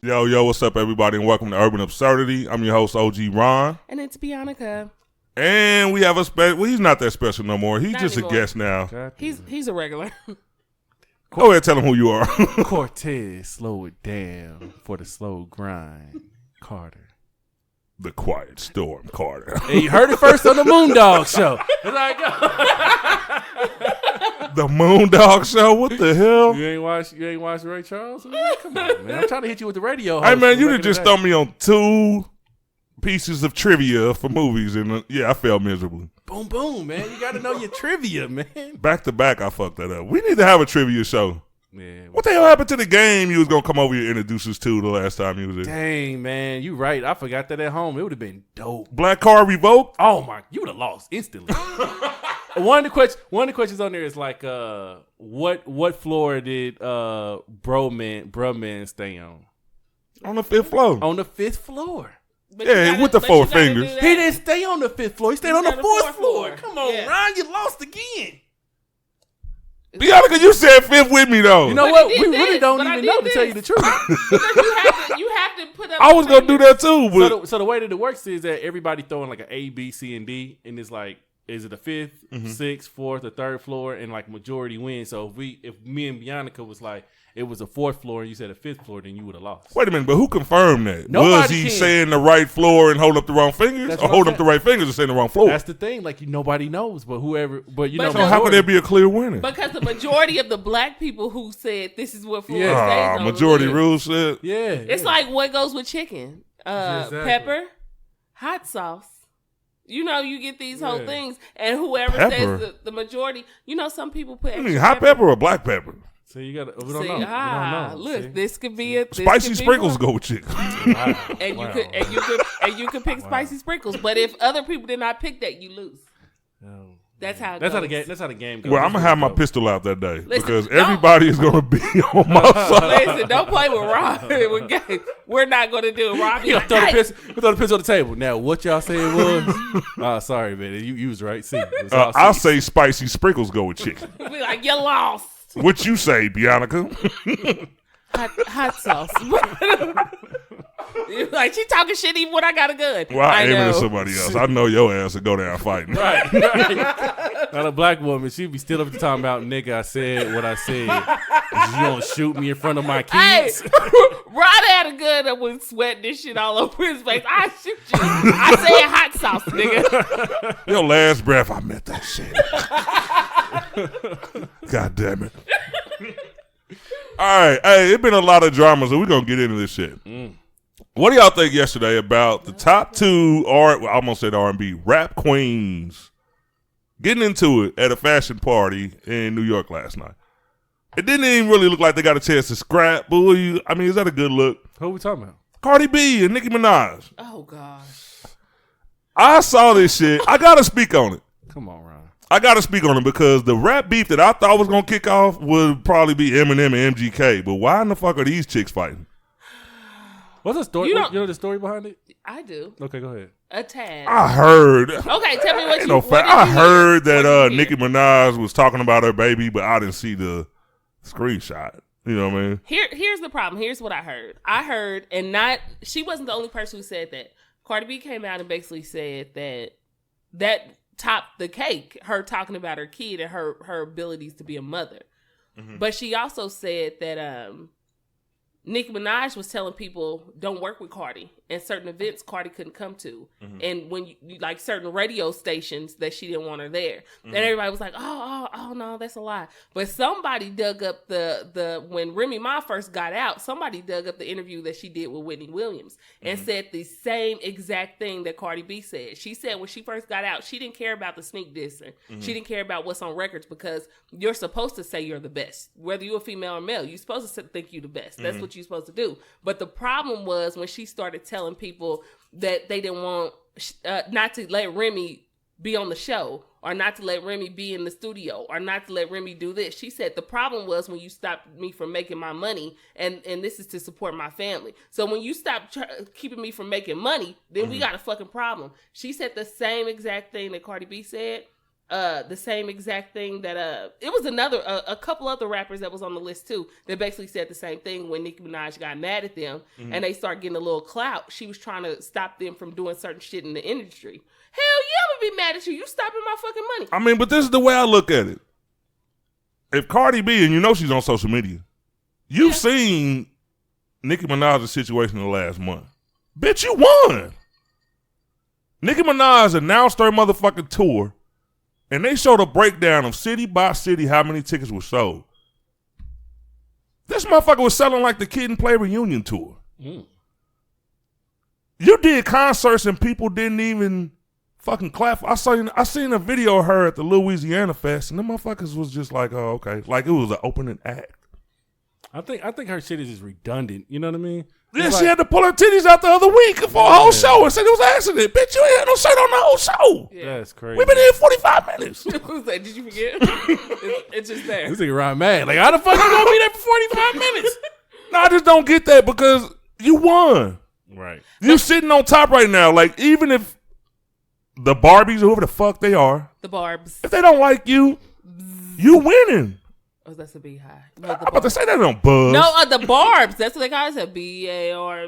Yo, what's up, everybody, and welcome to Urban Absurdity. I'm your host, OG Ron. And it's Bianca. And we have a special. Well, he's not that special no more. He's Not just anymore. a guest now. He's a regular. Go ahead, tell him who you are. Cortez, slow it down for the slow grind. Carter. The Quiet Storm, Carter. Hey, you heard it first on the Moondog Show. That's how it The Moondog Show? What the hell? go. You ain't watched Ray Charles? Man, come on, man. I'm trying to hit you with the radio. Hey, host man, from you back done in the just day. thrown me on 2 pieces of trivia for movies, and I failed miserably. Boom, boom, man. You got to know your trivia, man. Back to back, I fucked that up. We need to have a trivia show. Man, What the hell happened to the game you was going to come over here and introduce us to the last time you was here? dang, man. You right. I forgot that at home. It would have been dope. Black Card Revoked? Oh, my. You would have lost instantly. One of the questions on there is like, what floor did Bruh stay on? On the 5th floor. On the 5th floor. Yeah, with the 4 fingers. He didn't stay on the 5th floor. He stayed on the 4th floor. floor. Come on, Yeah. Ron. You lost again. Bianca, you said 5th with me, though. You know But what? he We did really this, don't but I even did know to tell this. you the truth. Because you have to put up. I was going to do that, too, but So the way that it works is that everybody throwing like an A, B, C, and D, and it's like, is it a 5th, 6th, 4th, or 3rd floor, and like majority wins. So if me and Bianca was like, it was a 4th floor and you said a 5th floor, then you would have lost. wait a minute, but who confirmed that? Nobody Was he can. saying the right floor and holding up the wrong fingers? That's Or what holding I'm up the right fingers and saying the wrong floor? That's the thing. Like, nobody knows, but whoever, but you But know, So how could there be a clear winner? Because the majority of the black people who said this is what floor Yeah. stays on. Majority live. rules shit. Yeah. It's like what goes with chicken. Exactly. Pepper, hot sauce. You know, you get these whole Yeah. things, and whoever Pepper? says the majority, you know, some people put I extra mean, hot pepper or black pepper? So you got to, we don't See, know. We don't know. look, See? this could be a this Spicy could be sprinkles one. go with chicken. Wow. And Wow. you could pick spicy sprinkles. But if other people did not pick that, you lose. Oh, That's how it That's goes. how the game goes. Well, I'm That's going to have what my it goes. pistol out that day because don't- everybody is going to be on my side. Listen, don't play with Rob. With game. We're not going to do it. Rob, You you gonna throw the pistol, throw the pistol on the table. Now, what y'all say it was? Sorry, man. You was right. See, it was all I'll C. say spicy sprinkles go with chicken. be like, you lost. What you say, Bianca? Hot sauce. You're like, she talking shit even when I got a gun. Well, I aiming know. at somebody else. I know your ass will go down fighting. Right. Not a black woman. She be still up to talking about, nigga, I said what I said. You gonna shoot me in front of my Hey, kids? Rod had a gun that was sweating this shit all over his face. I shoot you. I said hot sauce, nigga. Your last breath, I meant that shit. God damn it. All right. Hey, it's been a lot of drama, so we're going to get into this shit. What do y'all think yesterday about the top 2, I almost said R&B, rap queens getting into it at a fashion party in New York last night? It didn't even really look like they got a chance to scrap, but is that a good look? Who we talking about? Cardi B and Nicki Minaj. Oh, gosh. I saw this shit. I got to speak on it. Come on, Ron. I got to speak on it because the rap beef that I thought was going to kick off would probably be Eminem and MGK. But why in the fuck are these chicks fighting? What's the story? You You don't- know the story behind it? I do. Okay, go ahead. A tad. I heard. Okay, tell me what you No what fact. did I you heard hear? that What did you Nicki hear? Minaj was talking about her baby, but I didn't see the screenshot. You know what I mean? Here's the problem. Here's what I heard. I heard, and not she wasn't the only person who said that. Cardi B came out and basically said that topped the cake. Her talking about her kid and her abilities to be a mother. Mm-hmm. But she also said that Nicki Minaj was telling people don't work with Cardi, and certain events Cardi couldn't come to, and when you like certain radio stations that she didn't want her there, and everybody was like, oh no, that's a lie. But somebody dug up the when Remy Ma first got out, somebody dug up the interview that she did with Whitney Williams and said the same exact thing that Cardi B said. She said when she first got out, she didn't care about the sneak dissing. She didn't care about what's on records because you're supposed to say you're the best, whether you're a female or male. You're supposed to think you're the best. That's what you're supposed to do. But the problem was when she started telling people that they didn't want not to let Remy be on the show, or not to let Remy be in the studio, or not to let Remy do this. She said the problem was when you stopped me from making my money, and this is to support my family. So when you stop keeping me from making money, then we got a fucking problem. She said the same exact thing that Cardi B said, the same exact thing that it was a couple other rappers that was on the list too that basically said the same thing when Nicki Minaj got mad at them and they started getting a little clout. She was trying to stop them from doing certain shit in the industry. Hell yeah, I'm gonna be mad at you. You stopping my fucking money. I mean, but this is the way I look at it. If Cardi B, and you know she's on social media, you've seen Nicki Minaj's situation in the last month. Bitch, you won. Nicki Minaj announced her motherfucking tour, and they showed a breakdown of city by city how many tickets were sold. This motherfucker was selling like the Kid and Play reunion tour. You did concerts and people didn't even fucking clap. I seen a video of her at the Louisiana Fest, and the motherfuckers was just like, oh, okay. Like it was an opening act. I think her shit is just redundant. You know what I mean? Yeah, she had to pull her titties out the other week for a whole show and said it was an accident. Bitch, you ain't had no shirt on the whole show. Yeah. That's crazy. We've been here 45 minutes. Who's that? Did you forget? it's just there. This nigga Ryan mad. Like, how the fuck you gonna be there for 45 minutes? No, I just don't get that because you won. Right. You sitting on top right now. Like, even if the Barbies, whoever the fuck they are, The Barbs. if they don't like you, you winning. Oh, that's a beehive. No, I'm about to say that on Buzz. No, the Barbs. That's what they call it. B-A-R.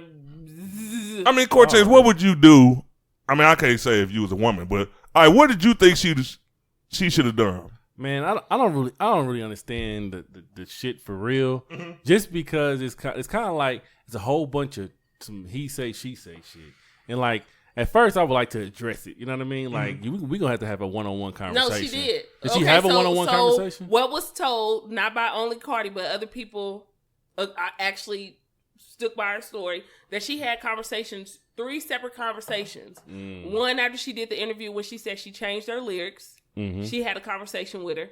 I mean, Cortez, what would you do? I mean, I can't say if you was a woman, but all right, what did you think she should have done? Man, I don't really understand the shit for real. Just because it's kind of like it's a whole bunch of some he say she say shit, and like at first I would like to address it. You know what I mean? Like we gonna have a one-on-one conversation. No, she did. Did she have a one-on-one conversation? What was told, not by only Cardi, but other people actually stuck by her story, that she had conversations, 3 separate conversations. One after she did the interview when she said she changed her lyrics. She had a conversation with her.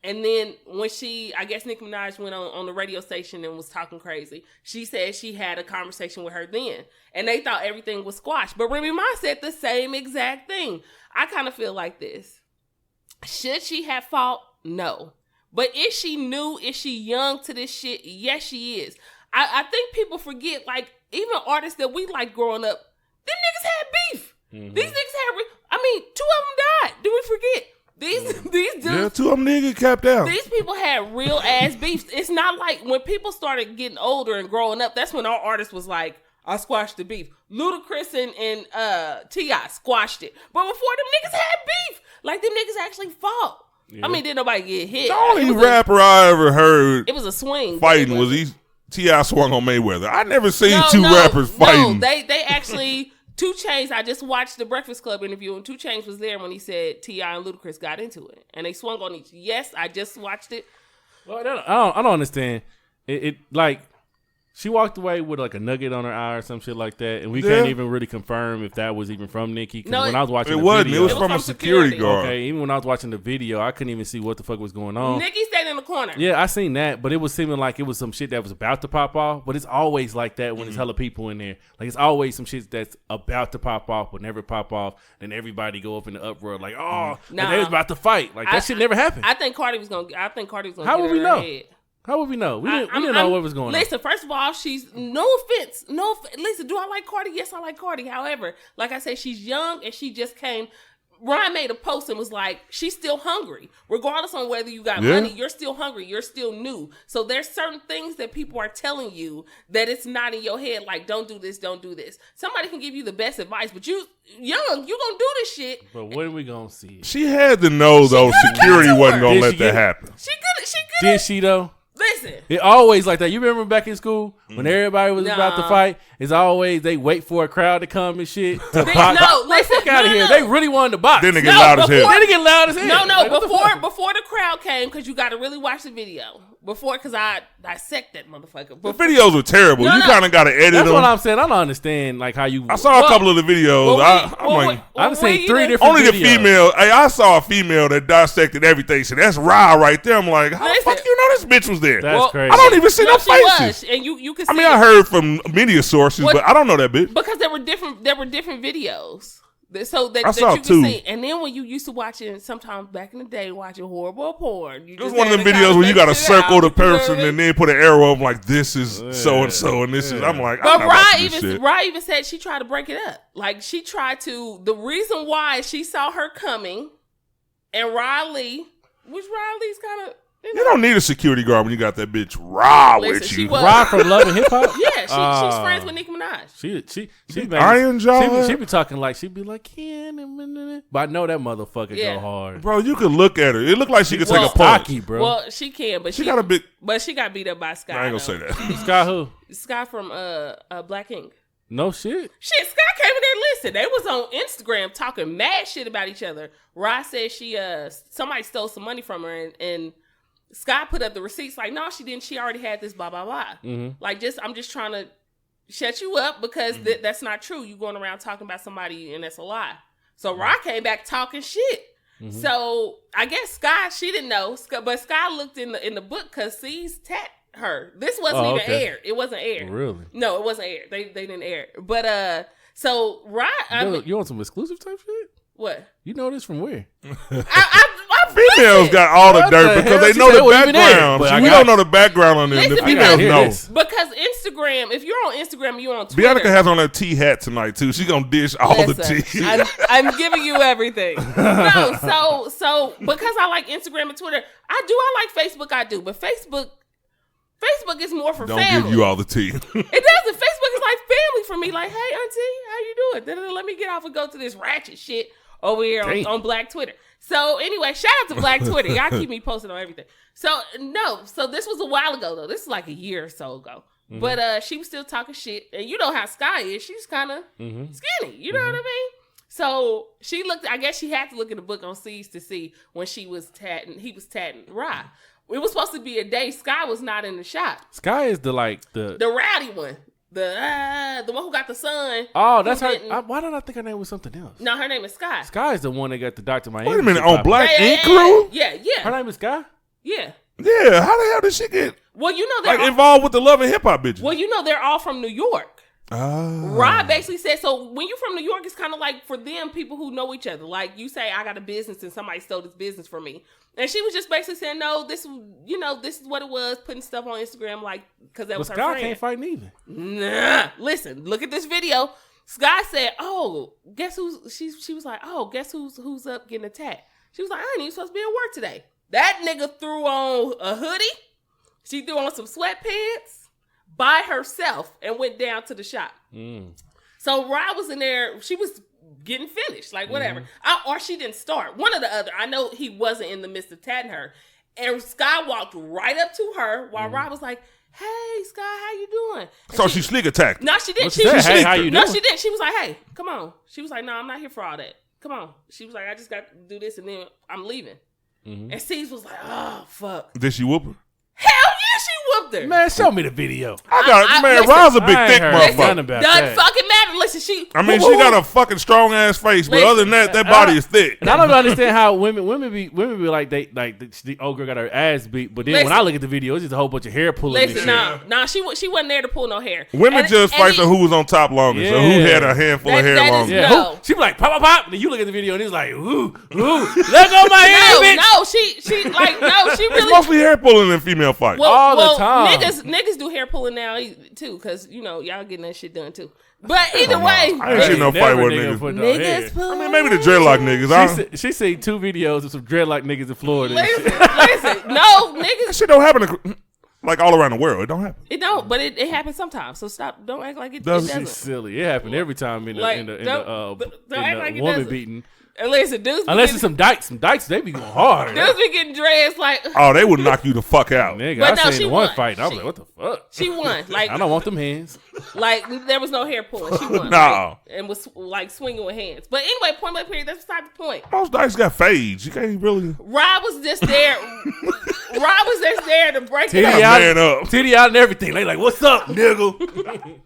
And then when I guess Nicki Minaj went on the radio station and was talking crazy, she said she had a conversation with her then. And they thought everything was squashed. But Remy Ma said the same exact thing. I kind of feel like this. Should she have fault? No. But is she new? Is she young to this shit? Yes, she is. I think people forget, like, even artists that we like growing up, them niggas had beef. These niggas had, 2 of them died. Do we forget? These dudes. Yeah, 2 of them niggas capped out. These people had real ass beefs. It's not like when people started getting older and growing up, that's when our artist was like, I squashed the beef. Ludacris and T.I. squashed it. But before them niggas had beef, like them niggas actually fought. Yeah. I mean, didn't nobody get hit. The only rapper I ever heard it was a swing fighting was T.I. swung on Mayweather. I never seen 2 rappers fighting. No, they actually 2 Chainz. I just watched the Breakfast Club interview, and 2 Chainz was there when he said T.I. and Ludacris got into it, and they swung on each. Yes, I just watched it. Well, I don't understand. It like she walked away with like a nugget on her eye or some shit like that, and we can't even really confirm if that was even from Nicki. No, when I was watching it wasn't. video, It was from a security guard. Okay, even when I was watching the video, I couldn't even see what the fuck was going on. Nicki stayed in the corner. Yeah, I seen that, but it was seeming like it was some shit that was about to pop off. But it's always like that when there's hella people in there. Like it's always some shit that's about to pop off, but never pop off. Then everybody go up in the uproar like, oh, they was about to fight. Like that shit never happened. I think Cardi was gonna. How would we know? Head. How would we know? We didn't know what was going on. Listen, first of all, she's no offense. Listen, do I like Cardi? Yes, I like Cardi. However, like I said, she's young and she just came. Ryan made a post and was like, she's still hungry. Regardless on whether you got money, you're still hungry. You're still new. So there's certain things that people are telling you that it's not in your head. Like, don't do this, don't do this. Somebody can give you the best advice, but you young, you gonna do this shit. But when are we gonna see it? She had to know, though, security wasn't going to let that happen. She could. Did she, though? Listen. It always like that. You remember back in school when everybody was about to fight? It's always they wait for a crowd to come and shit. To box. No, listen. Fuck out of here. They really wanted to box. Then they get loud as hell. Then they get loud as hell. No, like, before the crowd came, because you got to really watch the video. Because I dissect that motherfucker. The videos were terrible. You kind of got to edit them. That's what I'm saying. I don't understand like how you. I saw a couple of the videos. I've seen 3 different only videos. The female. I saw a female that dissected everything. So that's raw right there. I'm like, how the fuck you know this bitch was there? That's crazy. I don't even see no faces. And you can see. I mean, I heard from media sources, but I don't know that bitch. Because there were different videos. So that I saw you can 2. see. And then when you used to watching, sometimes back in the day, watching horrible porn. It was one of them videos where you got to circle the person and then put an arrow up like, this is so-and-so and this is, I'm like, but Rye even said she tried to break it up. Like, she tried to, the reason why she saw her coming And Riley, which Riley's kind of. You don't need a security guard when you got that bitch raw with you. Raw from Love and Hip Hop? Yeah, she's friends with Nicki Minaj. She Iron Jaw. She be talking like, she be like, but I know that motherfucker go hard. Bro, you could look at her. It looked like she could take a punch. Cocky, bro. Well, she can, but she got a big. But she got beat up by Sky. I ain't gonna say that. Sky who? Sky from Black Ink. No shit. Shit, Sky came in there. Listen, they was on Instagram talking mad shit about each other. Rod said somebody stole some money from her, and Sky put up the receipts like, no, she didn't. She already had this, blah, blah, blah. Mm-hmm. Like, I'm just trying to shut you up because that's not true. You going around talking about somebody and that's a lie. So Rod came back talking shit. Mm-hmm. So I guess Sky, she didn't know, but Sky looked in the book because C's tapped her. This wasn't even aired. It wasn't aired. Really? No, it wasn't aired. They didn't air it. But so Rod, you want some exclusive type shit? What? You know this from where? Females got all the dirt because they know the background. We don't know the background on them. The females know. Because Instagram, if you're on Instagram, you're on Twitter. Bianca has on her tea hat tonight too. She's gonna dish all the tea. I'm giving you everything. No, so because I like Instagram and Twitter, I like Facebook. I do, but Facebook is more for family. Don't give you all the tea. It doesn't. Facebook is like family for me. Like, hey, auntie, how you doing? Then let me get off and go to this ratchet shit over here on Black Twitter. So anyway, shout out to Black Twitter. Y'all keep me posted on everything. So this was a while ago though. This is like a year or so ago. Mm-hmm. But she was still talking shit. And you know how Sky is. She's kind of skinny. You know what I mean? So she looked, I guess she had to look in the book on C's to see when he was tatting Rod. It was supposed to be a day. Sky was not in the shot. Sky is the rowdy one. The one who got the son. Oh, that's her. Why did I think her name was something else? No, her name is Sky. Sky is the one that got the Dr. Miami. Wait a minute, on Black Ink Crew? Yeah. Her name is Sky? Yeah. Yeah, how the hell did she get they're involved with the Love and Hip Hop bitches? Well, they're all from New York. Oh. Rod basically said, so when you're from New York, it's kind of like for them, people who know each other. Like you say, I got a business and somebody stole this business from me. And she was just basically saying, no, this is what it was, putting stuff on Instagram, like, because that was her friend. Sky can't fight neither. Nah. Listen, look at this video. Sky said, oh, guess who's, she was like, oh, guess who's up getting attacked? She was like, I ain't even supposed to be at work today. That nigga threw on a hoodie. She threw on some sweatpants by herself and went down to the shop. So Rod was in there. She was getting finished, like whatever. Or she didn't start. One or the other. I know he wasn't in the midst of tatting her. And Sky walked right up to her while Rod was like, hey, Sky, how you doing? And so she sneak attacked. No, she didn't. She said, hey, how you doing? No, she didn't. She was like, hey, come on. She was like, no, I'm not here for all that. Come on. She was like, I just got to do this and then I'm leaving. And C's was like, oh, fuck. Did she whoop her? Hell yeah, she whooped her. Man, show me the video. Man, Rod's a big thick motherfucker. Doesn't fucking matter. Listen, she got a fucking strong ass face, but other than that body is thick. And I don't understand how women be like the old girl got her ass beat, but then when I look at the video, it's just a whole bunch of hair pulling. Listen, nah, she wasn't there to pull no hair. Women just fight for who was on top longest, or who had a handful of hair longer. Yeah. She be like pop pop pop, and then you look at the video and it's like ooh, let go my hair, bitch. No, she really. It's mostly hair pulling in female fights. All the time. Niggas do hair pulling now too, because y'all getting that shit done too. But either way, I ain't seen no fight with niggas. Niggas pull. I mean, maybe the dreadlock niggas. She seen 2 videos of some dreadlock niggas in Florida. Listen, no niggas. That shit don't happen like all around the world. It don't happen. It don't, but it happens sometimes. So stop. Don't act like it doesn't. She's silly. It happened every time in the woman beating. And listen, dudes. Unless it's some dykes, they be going hard. Dudes be getting dressed like. Oh, they would knock you the fuck out. Nigga, but I seen one fight. I was like, what the fuck? She won. Like I don't want them hands. Like there was no hair pulling. She won. No. Right? And was like swinging with hands. But anyway, point blank period. That's beside the point. Most dykes got fades. You can't really. Rob was just there. Rob was just there to break it up. Titty out and everything. They like, what's up, nigga?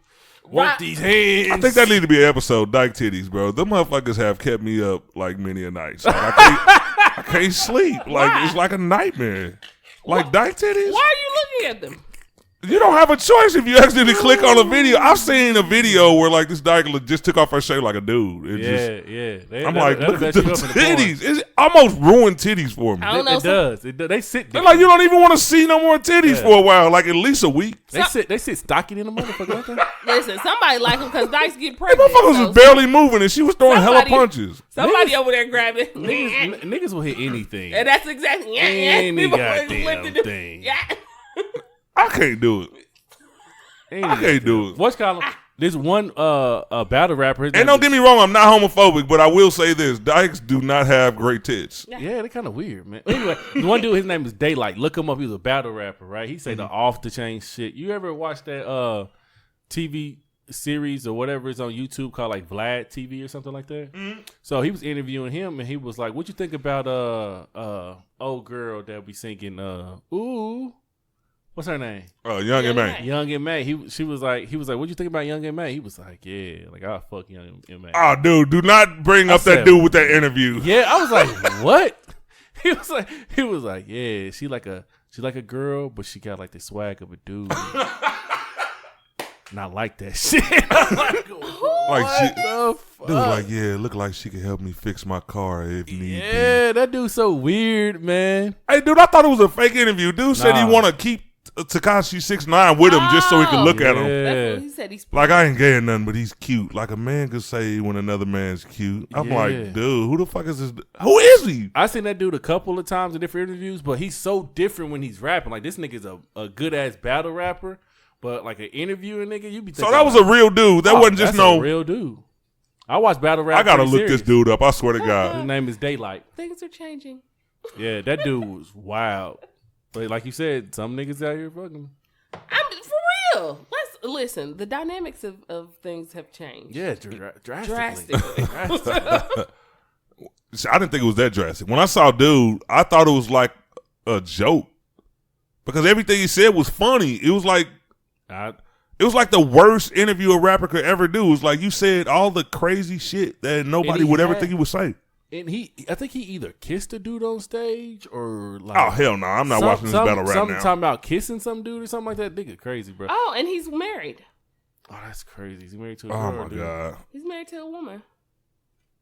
Work these hands. I think that need to be an episode, Dyke Titties, bro. Them motherfuckers have kept me up like many a night. Like, I can't sleep. Like it's like a nightmare. Like Dyke Titties. Why are you looking at them? You don't have a choice if you actually click on a video. I've seen a video where like this dyke just took off her shirt like a dude. I'm like, look at the titties. It almost ruined titties for me. I don't know. It does. They sit there. They're like, you don't even want to see no more titties for a while, like at least a week. They sit stocking in the motherfucker. Listen, somebody like them because dykes get The pregnant. motherfuckers was barely moving and she was throwing hella punches. Somebody over there grabbed it. Niggas will hit anything. And that's exactly Any goddamn thing. Yeah. I can't do it. I can't do it. What's called this one battle rapper? And don't get me wrong, I'm not homophobic, but I will say this: dykes do not have great tits. Yeah, they're kind of weird, man. Anyway, the one dude, his name is Daylight. Look him up. He was a battle rapper, right? He say the off the chain shit. You ever watch that TV series or whatever is on YouTube called like Vlad TV or something like that? Mm-hmm. So he was interviewing him, and he was like, "What you think about old girl that be singing ooh?" What's her name? Young and May. Young and May. He was like, "What you think about Young and May?" He was like, "Yeah, like I'll fuck Young and May." Oh, dude, do not bring up that dude with that interview. Yeah, I was like, "What?" He was like, "Yeah, she like a girl, but she got like the swag of a dude." Not like that shit. Dude, like, yeah, look like she could help me fix my car if need be. Yeah, that dude's so weird, man. Hey, dude, I thought it was a fake interview. Dude said he want to keep Tekashi 6ix9ine with him just so he could look at him. That's what he said. He's like, I ain't gay or nothing, but he's cute. Like a man could say when another man's cute. I'm like, dude, who the fuck is this? Who is he? I seen that dude a couple of times in different interviews, but he's so different when he's rapping. Like, this nigga's a good ass battle rapper, but like an interviewing nigga, you be thinking. So that was a real dude. That wasn't just a real dude. I watch battle rap. I gotta look this dude up. I swear to God. His name is Daylight. Things are changing. Yeah, that dude was wild. But like you said, some niggas out here fucking. For real. Let's listen. The dynamics of things have changed. Yeah, drastically. I didn't think it was that drastic. When I saw dude, I thought it was like a joke because everything he said was funny. It was like the worst interview a rapper could ever do. It was like you said all the crazy shit that nobody would ever think he would say. And I think he either kissed a dude on stage or like. Oh hell no! I'm not watching this battle right now. Something talking about kissing some dude or something like that. Nigga, crazy, bro. Oh, and he's married. Oh, that's crazy. He's married to a girl. Oh my god. He's married to a woman.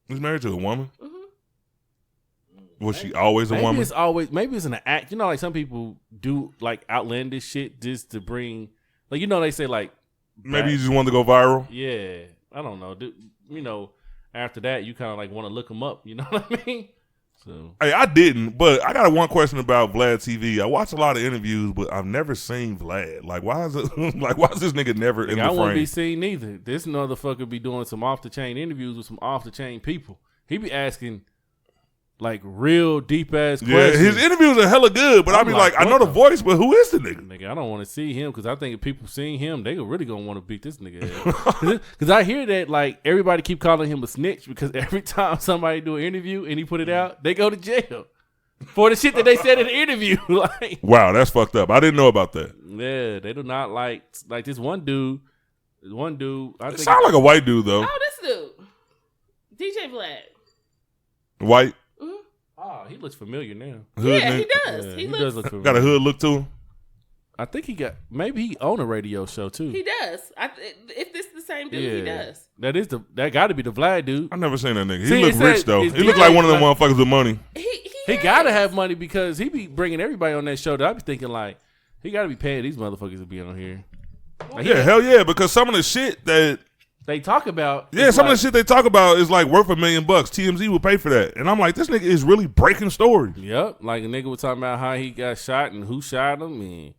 He's married to a woman. Mm-hmm. Was she always a woman? Maybe it's an act. You know, like some people do like outlandish shit just to bring. Like they say like. Maybe you just wanted to go viral. Yeah, I don't know. After that, you kind of like want to look them up. You know what I mean? So hey, I didn't, but I got one question about Vlad TV. I watch a lot of interviews, but I've never seen Vlad. Like, why is it? Like, why is this nigga never in the frame? I won't be seen neither. This motherfucker be doing some off the chain interviews with some off the chain people. He be asking like real deep ass questions. His interviews are hella good, but I be like, I know the voice, but who is the nigga? Nigga, I don't want to see him because I think if people seeing him, they really gonna want to beat this nigga. Because I hear that like everybody keep calling him a snitch because every time somebody do an interview and he put it out, they go to jail for the shit that they said in the interview. Like, wow, that's fucked up. I didn't know about that. Yeah, they do not like this one dude. I think sound like a white dude though. Oh, this dude, DJ Vlad. White. Oh, he looks familiar now. He does. Yeah, he does look familiar. Got a hood look to him. I think maybe he own a radio show too. He does. If this is the same dude, he does. That got to be the Vlad dude. I never seen that nigga. He look rich though. He look like one of them motherfuckers with money. He got to have money because he be bringing everybody on that show. That I be thinking like he got to be paying these motherfuckers to be on here. Like, hell yeah, because some of the shit that they talk about. Yeah, some of the shit they talk about is like worth $1 million. TMZ would pay for that. And I'm like, this nigga is really breaking stories. Yep. Like a nigga was talking about how he got shot and who shot him and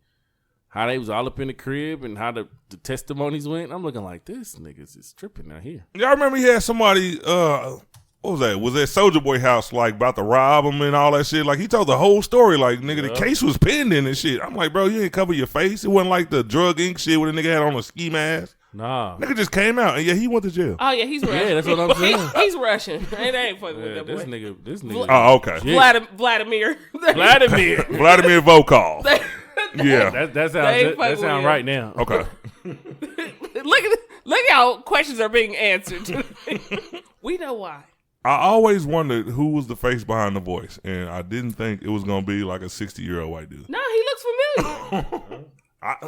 how they was all up in the crib and how the testimonies went. I'm looking like, this nigga's is tripping out here. Yeah, I remember he had somebody, what was that? Was that Soulja Boy house like about to rob him and all that shit? Like he told the whole story. Like, nigga, the case was pending and shit. I'm like, bro, you ain't cover your face. It wasn't like the drug ink shit where the nigga had on a ski mask. Nah. Nigga just came out, and he went to jail. Oh, yeah, he's Russian. Yeah, that's what I'm saying. He's Russian. It ain't fucking with that boy. This nigga. Oh, okay. Vladimir. Vladimir Volkov. Yeah. That sounds right now. Okay. Look how questions are being answered. We know why. I always wondered who was the face behind the voice, and I didn't think it was going to be like a 60-year-old white dude. No, he looks familiar.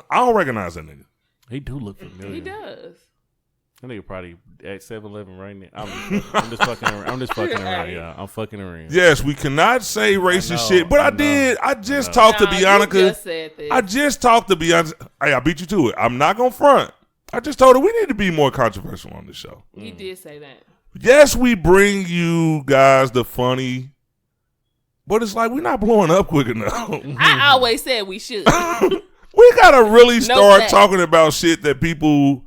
I don't recognize that nigga. He do look familiar. He does. That nigga probably at 7-Eleven right now. I'm just fucking around. I'm just fucking around, y'all. I'm fucking around. Yes, we cannot say racist shit, but I did. I just talked to Bianca. You just said this. I just talked to Bianca. Hey, I beat you to it. I'm not gonna front. I just told her we need to be more controversial on this show. You did say that. Yes, we bring you guys the funny, but it's like we're not blowing up quick enough. I always said we should. We gotta really start fact. talking about shit that people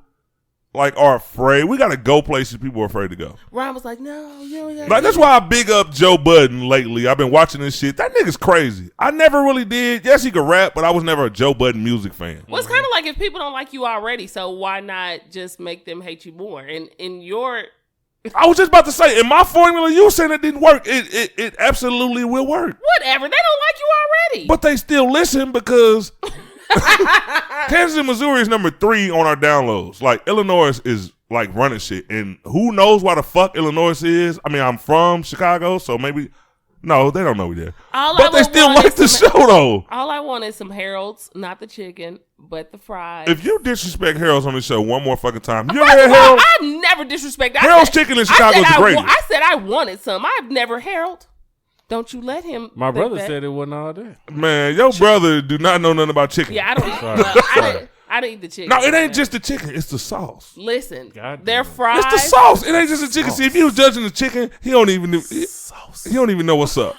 like are afraid. We gotta go places people are afraid to go. Ryan was like, "No, you don't." Like that's why I big up Joe Budden lately. I've been watching this shit. That nigga's crazy. I never really did. Yes, he could rap, but I was never a Joe Budden music fan. Well, it's kind of like if people don't like you already, so why not just make them hate you more? And in your, I was just about to say, in my formula, you saying it didn't work. It absolutely will work. whatever, they don't like you already. But they still listen because Kansas and Missouri is number 3 on our downloads. Like Illinois is like running shit, and who knows why the fuck Illinois is? I mean, I'm from Chicago, so maybe no, they don't know we there. But they still like the show though. All I want is some Harold's, not the chicken, but the fries. If you disrespect Harold's on the show one more fucking time, you ever had Harold's? I've never disrespected Harold's chicken in Chicago is the greatest. I said I wanted some. I've never Harold. Don't you let him. My brother that. said it wasn't all that. Man, your brother do not know nothing about chicken. Yeah, I don't. Sorry. I didn't eat the chicken. No, it ain't just the chicken. It's the sauce. Listen, God they're damn. fries. It's the sauce. It ain't just the chicken. See, if he was judging the chicken, he don't even know what's up.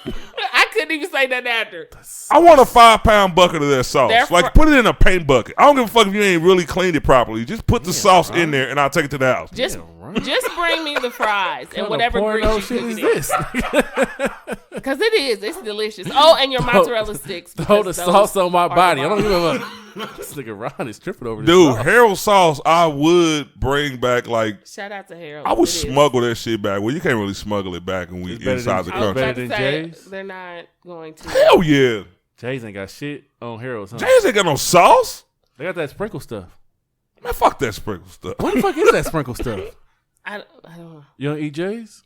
I couldn't even say that after. I want a 5-pound bucket of that sauce. They're Like, put it in a paint bucket. I don't give a fuck if you ain't really cleaned it properly. Just put the sauce in there, and I'll take it to the house. Just bring me the fries and whatever porno grease you shit put is in it. this? Because it is. It's delicious. Oh, and your mozzarella sticks. Throw the because sauce those on my are body. I the don't bomb. give a fuck. This nigga Ron is tripping over this. Dude, sauce. Harold sauce, I would bring back, like, Shout out to Harold. I would It is. smuggle that shit back. Well, you can't really smuggle it back when we It's better inside than- the I was country. about Better to than say, Jay's? they're not going to. Hell yeah. Jay's ain't got shit on Harold's. Huh? James ain't got no sauce. They got that sprinkle stuff. Man, fuck that sprinkle stuff. What the fuck is that sprinkle stuff? I don't know. You don't eat Jay's?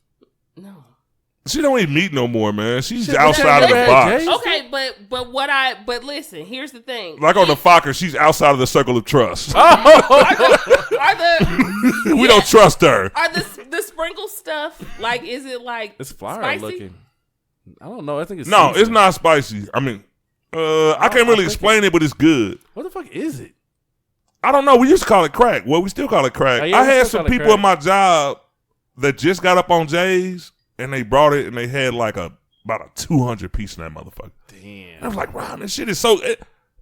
No. She don't eat meat no more, man. She's Shit, outside of the listen, box. Jay. Okay, but listen, here's the thing. Like on the Fokker, she's outside of the circle of trust. Are the We don't trust her. are the sprinkle stuff like? Is it like It's flour spicy? looking. I don't know. I think it's No, seasoned. it's not spicy. I mean, I can't really explain it, but it's good. What the fuck is it? I don't know. We used to call it crack. Well, we still call it crack. Oh, yeah, I we had still some call it people crack. at my job that just got up on Jay's, and they brought it, and they had like about a 200 piece in that motherfucker. Damn. I was like, wow, this shit is so.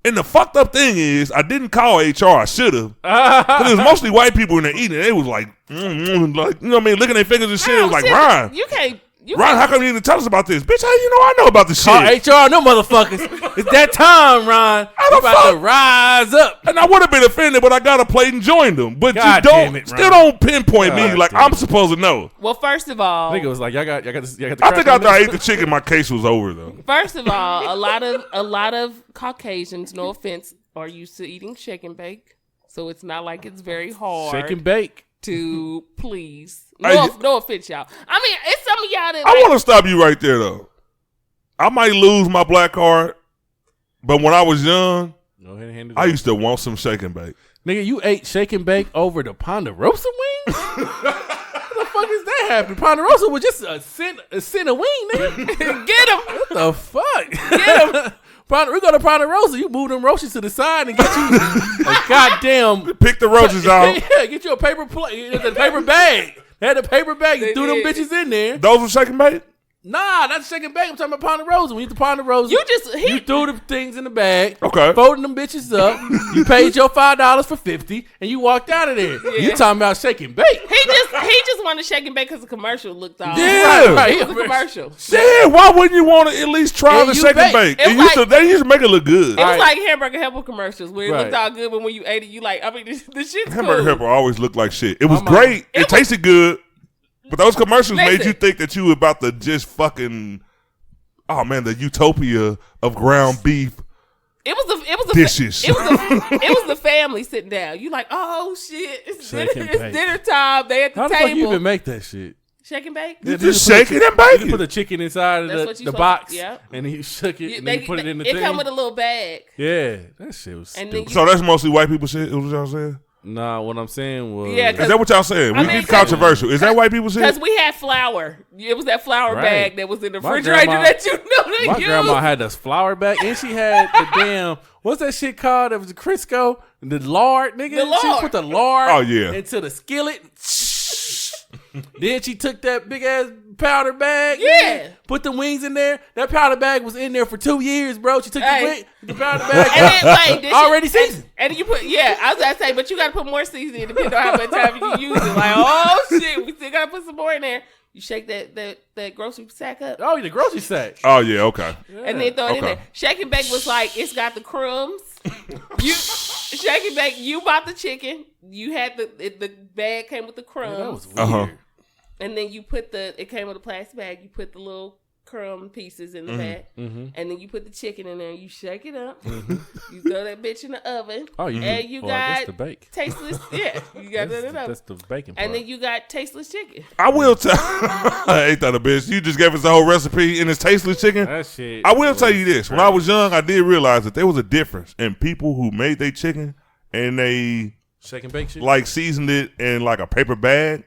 And the fucked up thing is, I didn't call HR. I should have. Because it was mostly white people in there eating. They was like, like, you know what I mean, licking their fingers and shit. It was like, Ryan, you can't. Ron, how come you didn't tell us about this? Bitch, how you know I know about this shit? Call HR, no motherfuckers. It's that time, Ron. the You about fuck? to rise up. And I would have been offended, but I got a plate and joined them. But God you damn it, still Ron. don't pinpoint me God like damn I'm it. supposed to know. Well, first of all, I think it was like y'all got this. Y'all got the I crack think on after I this? ate the chicken, my case was over though. First of all, a lot of Caucasians, no offense, are used to eating shake and bake, so it's not like it's very hard Shake and bake. to please. Hey, No offense, y'all. I mean, it's some of y'all that I like, want to stop you right there though. I might lose my black card, but when I was young, Go ahead and hand it I over. used to want some shake and bake. Nigga, you ate shake and bake over the Ponderosa wings? What the fuck is that happening? Ponderosa was just a cent a wing, nigga. get them. What the fuck? Get him. We go to Ponderosa. You move them roaches to the side and get you a goddamn. Pick the roses out. Yeah, get you a paper plate. The paper bag. They had a paper bag. You They threw them did. bitches in there. Those were shake and bake? Nah, not shake and bake. I'm talking about Ponderosa. When you eat the Ponderosa, you threw the things in the bag. Okay. Folding them bitches up. You paid your $5 for 50, and you walked out of there. Yeah. You talking about shake and bake? He just wanted to shake and bake because the commercial looked all. Yeah. Right. It was a commercial. Yeah, why wouldn't you want to at least try And the you shake and bake. bake? It They used to make it look good. It was Right. like Hamburger Helper commercials where it Right. looked all good, but when you ate it, you like, I mean, the shit's Hamburger cool. Helper always looked like shit. It was My mama- great. It tasted good. But those commercials made Listen. you think that you were about to just fucking, oh man, the utopia of ground beef. It was the Dishes. It was the family sitting down. You like, oh shit, it's Shake dinner, and it's bake. dinner time. They at the How the fuck you table. even make that shit? Shake and bake? You just shake it and bake You it. put the chicken inside of the box, and then you shook it, and then you put it in the thing. It come with a little bag. Yeah, that shit was stupid. So that's mostly white people shit, is what y'all saying? Nah, what I'm saying was... Yeah, is that what y'all saying? We keep controversial. Is that white people shit? Because we had flour. It was that flour bag that was in the refrigerator that you know they My used. grandma had this flour bag, and she had the damn... What's that shit called? It was the Crisco. The lard, nigga. The lard. She put the lard into the skillet. Then she took that big-ass powder bag. Yeah. Put the wings in there. That powder bag was in there for 2 years, bro. She took the powder bag. And then, already seasoned. And then you put, I was going to say, but you got to put more seasoning depending on how much time you use it. Like, oh, shit, we still got to put some more in there. You shake that grocery sack up. Oh, the grocery sack. Oh, yeah, okay. And then throw it in there. Shake and bake was like, it's got the crumbs. Shake and bake, you bought the chicken. You had the bag came with the crumbs. Yeah, that was weird. And then you put it came with a plastic bag. You put the little crumb pieces in the bag. And then you put the chicken in there and you shake it up. You throw that bitch in the oven. Oh, and you got the bake. tasteless. Yeah, you got that in the oven. That's the bacon part. And then you got tasteless chicken. I will tell. I ain't that a bitch. You just gave us the whole recipe and it's tasteless chicken. That shit. I will tell you this. When I was young, I did realize that there was a difference in people who made their chicken and they shake and bake shit, like seasoned it in like a paper bag,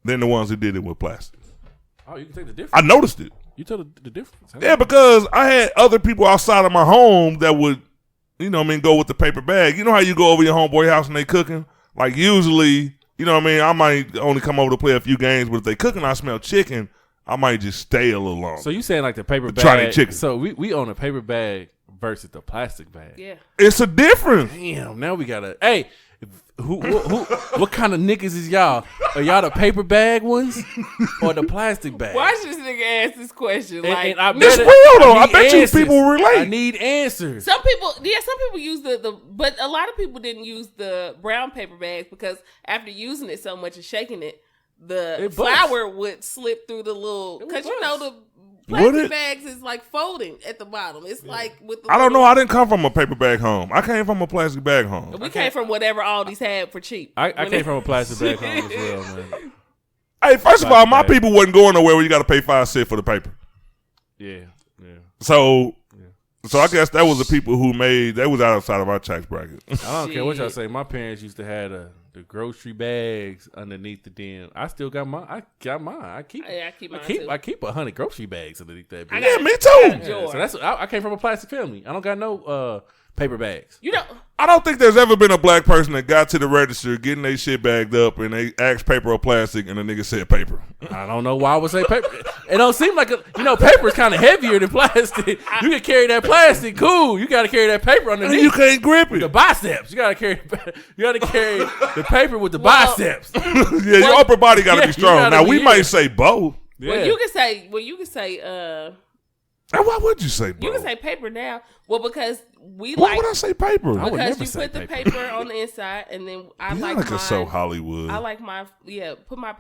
than the ones who did it with plastic. Oh, you can take the difference. I noticed it. You tell the difference. Yeah, because I had other people outside of my home that would, go with the paper bag. You know how you go over your homeboy house and they cooking? Like usually, I might only come over to play a few games, but if they cooking, I smell chicken, I might just stay a little longer. So you saying like the paper bag? Try their chicken. So we own a paper bag versus the plastic bag. Yeah, it's a difference. Damn. Now we gotta. Hey, who what kind of niggas is y'all? Are y'all the paper bag ones or the plastic bag? Why should this nigga ask this question? Like, it's real though. I bet you people relate. I need answers. Some people use but a lot of people didn't use the brown paper bags because after using it so much and shaking it, the flour would slip through the little, because the plastic bags is like folding at the bottom. It's like with the I don't know. I didn't come from a paper bag home. I came from a plastic bag home. We came from whatever Aldi's had for cheap. I came from a plastic bag home as well, man. Hey, first of all, my people wasn't going nowhere where you got to pay 5 cents for the paper. Yeah. So I guess that was the people who that was outside of our tax bracket. I don't care what y'all say. My parents used to have the grocery bags underneath the den. I still got mine. I keep mine too. I keep 100 grocery bags underneath that. Yeah, me too. So that's I came from a plastic family. I don't got no paper bags. I don't think there's ever been a black person that got to the register getting their shit bagged up and they asked paper or plastic and the nigga said paper. I don't know why I would say paper. It don't seem like paper is kind of heavier than plastic. You can carry that plastic, cool. You got to carry that paper underneath. And you can't grip it. The biceps. You got to carry the paper with the biceps. Yeah, your upper body got to be strong. Now we might say both. Yeah. Well, you can say. And why would you say both? You can say paper now. Well, because why would I say paper? Because you put the paper on the inside, and then I like mine. So Hollywood. I like my put my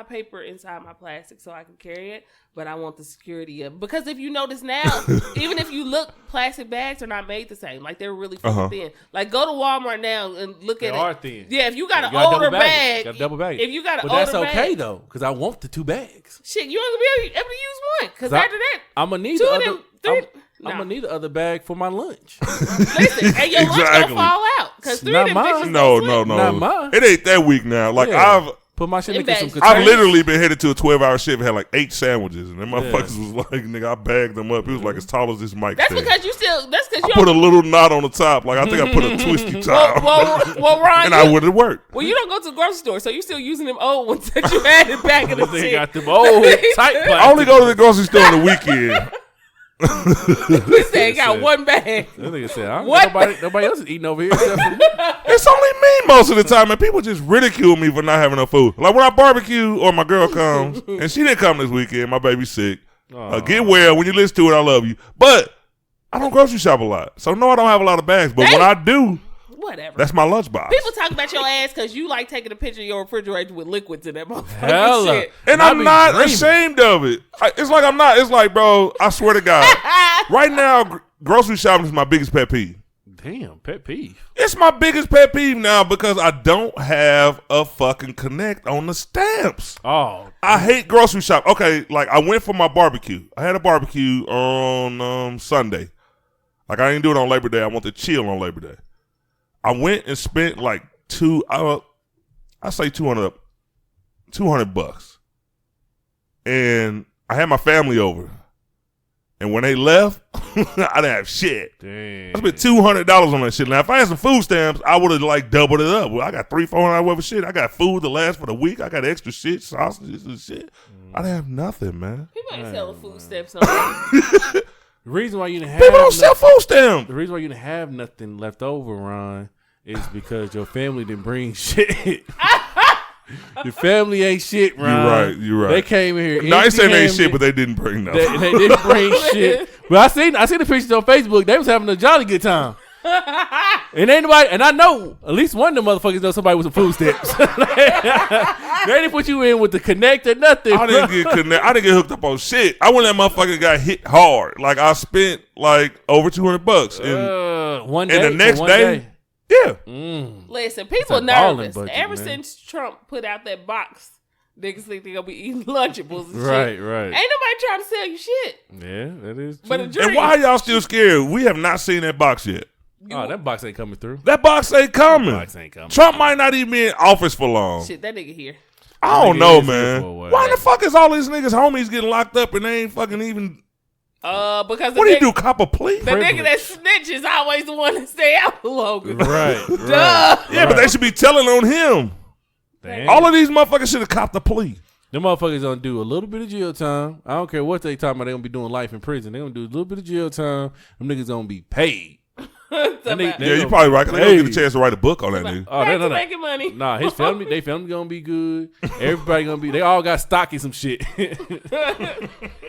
paper inside my plastic so I can carry it. But I want the security of, because if you notice now, even if you look, plastic bags are not made the same. Like they're really thin. Like go to Walmart now and look at it. They are thin. Yeah, if you got an older bag, got double bag. If you got an older bag, that's okay though, because I want the 2 bags. Shit, you only be able to use one. Because after that, I'm gonna need 2 of them. 3. I'm gonna need the other bag for my lunch. Listen, and your lunch don't fall out because 3 of them bitches No. Not mine. It ain't that weak now. Like I've put my shit in some containers. I've literally been headed to a 12-hour shift and had like 8 sandwiches, and them motherfuckers was like, nigga, I bagged them up. It was like as tall as this mic. That's because you I put a little knot on the top. Like I think I put a twisty top. Well, Ron, and I wouldn't work. Well, you don't go to the grocery store, so you still using them old ones that you had in back of the They got them old tight plastic. I only go to the grocery store on the weekend. He said got 1 bag. That nigga said, nobody else is eating over here except for me. It's only me most of the time, and people just ridicule me for not having enough food. Like when I barbecue or my girl comes, and she didn't come this weekend, my baby's sick. Get well. When you listen to it, I love you. But I don't grocery shop a lot. So no, I don't have a lot of bags. But when I do, whatever. That's my lunchbox. People talk about your ass because you like taking a picture of your refrigerator with liquids in that Hella. motherfucking shit. And I'm not ashamed of it. It's like I'm not. It's like, bro, I swear to God. Right now, grocery shopping is my biggest pet peeve. Damn, pet peeve. It's my biggest pet peeve now because I don't have a fucking connect on the stamps. Oh, I hate grocery shop. Okay, like I went for my barbecue. I had a barbecue on Sunday. Like I didn't do it on Labor Day. I want to chill on Labor Day. I went and spent like I say $200. And I had my family over. And when they left, I didn't have shit. damn. I spent $200 on that shit. Now, if I had some food stamps, I would have like doubled it up. Well, I got $300-$400 worth of shit. I got food to last for the week. I got extra shit, sausages and shit. I didn't have nothing, man. People ain't selling food stamps on The reason why you didn't have People don't sell food stamps. the reason why you didn't have nothing left over, Ron, is because your family didn't bring shit. Your family ain't shit, Ron. You're right. They came in here. No, I ain't saying they ain't empty-handed. shit, but they didn't bring nothing. They didn't bring shit. But I seen the pictures on Facebook. They was having a jolly good time. And ain't nobody, and I know at least one of them motherfuckers know somebody with some food stamps. They didn't put you in with the connect or nothing. I didn't get hooked up on shit. I went that motherfucker got hit hard. Like I spent like over $200. And one day. the next one day. Yeah. Listen, people That's a balling nervous. budget, Ever man. since Trump put out that box, niggas think they gonna be eating Lunchables and Right, shit. right. Ain't nobody trying to sell you shit. Yeah, that is true. But a drink. And why are y'all still scared? We have not seen that box yet. Oh, that box ain't coming through. That box ain't coming. Box ain't coming. Trump might not even be in office for long. Shit, that nigga here. I don't Nigga know, is here man. for a while. Why the fuck is all these niggas homies getting locked up and they ain't fucking even... Because What do you do, cop a plea? the nigga that snitches always the one to stay out longer. Right, Duh. right. Yeah, but they should be telling on him. Damn. All of these motherfuckers should have copped a plea. Them motherfuckers gonna do a little bit of jail time. I don't care what they talking about. They gonna be doing life in prison. They gonna do a little bit of jail time. Them niggas gonna be paid. Somebody- They Yeah, you gonna- probably right. 'Cause they don't get a Hey. chance to write a book on that somebody- nigga. Oh, back no. to making money. Nah, his family, they family gonna be good. Everybody gonna be. They all got stock in some shit.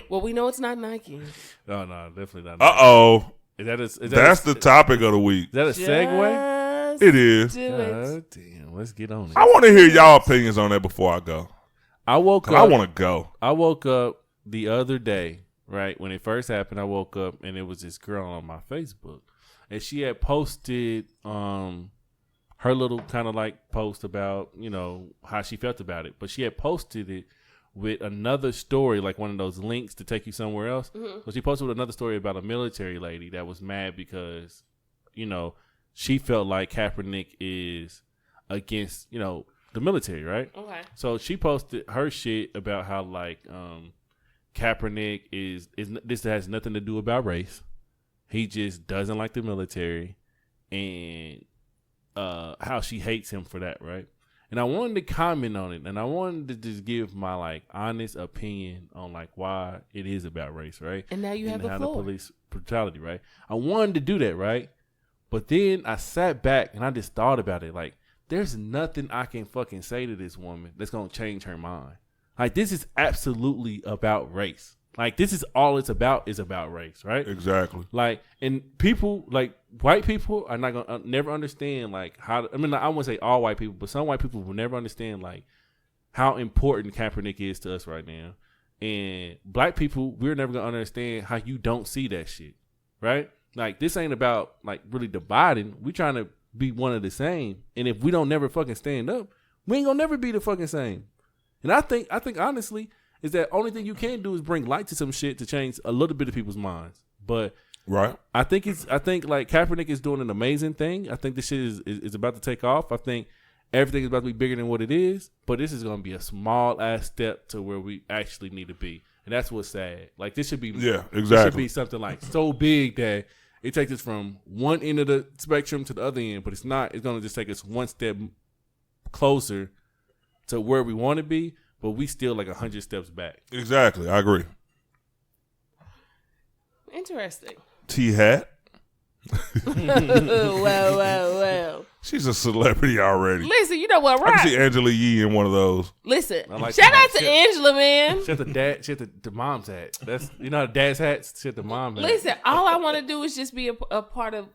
Well, we know it's not Nike. No, definitely not. Uh-oh. Is that That's the topic of the week. Is that a segue? Just It is. do it. Damn, let's get on it. I want to hear y'all opinions on that before I go. I woke 'Cause up. I want to go. I woke up the other day, right when it first happened. I woke up and it was this girl on my Facebook, and she had posted her little kind of like post about how she felt about it, but she had posted it with another story, like one of those links to take you somewhere else. Mm-hmm. So she posted with another story about a military lady that was mad because she felt like Kaepernick is against the military, right? Okay. So she posted her shit about how like Kaepernick is this has nothing to do about race. He just doesn't like the military, and how she hates him for that, right? And I wanted to comment on it, and I wanted to just give my like honest opinion on like why it is about race, right? And now you have the how floor. the police brutality, right? I wanted to do that, right? But then I sat back and I just thought about it, like. There's nothing I can fucking say to this woman that's going to change her mind. Like, this is absolutely about race. Like, this is all it's about is about race, right? Exactly. Like, and people, like, white people are not going to never understand, like, how, I mean, I wouldn't say all white people, but some white people will never understand, like, how important Kaepernick is to us right now. And black people, we're never going to understand how you don't see that shit, right? Like, this ain't about, like, really dividing. We trying to be one of the same, and if we don't never fucking stand up, we ain't gonna never be the fucking same. And I think honestly is that only thing you can do is bring light to some shit to change a little bit of people's minds. But Right. I think like Kaepernick is doing an amazing thing. I think this shit is about to take off. I think everything is about to be bigger than what it is, but this is gonna be a small ass step to where we actually need to be, and that's what's sad. Like this should be Yeah, This exactly. should be something like so big that it takes us from one end of the spectrum to the other end, but it's not. It's going to just take us one step closer to where we want to be, but we still like 100 steps back. Exactly. I agree. Interesting. T-Hat. Well. She's a celebrity already. Listen, you know what, I can right? see Angela Yee in one of those. Listen, I like shout that. out to Angela, man. She had the mom's hat. That's how the dad's hats. She had the mom hat. Listen, all I want to do is just be a part of.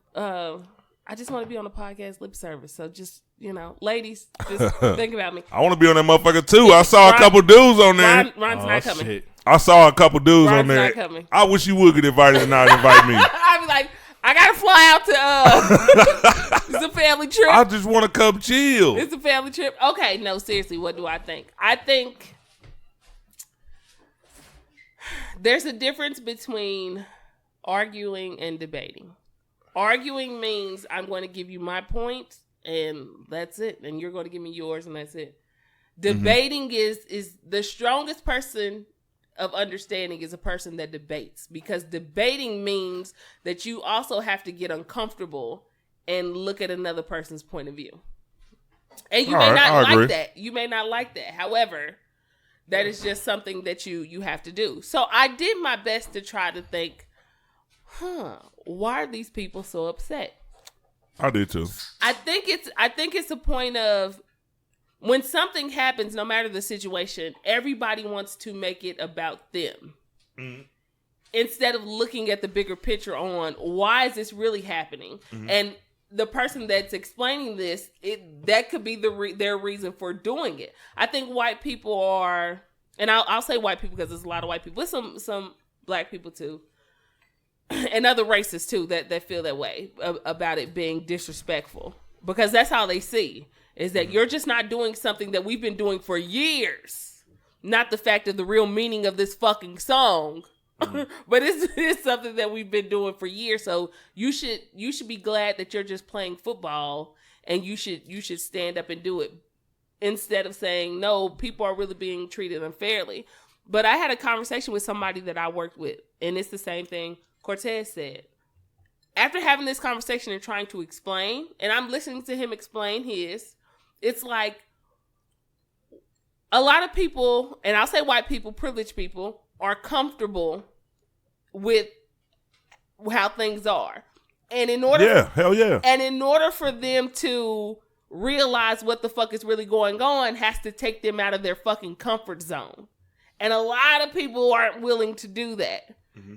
I just want to be on the podcast Lip Service. So just ladies, just think about me. I want to be on that motherfucker too. I saw a couple dudes on there. Ron's not coming. Shit. I saw a couple dudes Ron's on there. not coming. I wish you would get invited and not invite me. I'd be like, I gotta fly out to it's a family trip. I just want to come chill. It's a family trip. Okay, no, seriously, what do I think? I think there's a difference between arguing and debating. Arguing means I'm going to give you my point and that's it, and you're going to give me yours and that's it. Debating is the strongest person of understanding is a person that debates, because debating means that you also have to get uncomfortable and look at another person's point of view. And you may not like that. You may not like that. However, that is just something that you have to do. So I did my best to try to think, why are these people so upset? I did too. I think it's a point of when something happens, no matter the situation, everybody wants to make it about them. Mm-hmm. Instead of looking at the bigger picture on why is this really happening? Mm-hmm. And the person that's explaining this, that could be their reason for doing it. I think white people are, and I'll say white people because there's a lot of white people, but some black people too, and other races too that feel that way about it being disrespectful, because that's how they see. Is that you're just not doing something that we've been doing for years. Not the fact of the real meaning of this fucking song. But it's something that we've been doing for years. So you should be glad that you're just playing football, and you should stand up and do it. Instead of saying, no, people are really being treated unfairly. But I had a conversation with somebody that I worked with, and it's the same thing Cortez said. After having this conversation and trying to explain, and I'm listening to him explain his, it's like a lot of people, and I'll say white people, privileged people, are comfortable with how things are. And in order And in order for them to realize what the fuck is really going on, has to take them out of their fucking comfort zone. And a lot of people aren't willing to do that. Mm-hmm.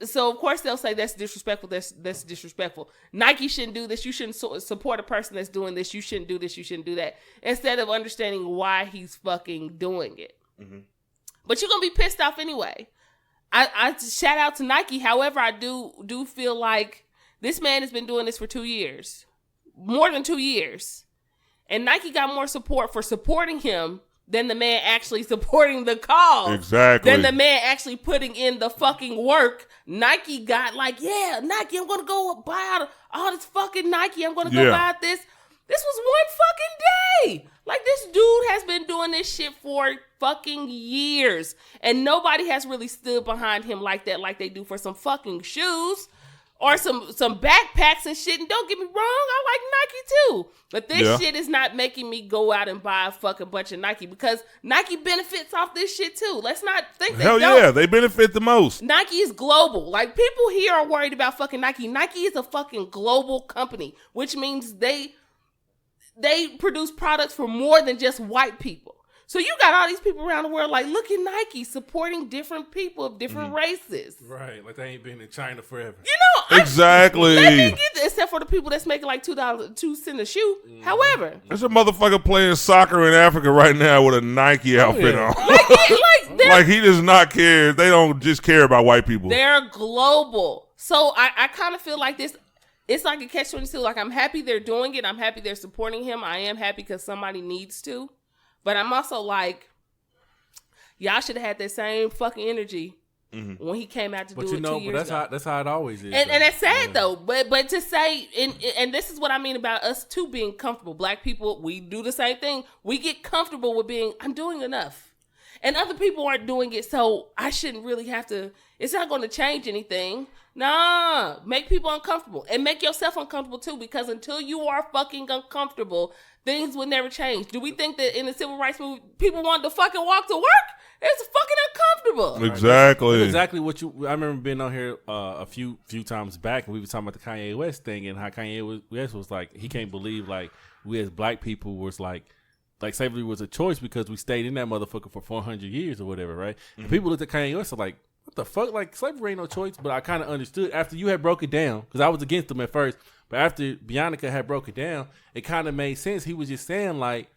So, of course, they'll say that's disrespectful. That's disrespectful. Nike shouldn't do this. You shouldn't support a person that's doing this. You shouldn't do this. You shouldn't do that. Instead of understanding why he's fucking doing it. Mm-hmm. But you're going to be pissed off anyway. I shout out to Nike. However, I do feel like this man has been doing this for 2 years. More than 2 years. And Nike got more support for supporting him than the man actually supporting the cause. Exactly. Than the man actually putting in the fucking work. Nike got like, yeah, Nike, I'm going to go buy out all this fucking Nike. I'm going to go buy this. This was one fucking day. Like, this dude has been doing this shit for fucking years. And nobody has really stood behind him like that, like they do for some fucking shoes. Or some backpacks and shit. And don't get me wrong, I like Nike too. But this shit is not making me go out and buy a fucking bunch of Nike, because Nike benefits off this shit too. Let's not think they don't. Hell yeah, they benefit the most. Nike is global. Like, people here are worried about fucking Nike. Nike is a fucking global company, which means they produce products for more than just white people. So you got all these people around the world like, look at Nike supporting different people of different races. Right, like they ain't been in China forever. You know, exactly. Let me get this, except for the people that's making like $2 cents a shoe. However, there's a motherfucker playing soccer in Africa right now with a Nike outfit on. Like he does not care. They don't just care about white people. They're global. So I kind of feel like this. It's like a catch-22. Like, I'm happy they're doing it. I'm happy they're supporting him. I am happy because somebody needs to. But I'm also like, y'all should have had that same fucking energy when he came out to do it 2 years ago. That's how it always is. And that's sad though. But to say, and this is what I mean about us too being comfortable. Black people, we do the same thing. We get comfortable with being, I'm doing enough. And other people aren't doing it, so I shouldn't really have to. It's not going to change anything. Nah, make people uncomfortable. And make yourself uncomfortable too, because until you are fucking uncomfortable, things would never change. Do we think that in the civil rights movement, people wanted to fucking walk to work? It's fucking uncomfortable. Exactly. That's exactly what you. I remember being on here a few times back, and we were talking about the Kanye West thing, and how Kanye West was like, he can't believe like we as black people was like slavery was a choice because we stayed in that motherfucker for 400 years or whatever, right? Mm-hmm. And people looked at Kanye West and like, what the fuck? Like, slavery ain't no choice. But I kind of understood after you had broke it down, because I was against them at first. But after Bianca had broke it down, it kind of made sense. He was just saying, like,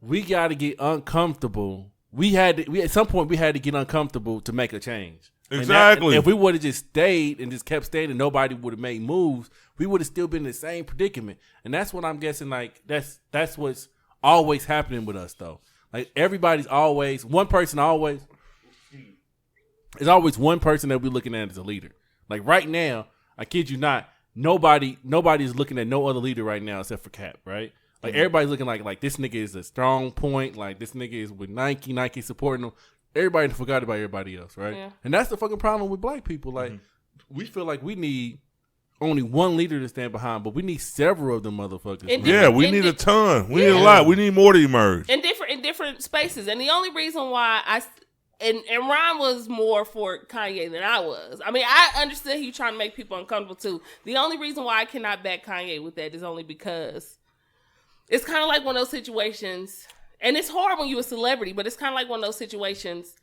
we got to get uncomfortable. At some point, we had to get uncomfortable to make a change. Exactly. If we would have just stayed and just kept staying and nobody would have made moves, we would have still been in the same predicament. And that's what I'm guessing. Like that's what's always happening with us, though. Like everybody's always one person. There's always one person that we're looking at as a leader. Like right now, I kid you not, nobody's looking at no other leader right now except for Cap, right? Like everybody's looking like this nigga is a strong point. Like this nigga is with Nike supporting him. Everybody forgot about everybody else, right? Yeah. And that's the fucking problem with black people. Like we feel like we need only one leader to stand behind, but we need several of them motherfuckers. Yeah, we need a ton. We need a lot. We need more to emerge. In different spaces. And the only reason why and Ron was more for Kanye than I was. I mean, I understood he was trying to make people uncomfortable too. The only reason why I cannot back Kanye with that is only because it's kind of like one of those situations, and it's hard when you're a celebrity, but it's kind of like one of those situations.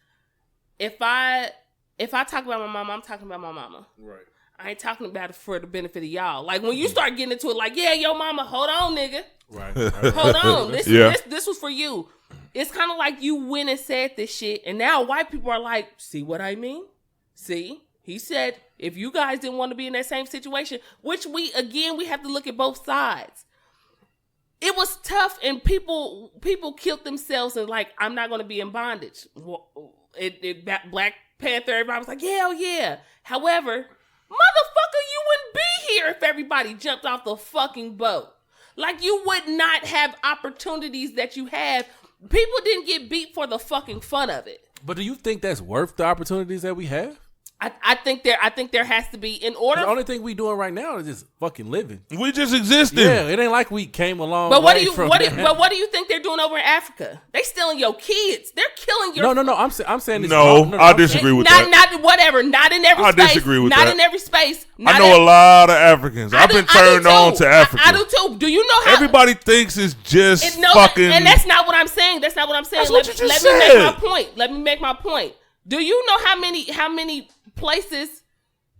If I talk about my mama, I'm talking about my mama. Right. I ain't talking about it for the benefit of y'all. Like when you start getting into it, like, yeah, yo mama, hold on, nigga. Right. Hold on. This was for you. It's kind of like you went and said this shit, and now white people are like, see what I mean? See? He said, if you guys didn't want to be in that same situation, which we have to look at both sides. It was tough, and people killed themselves, and like, I'm not going to be in bondage. Black Panther, everybody was like, yeah. However, motherfucker, you wouldn't be here if everybody jumped off the fucking boat. Like, you would not have opportunities that you have. People didn't get beat for the fucking fun of it. But do you think that's worth the opportunities that we have? I think there has to be in order. The only thing we doing right now is just fucking living. We just existing. Yeah, it ain't like we came along. But what do you think they're doing over in Africa? They stealing your kids. They're killing your. No. I'm saying this. No, I disagree with that. Not whatever. Not in every space. I disagree with that. Not in every space. I know a lot of Africans. I've been turned on to Africa. I do too. Do you know how everybody thinks it's just fucking? And that's not what I'm saying. That's not what I'm saying. That's what you just said. Let me make my point. Do you know how many places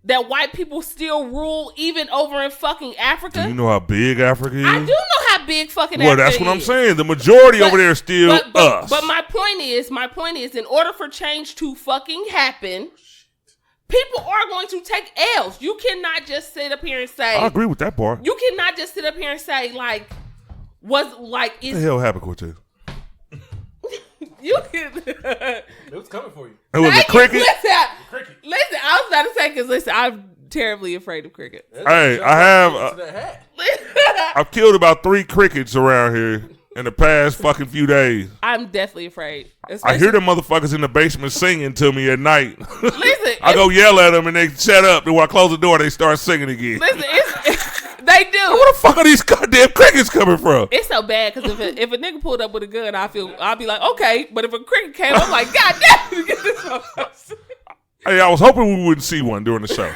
that white people still rule even over in fucking Africa? Do you know how big Africa is? I do know how big fucking Africa is. Well, that's what I'm saying. The majority over there is still us. But my point is, in order for change to fucking happen, people are going to take L's. You cannot just sit up here and say. I agree with that part. You cannot just sit up here and say what the hell happened, Cortez? You can. It was coming for you. It was a cricket. Listen, I was about to say because I'm terribly afraid of crickets. Hey, I've killed about 3 crickets around here in the past fucking few days. I'm definitely afraid. I hear them motherfuckers in the basement singing to me at night. Listen, I go yell at them and they shut up. And when I close the door, they start singing again. Listen, they do. Where the fuck are these goddamn crickets coming from? It's so bad because if a nigga pulled up with a gun, I'll be like, okay. But if a cricket came, I'm like, God damn, get this motherfucker. Hey, I was hoping we wouldn't see one during the show.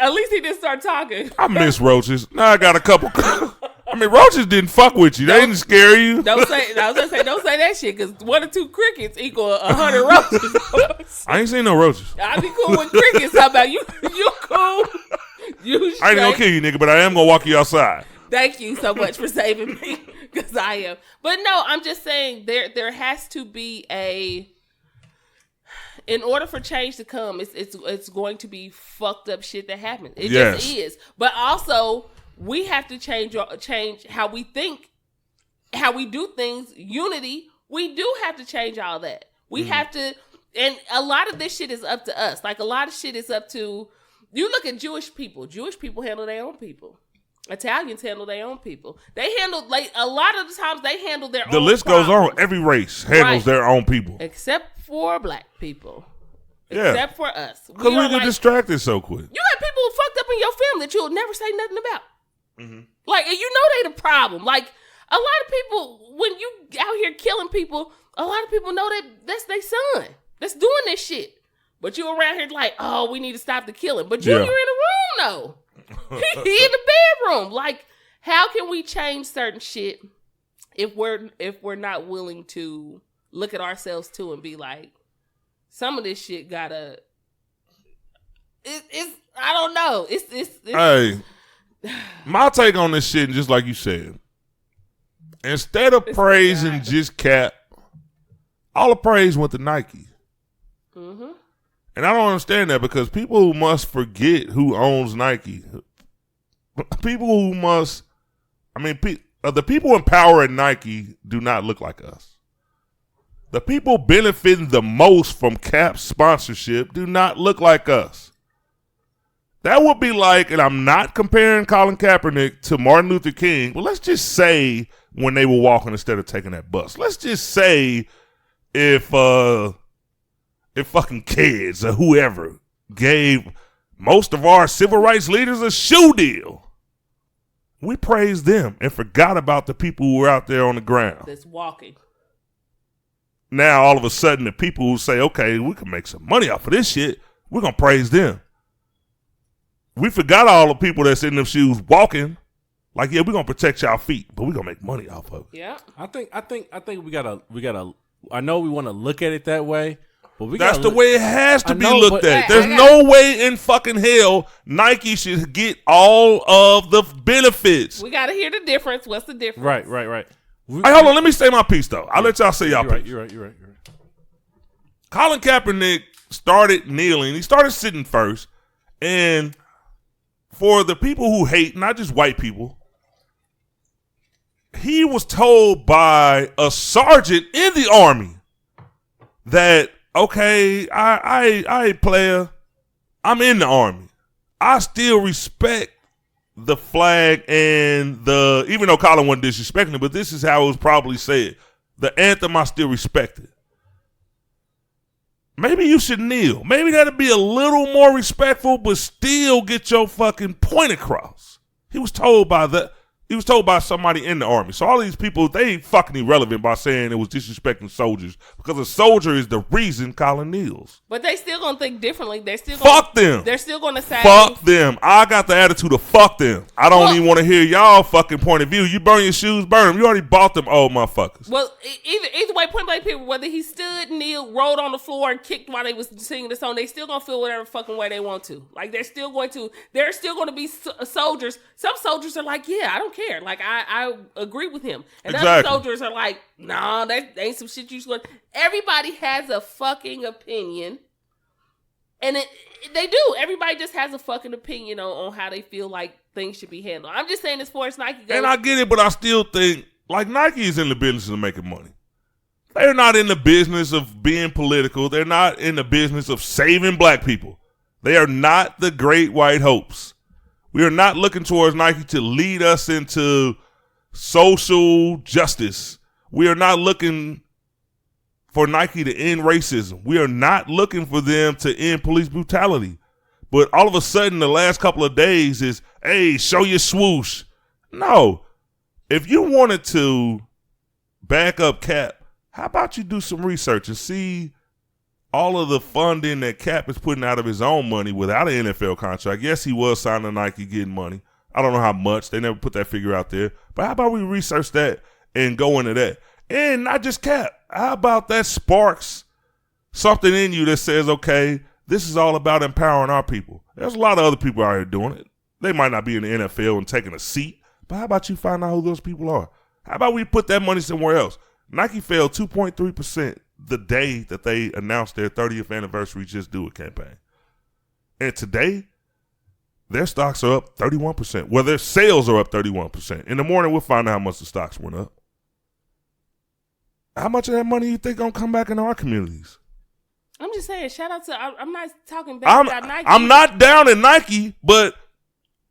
at least he didn't start talking. I miss roaches. Now I got a couple. I mean, roaches didn't fuck with you. They didn't scare you. Don't say that shit because 1 or 2 crickets equal 100 roaches. I ain't seen no roaches. I be cool with crickets. How about you? You cool? I ain't gonna kill you, nigga, but I am gonna walk you outside. Thank you so much for saving me, because I am. But no, I'm just saying there has to be in order for change to come, it's going to be fucked up shit that happens. It just is. But also, we have to change how we think, how we do things. Unity, we do have to change all that. We have to, and a lot of this shit is up to us. Like a lot of shit is up to. You look at Jewish people. Jewish people handle their own people. Italians handle their own people. They handle, like, a lot of the times they handle their own The list goes on. Every race handles their own people. Except for black people. Yeah. Except for us. Because we get distracted so quick. You got people who fucked up in your family that you'll never say nothing about. Mm-hmm. Like, and you know they the problem. Like, a lot of people, when you out here killing people, a lot of people know that that's their son that's doing this shit. But you around here like, oh, we need to stop the killing. But you're in the room, though. He in the bedroom. Like, how can we change certain shit if we're not willing to look at ourselves too and be like, some of this shit gotta. It's I don't know. It's Hey, my take on this shit, just like you said, instead of praising just Cap, all the praise went to Nike. Mm-hmm. And I don't understand that because people must forget who owns Nike. People who must, the people in power at Nike do not look like us. The people benefiting the most from Cap's sponsorship do not look like us. That would be like, and I'm not comparing Colin Kaepernick to Martin Luther King, but let's just say when they were walking instead of taking that bus. Let's just say if fucking kids or whoever gave most of our civil rights leaders a shoe deal. We praised them and forgot about the people who were out there on the ground. That's walking. Now, all of a sudden, the people who say, okay, we can make some money off of this shit, we're going to praise them. We forgot all the people that's in them shoes walking. Like, yeah, we're going to protect y'all feet, but we're going to make money off of it. Yeah. I think we gotta, I know we want to look at it that way, but that's the way it has to be looked at. There's no way in fucking hell Nike should get all of the benefits. We got to hear the difference. What's the difference? Right. Hey, hold on. Let me say my piece, though. I'll let y'all say y'all piece. You're right. Colin Kaepernick started kneeling. He started sitting first. And for the people who hate, not just white people, he was told by a sergeant in the Army that, okay, I player, I'm in the Army. I still respect the flag and even though Colin wasn't disrespecting it, but this is how it was probably said. The anthem I still respect it. Maybe you should kneel. Maybe that'd be a little more respectful, but still get your fucking point across. He was told by somebody in the Army. So all these people, they fucking irrelevant by saying it was disrespecting soldiers because a soldier is the reason Colin kneels. But they still gonna think differently. Fuck them. They're still gonna say fuck them. I got the attitude of fuck them. I don't even want to hear y'all fucking point of view. You burn your shoes, burn them. You already bought them old motherfuckers. Well, either way, point blank people, whether he stood, kneeled, rolled on the floor, and kicked while they was singing the song, they still gonna feel whatever fucking way they want to. Like there's still going to be soldiers. Some soldiers are like, yeah, I don't care. Like I agree with him. And other soldiers are like, nah, that ain't some shit you should. Everybody has a fucking opinion. And they do. Everybody just has a fucking opinion on how they feel like things should be handled. I'm just saying as far as Nike goes. And I get it, but I still think, like, Nike is in the business of making money. They're not in the business of being political. They're not in the business of saving black people. They are not the great white hopes. We are not looking towards Nike to lead us into social justice. We are not looking for Nike to end racism. We are not looking for them to end police brutality. But all of a sudden, the last couple of days is, hey, show your swoosh. No. If you wanted to back up Cap, how about you do some research and see all of the funding that Cap is putting out of his own money without an NFL contract. Yes, he was signing to Nike, getting money. I don't know how much. They never put that figure out there. But how about we research that and go into that? And not just Cap. How about that sparks something in you that says, okay, this is all about empowering our people. There's a lot of other people out here doing it. They might not be in the NFL and taking a seat, but how about you find out who those people are? How about we put that money somewhere else? Nike fell 2.3% the day that they announced their 30th anniversary Just Do It campaign. And today, their stocks are up 31%. Well, their sales are up 31%. In the morning, we'll find out how much the stocks went up. How much of that money you think gonna come back into our communities? I'm just saying, shout out to, I'm not talking bad about Nike. I'm not down at Nike, but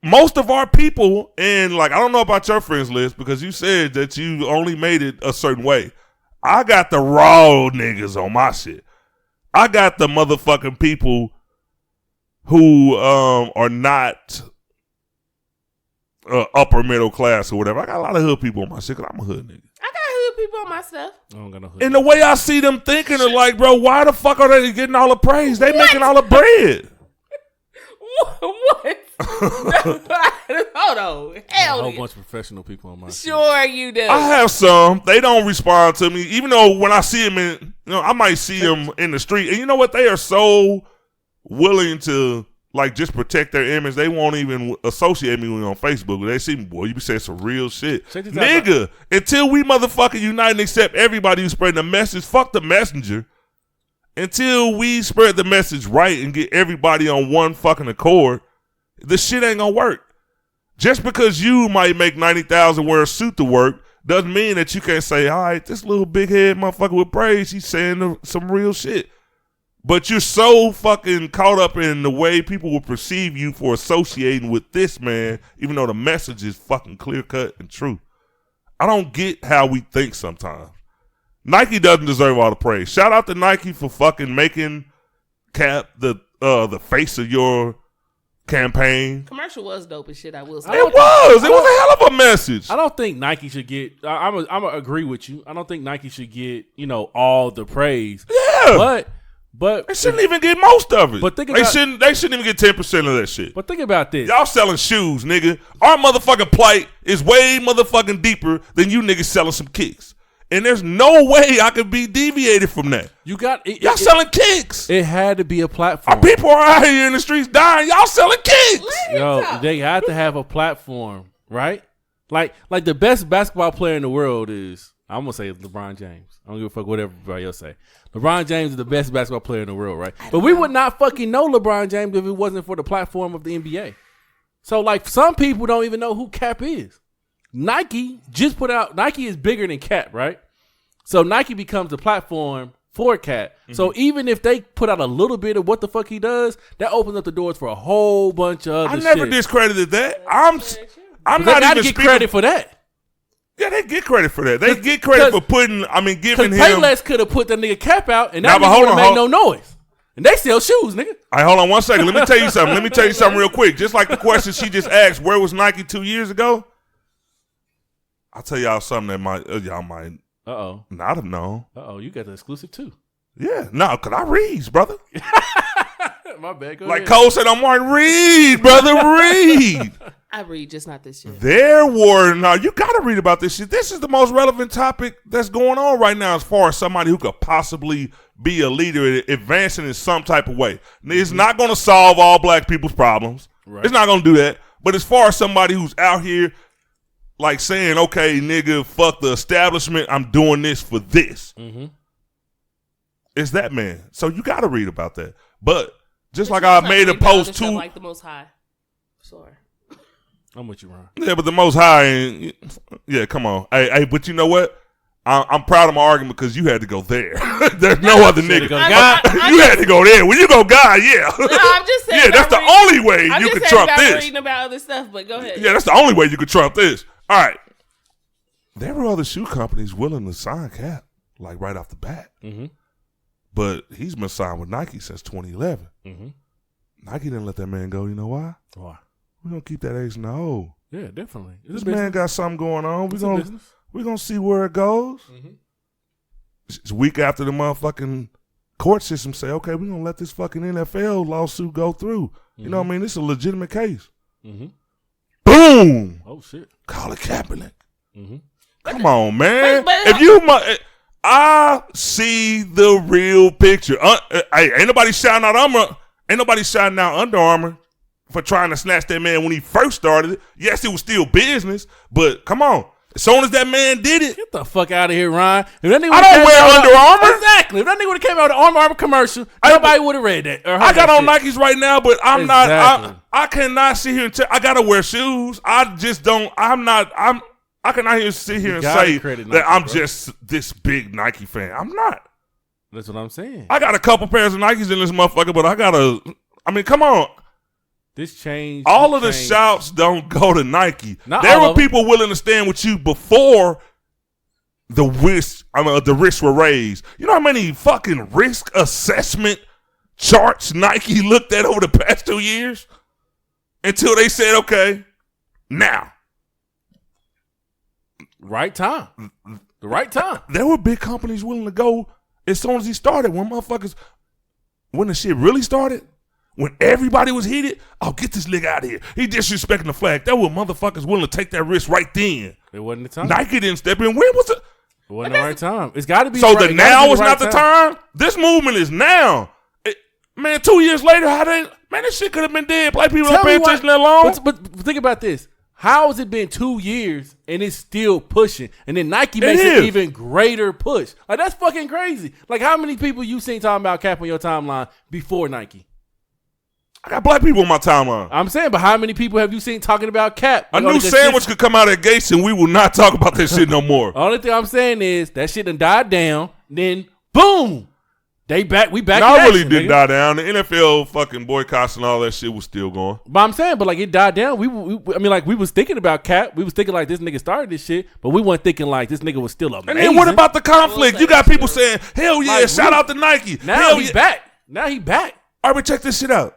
most of our people, and like, I don't know about your friends list because you said that you only made it a certain way. I got the raw niggas on my shit. I got the motherfucking people who are not upper middle class or whatever. I got a lot of hood people on my shit because I'm a hood nigga. I got hood people on my stuff. I don't got no hood. And the way I see them thinking is like, bro, why the fuck are they getting all the praise? They making all the bread. What? Hold on. Hell, a whole bunch of professional people on my Sure you do. I have some. They don't respond to me, even though when I see them I might see them in the street, and you know what? They are so willing to like just protect their image. They won't even associate me with me on Facebook. They see me, boy, you be saying some real shit, nigga. Until we motherfucking unite and accept everybody who's spreading the message, fuck the messenger. until we spread the message right and get everybody on one fucking accord, the shit ain't gonna work. Just because you might make $90,000 wear a suit to work doesn't mean that you can't say, all right, this little big head motherfucker with braids, he's saying some real shit. But you're so fucking caught up in the way people will perceive you for associating with this man, even though the message is fucking clear cut and true. I don't get how we think sometimes. Nike doesn't deserve all the praise. Shout out to Nike for fucking making Cap the face of your campaign. Commercial was dope as shit, I will say. It was a hell of a message. I don't think Nike should get. I'm gonna agree with you. I don't think Nike should get all the praise. Yeah, but they shouldn't even get most of it. But they shouldn't even get 10% of that shit. But think about this. Y'all selling shoes, nigga. Our motherfucking plight is way motherfucking deeper than you niggas selling some kicks. And there's no way I could be deviated from that. Y'all selling kicks. It had to be a platform. Our people are out here in the streets dying. Y'all selling kicks. They had to have a platform, right? Like the best basketball player in the world is, I'm gonna say LeBron James. I don't give a fuck what everybody else say. LeBron James is the best basketball player in the world, right? But we would not fucking know LeBron James if it wasn't for the platform of the NBA. So like some people don't even know who Cap is. Nike just put out, Nike is bigger than Cap, right? So Nike becomes the platform for Cap. Mm-hmm. So even if they put out a little bit of what the fuck he does, that opens up the doors for a whole bunch of other shit. I never discredited that. I'm not even get credit for that. Yeah, they get credit for that. They get credit for giving him. Payless could have put that nigga Cap out and that nigga would have made no noise. And they sell shoes, nigga. All right, hold on one second. Let me tell you something. Real quick. Just like the question she just asked, where was Nike 2 years ago? I'll tell y'all something that y'all might not have known. You got the exclusive too. Yeah, no, because I reads, brother. My bad. Go like ahead. Cole said, I'm Martin. Read, brother, read. I read, just not this shit. You got to read about this shit. This is the most relevant topic that's going on right now as far as somebody who could possibly be a leader advancing in some type of way. It's not going to solve all black people's problems. Right. It's not going to do that. But as far as somebody who's out here like saying, okay, nigga, fuck the establishment, I'm doing this for this. Mm-hmm. It's that man. So you got to read about that. But just like I made a post too. Like the Most High. Sorry. I'm with you, Ron. Yeah, but the Most High, yeah, come on. Hey, but you know what? I'm proud of my argument because you had to go there. There's no other nigga. You had to go there. When you go God, yeah. No, I'm just saying. Yeah, that's the only way you can trump this. I'm reading about other stuff, but go ahead. Yeah, that's the only way you can trump this. All right. There were other shoe companies willing to sign Cap, like right off the bat. Mm-hmm. But he's been signed with Nike since 2011. Mm-hmm. Nike didn't let that man go. You know why? Why? We're going to keep that ace in the hole. Yeah, definitely. This man got something going on. We're going to see where it goes. Mm-hmm. It's a week after the motherfucking court system say, okay, we're going to let this fucking NFL lawsuit go through. Mm-hmm. You know what I mean? This is a legitimate case. Mm-hmm. Boom! Oh, shit. Colin Kaepernick. Mm-hmm. Come on, man. I see the real picture. Hey, ain't nobody shouting out Under Armour for trying to snatch that man when he first started it. Yes, it was still business, but come on. As soon as that man did it. Get the fuck out of here, Ryan. I don't wear Under Armour. Exactly. If that nigga would have came out with an Armour commercial, nobody would have read that. I got on Nikes right now, but I'm not. I cannot sit here and tell. I got to wear shoes. I just don't. I cannot sit here and say that I'm just this big Nike fan. I'm not. That's what I'm saying. I got a couple pairs of Nikes in this motherfucker, but I mean, come on. All of the shouts don't go to Nike. There were people willing to stand with you before the risks were raised. You know how many fucking risk assessment charts Nike looked at over the past 2 years? Until they said, okay, now. Right time. The right time. There were big companies willing to go as soon as he started. When the shit really started, when everybody was heated, get this nigga out of here. He disrespecting the flag. There were motherfuckers willing to take that risk right then. It wasn't the time. Nike didn't step in. When was it? It wasn't the right time. It's got to be. So the now is not the time? This movement is now. Man, 2 years later, this shit could have been dead. Black people don't pay attention that long. But think about this. How has it been 2 years and it's still pushing? And then Nike makes an even greater push. Like, that's fucking crazy. Like, how many people you seen talking about Cap on your timeline before Nike? I got black people on my timeline. I'm saying, but how many people have you seen talking about Cap? A new sandwich could come out of Gates and we will not talk about that shit no more. The only thing I'm saying is that shit done died down. Then, boom. We back. No, I really didn't die down. The NFL fucking boycotts and all that shit was still going. But I'm saying, but like it died down. We was thinking about Cap. We was thinking like this nigga started this shit, but we weren't thinking like this nigga was still amazing. And then what about the conflict? You got people saying, hell yeah, like, shout out to Nike. Now he's back. Now he back. All right, but check this shit out.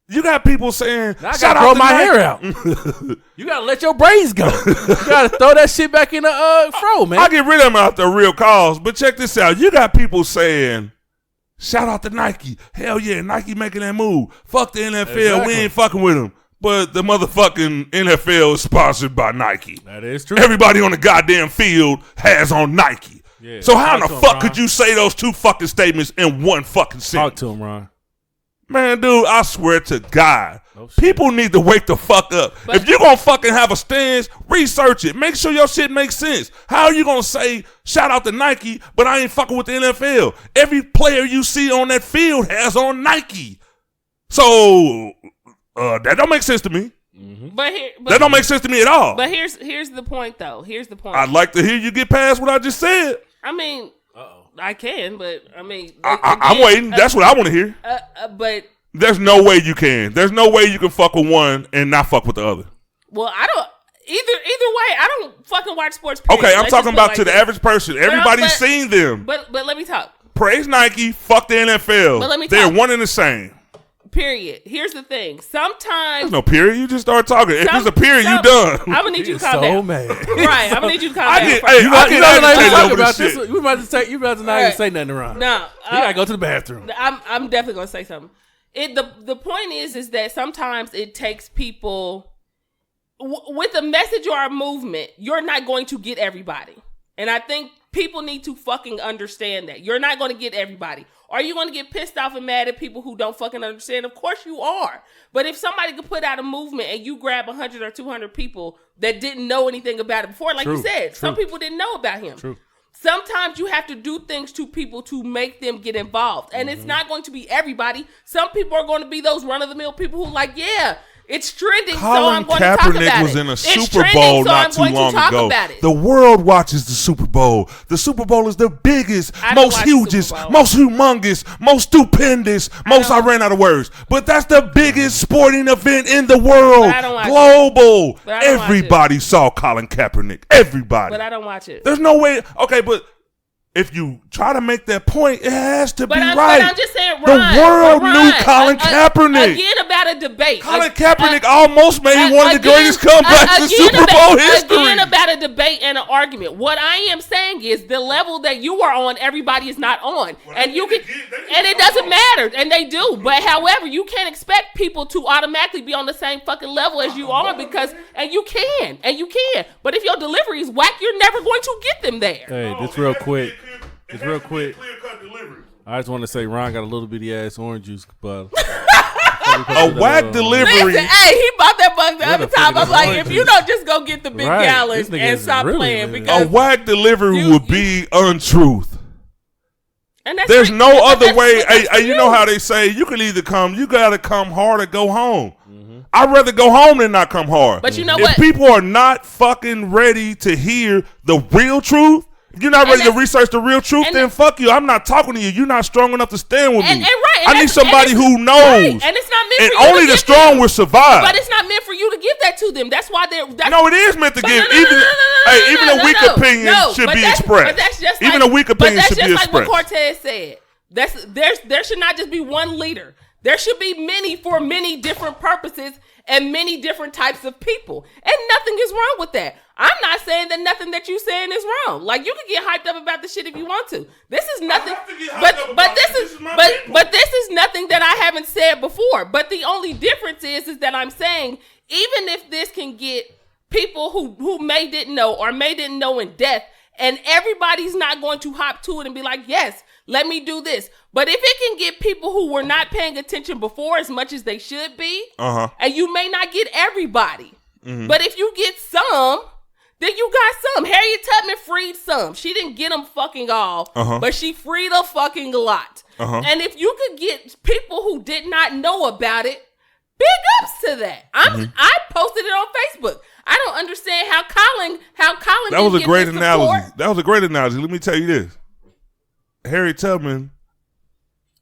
You got people saying, now I gotta grow my hair out. You gotta let your braids go. You gotta throw that shit back in the fro, man. I'll get rid of them out the real cause. But check this out. You got people saying, shout out to Nike. Hell yeah, Nike making that move. Fuck the NFL. Exactly. We ain't fucking with them. But the motherfucking NFL is sponsored by Nike. That is true. Everybody on the goddamn field has on Nike. Yeah, so how in the fuck could you say those two fucking statements in one fucking sentence? Talk to him, Ron. Man, dude, I swear to God, people need to wake the fuck up. But if you're going to fucking have a stance, research it. Make sure your shit makes sense. How are you going to say, shout out to Nike, but I ain't fucking with the NFL? Every player you see on that field has on Nike. So, that don't make sense to me. Mm-hmm. That don't make sense to me at all. But here's the point, though. Here's the point. I'd like to hear you get past what I just said. I mean... I can, but I mean, I'm waiting. That's what I want to hear. But there's no way you can. There's no way you can fuck with one and not fuck with the other. Well, I don't. Either way, I don't fucking watch sports. Period. Okay, I'm talking about to the average person. Everybody's seen them. But let me talk. Praise Nike. Fuck the NFL. But let me They're talk. one and the same. Period. Here's the thing. Sometimes there's no period. You just start talking. If there's a period, you done. I'm gonna need you to calm down. So mad. Right. I'm gonna need you to calm down. You about to not even say nothing wrong. No, you gotta go to the bathroom. I'm definitely gonna say something. The point is that sometimes it takes people with a message or a movement. You're not going to get everybody, and I think people need to fucking understand that you're not going to get everybody. Are you going to get pissed off and mad at people who don't fucking understand? Of course you are. But if somebody could put out a movement and you grab 100 or 200 people that didn't know anything about it before, like you said, some people didn't know about him. True. Sometimes you have to do things to people to make them get involved. And it's not going to be everybody. Some people are going to be those run-of-the-mill people who like, yeah, it's trending, Colin so I'm going to talk about it. Kaepernick was in a Super Bowl not too long ago. The world watches the Super Bowl. The Super Bowl is the biggest, most hugest, most humongous, most stupendous, most I ran out of words. But that's the biggest sporting event in the world. Global. Everybody saw Colin Kaepernick. Everybody. But I don't watch it. There's no way. Okay, but if you try to make that point, it has to be right. But I'm just saying, the world knew Colin Kaepernick. Again, about a debate. Colin Kaepernick almost made one of the greatest comebacks in Super Bowl history. Again, about a debate and an argument. What I am saying is the level that you are on, everybody is not on. Well, and you can, and it doesn't matter. And they do. But however, you can't expect people to automatically be on the same fucking level as you are and you can. But if your delivery is whack, you're never going to get them there. Hey, this real quick. It's real quick. I just want to say Ron got a little bitty ass orange juice bottle. A whack delivery. Listen, hey, he bought that bug the other time. I'm like, if you don't just go get the big gallon and stop playing, because a whack delivery would be untruth. And that's there's no other way. Hey, you know how they say you can either come, you gotta come hard or go home. I'd rather go home than not come hard. But you know what? If people are not fucking ready to hear the real truth, you're not ready to research the real truth, then fuck you. I'm not talking to you. You're not strong enough to stand with me. I need somebody who knows. Right. And it's not meant for you to only the strong will survive. But it's not meant for you to give that to them. That's why they're... No, it is meant to give. Even a weak opinion should be expressed. Even a weak opinion should be expressed. But that's just like what Cortez said. There should not just be one leader. There should be many for many different purposes and many different types of people. And nothing is wrong with that. I'm not saying that nothing that you're saying is wrong. Like, you can get hyped up about the shit if you want to. This is nothing. But this is nothing that I haven't said before. But the only difference is that I'm saying, even if this can get people who may didn't know or may didn't know in depth, and everybody's not going to hop to it and be like, yes, let me do this. But if it can get people who were not paying attention before as much as they should be, and you may not get everybody. But if you get some, then you got some. Harriet Tubman freed some. She didn't get them fucking all, but she freed a fucking lot. And if you could get people who did not know about it, big ups to that. I posted it on Facebook. I don't understand how Colin. That was a great analogy. That was a great analogy. Let me tell you this: Harriet Tubman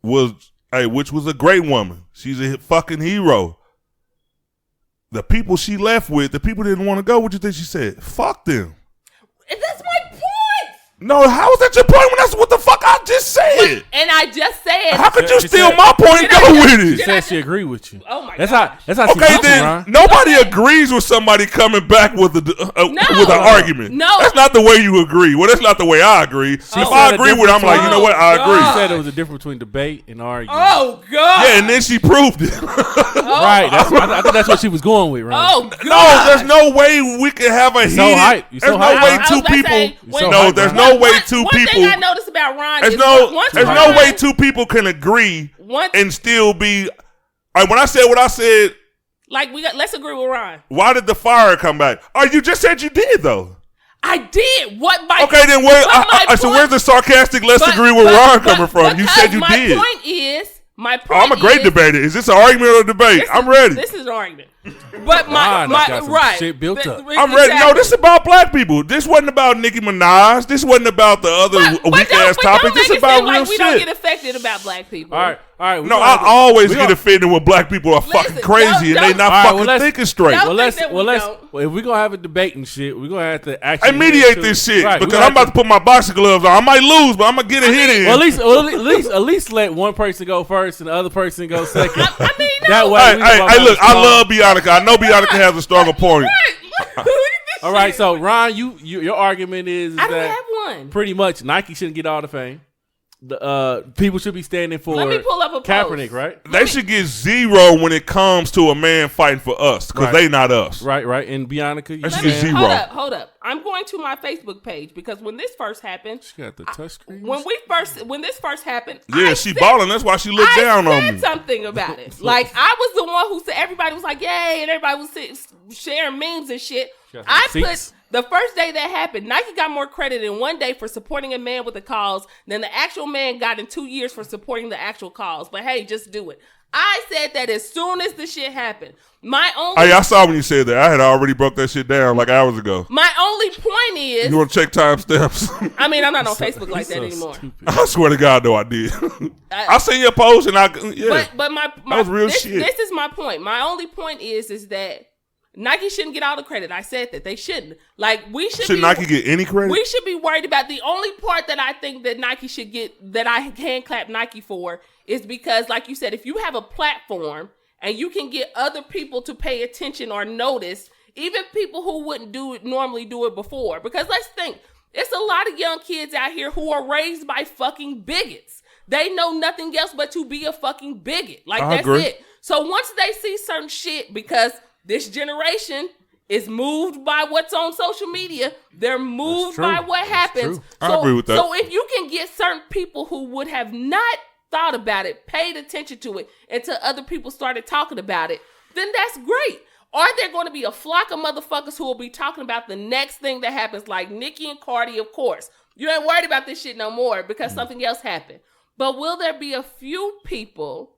which was a great woman. She's a fucking hero. The people she left with, the people didn't want to go. What you think she said? Fuck them. And that's my point. No, how is that your point when that's what the fuck I just said? And I just said, how could you steal my point and go with it? She said she agreed with you. Oh my God. That's how. Okay, then nobody agrees with somebody coming back with an argument. No, that's not the way you agree. Well, that's not the way I agree. If I agree with it, I'm like, you know what? I agree. She said it was a difference between debate and argument. Oh God. Yeah, and then she proved it. Right. I think that's what she was going with, right? Oh God. No, there's no way we can have a heated. There's no way two people. No, there's no way two people. One thing I noticed about Ron is there's no way two people can agree and still be. When I said what I said, like let's agree with Ron. Why did the fire come back? Oh, you just said you did though. I did. Okay, then so where's the sarcastic let's agree with Ron coming from? You said you did. My point I'm a great debater. Is this an argument or a debate? I'm ready. This is an argument. But right. Shit built up. I'm ready. No, this is about black people. This wasn't about Nicki Minaj. This wasn't about the other weak ass topic. This is about real shit. We don't get affected about black people. All right. No, I always get offended when black people are fucking crazy and they not fucking thinking straight. If we're gonna have a debate and shit, we're gonna have to actually mediate this shit because I'm about to put my boxing gloves on. I might lose, but I'm gonna get a hit in. Well, at least let one person go first and the other person go second. I mean, no. That way. Hey, look, I love Bianca. I know Bianca has a stronger point. All right, so Ron, your argument is I don't that have one. Pretty much Nike shouldn't get all the fame. The people should be standing for Let me pull up a Kaepernick, post. right? They should get 0 when it comes to a man fighting for us because they not us. Right. And Bianca, they should get 0. Hold up. I'm going to my Facebook page because when this first happened, she got the touchscreen. When this first happened, she balling. That's why she looked down on me. I said something about it. Like I was the one who said everybody was like, "Yay!" and everybody was sharing memes and shit. I put. The first day that happened, Nike got more credit in one day for supporting a man with a cause than the actual man got in 2 years for supporting the actual cause. But hey, just do it. I said that as soon as the shit happened. I saw when you said that. I had already broke that shit down like hours ago. My only point is... You want to check timestamps? I mean, I'm not on Facebook like that anymore. Stupid. I swear to God, though, I did. I seen your post and But my that was real shit. This is my point. My only point is that Nike shouldn't get all the credit. I said that. They shouldn't. Like, we should Nike get any credit? We should be worried about the only part that I think that Nike should get, that I can clap Nike for, is because, like you said, if you have a platform and you can get other people to pay attention or notice, even people who wouldn't normally do it before. Because let's think, it's a lot of young kids out here who are raised by fucking bigots. They know nothing else but to be a fucking bigot. Like, that's it. So once they see certain shit, because this generation is moved by what's on social media. They're moved by what happens. I agree with that. So if you can get certain people who would have not thought about it, paid attention to it, until other people started talking about it, then that's great. Are there going to be a flock of motherfuckers who will be talking about the next thing that happens, like Nicki and Cardi, of course. You ain't worried about this shit no more because something else happened. But will there be a few people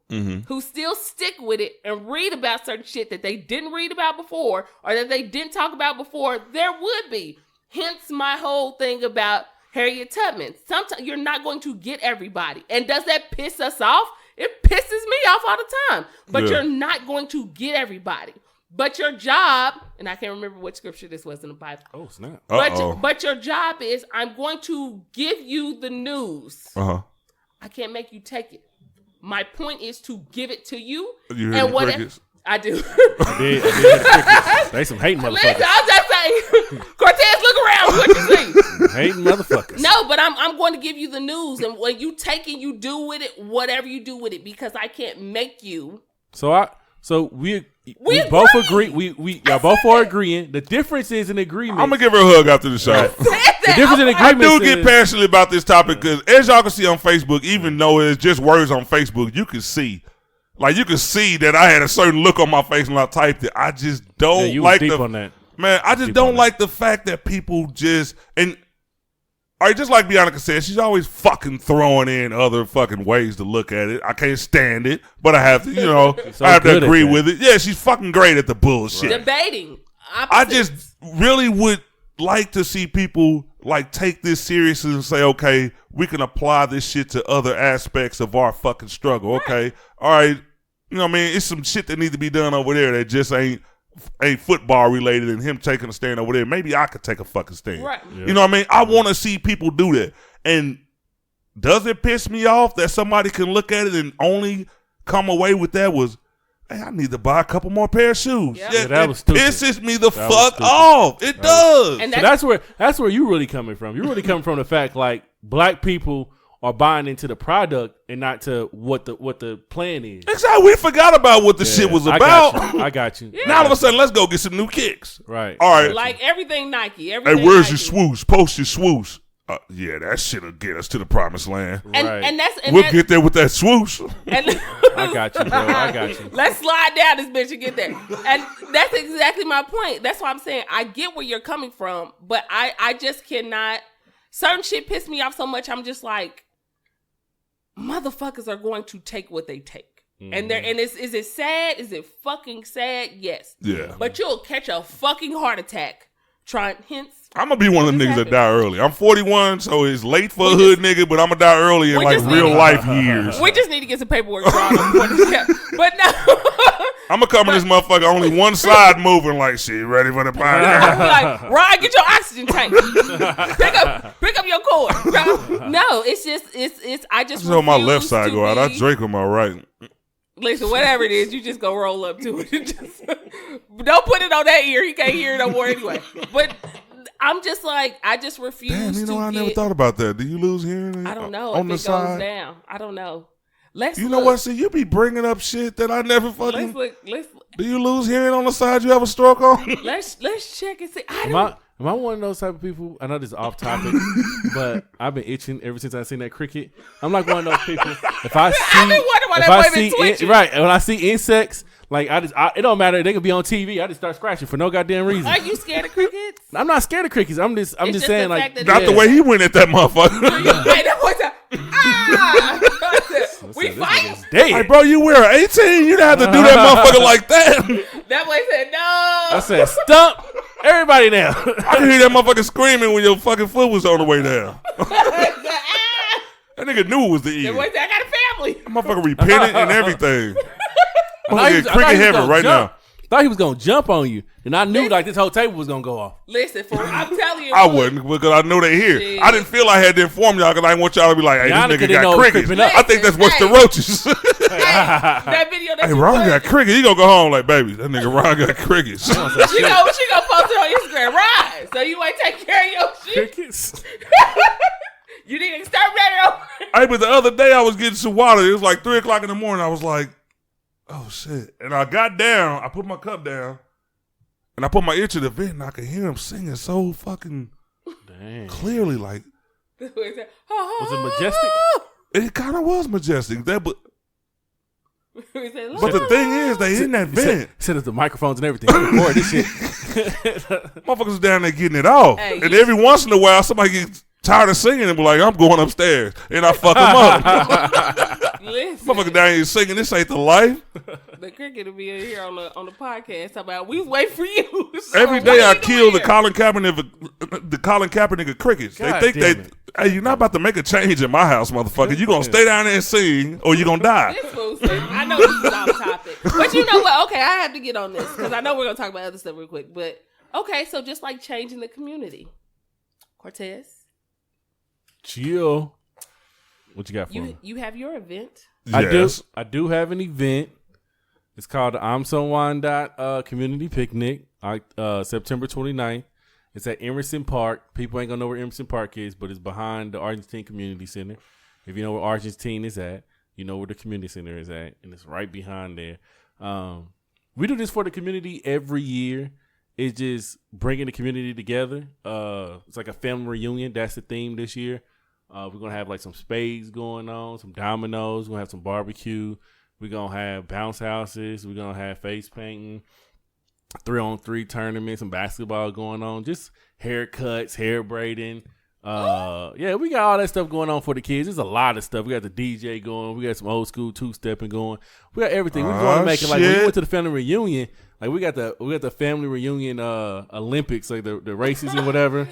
who still stick with it and read about certain shit that they didn't read about before or that they didn't talk about before? There would be. Hence my whole thing about Harriet Tubman. Sometimes you're not going to get everybody. And does that piss us off? It pisses me off all the time. But you're not going to get everybody. But your job, and I can't remember what scripture this was in the Bible. Oh, snap. But your job is, I'm going to give you the news. I can't make you take it. My point is to give it to you. You heard the crickets? I do. I did. They some hating motherfuckers. Listen, I'll just say, Cortez, look around. What you see? Hating motherfuckers. No, but I'm going to give you the news, and when you take it, you do with it whatever you do with it, because I can't make you. So we both agree. Y'all both are agreeing. The difference is an agreement. I'm gonna give her a hug after the show. The difference in agreement. I do get passionate about this topic because, as y'all can see on Facebook, even though it's just words on Facebook, you can see Like, you could see that I had a certain look on my face when I typed it. I just don't you like was deep the... on that. Man, I just don't like the fact that people just... And, all right, just like Bianca said, she's always fucking throwing in other fucking ways to look at it. I can't stand it, but I have to, you know, So I have to good at agree that. with it. Yeah, she's fucking great at the bullshit. Debating. I just really would like to see people like take this seriously and say, okay, we can apply this shit to other aspects of our fucking struggle. Okay, all right, you know what I mean? It's some shit that needs to be done over there that just ain't football related, and him taking a stand over there. Maybe I could take a fucking stand. Right. Yeah. You know what I mean? I want to see people do that. And does it piss me off that somebody can look at it and only come away with that was, hey, I need to buy a couple more pair of shoes. Yep. Yeah, that it was stupid. pisses me the That was fuck stupid. off. It does. And So that's where you really coming from. You're really coming from the fact like black people are buying into the product and not to what the plan is. Exactly. We forgot about what the shit was about. I got you. Yeah. Now all of a sudden, let's go get some new kicks. Right. All right. like everything Nike. Hey, Everything where's Nike. your swoosh? Post your swoosh. Yeah, that shit'll get us to the promised land. And, Right. and that's and We'll that's, get there with that swoosh. and I got you, bro. I got you. Let's slide down this bitch and get there. And that's exactly my point. That's why I'm saying I get where you're coming from, but I just cannot. Certain shit piss me off so much. I'm just like, motherfuckers are going to take what they take. And is it sad? Is it fucking sad? Yes. Yeah. But you'll catch a fucking heart attack trying, hence. I'm gonna be one of them What niggas just that die early. I'm 41, so it's late for a hood nigga, but I'm gonna die early in we like just real need- life years. We just need to get some paperwork drawn up before this step. But no. I'm gonna come in this motherfucker only one side moving like shit, ready for the podcast. Like, Ryan, get your oxygen tank. pick up your cord. No, it's just it's I just So my left refuse side to go out. I be- drink on my right. Listen, whatever it is, you just go roll up to it. Just, don't put it on that ear. He can't hear it no more anyway. But I'm just like, I just refuse Damn, you know, to I get, never thought about that. Do you lose hearing? I don't know on if the it goes side. down. I don't know. Let's You know look. what? See, you be bringing up shit that I never fucking. Let's look. Do you lose hearing on the side you have a stroke on? Let's check and see. I Am don't. I one of those type of people? I know this is off topic, but I've been itching ever since I seen that cricket. I'm like one of those people. If I see, I've been wondering why that boy been twitching. right when I see insects, like it don't matter. They could be on TV. I just start scratching for no goddamn reason. Are you scared of crickets? I'm not scared of crickets. I'm just just saying the like fact that Not the way he went at that motherfucker. Hey, that boy said, ah! We This fight. nigga's dead. Hey, bro, you wear 18. You didn't have to do that motherfucker like that. That boy said, I no. said stump everybody now. I could hear that motherfucker screaming when your fucking foot was on the way down. That nigga knew it was the That ear. boy said, I got a family. That motherfucker repentant and everything. I thought Motherfucker he get was cricket heaven gonna right jump. now. Thought he was gonna jump on you, and I knew like this whole table was gonna go off. Listen, I'm telling you. I wouldn't because I know they here. Shit. I didn't feel I had to inform y'all because I didn't want y'all to be like, hey, Y'all this didn't nigga know got it was crickets. creeping up. I think that's what's the Hey. roaches. That video that Hey, you Ron put, got crickets. He gonna go home like, baby, that nigga Ron got crickets. she gonna post it on Instagram, right? So you ain't take care of your shit. Crickets. You need to exterminate Hey, but the other day I was getting some water. It was like 3 o'clock in the morning. I was like, oh shit. And I got down. I put my cup down. And I put my ear to the vent and I could hear him singing so fucking Damn. clearly. Like, Was Was it majestic? it kind of was majestic. But But the thing is, they in that vent. Set up the microphones and everything. Record this shit. Motherfuckers down there getting it off. Hey, and you- every once in a while, somebody gets tired of singing and be like, I'm going upstairs. And I fuck them up. listen, Motherfucker down here singing, this ain't the life. the cricket will be in here on the podcast. Talking about we wait for you. So Every what day are I you kill doing the here? Colin Kaepernick of crickets. God They think damn it. hey, you're not about to make a change in my house, motherfucker. You gonna stay down there and sing, or you gonna die. This fool said, I know this is off topic, but you know what? Okay, I have to get on this because I know we're gonna talk about other stuff real quick. But okay, so just like changing the community, Cortez, Chill. What you got for me? you have your event. Yes. I do have an event. It's called the I'm So Wine Community Picnic, September 29th. It's at Emerson Park. People ain't gonna know where Emerson Park is, but it's behind the Argentine Community Center. If you know where Argentine is at, you know where the community center is at, and it's right behind there. We do this for the community every year. It's just bringing the community together. It's like a family reunion. That's the theme this year. We're gonna have like some spades going on, some dominoes. We're gonna have some barbecue. We're going to have bounce houses. We're going to have face painting, 3-on-3 tournaments, and basketball going on. Just haircuts, hair braiding. Yeah, we got all that stuff going on for the kids. There's a lot of stuff. We got the DJ going. We got some old school two-stepping going. We got everything. We're going to make it like when we went to the family reunion. Like we got the family reunion Olympics, like the races and whatever.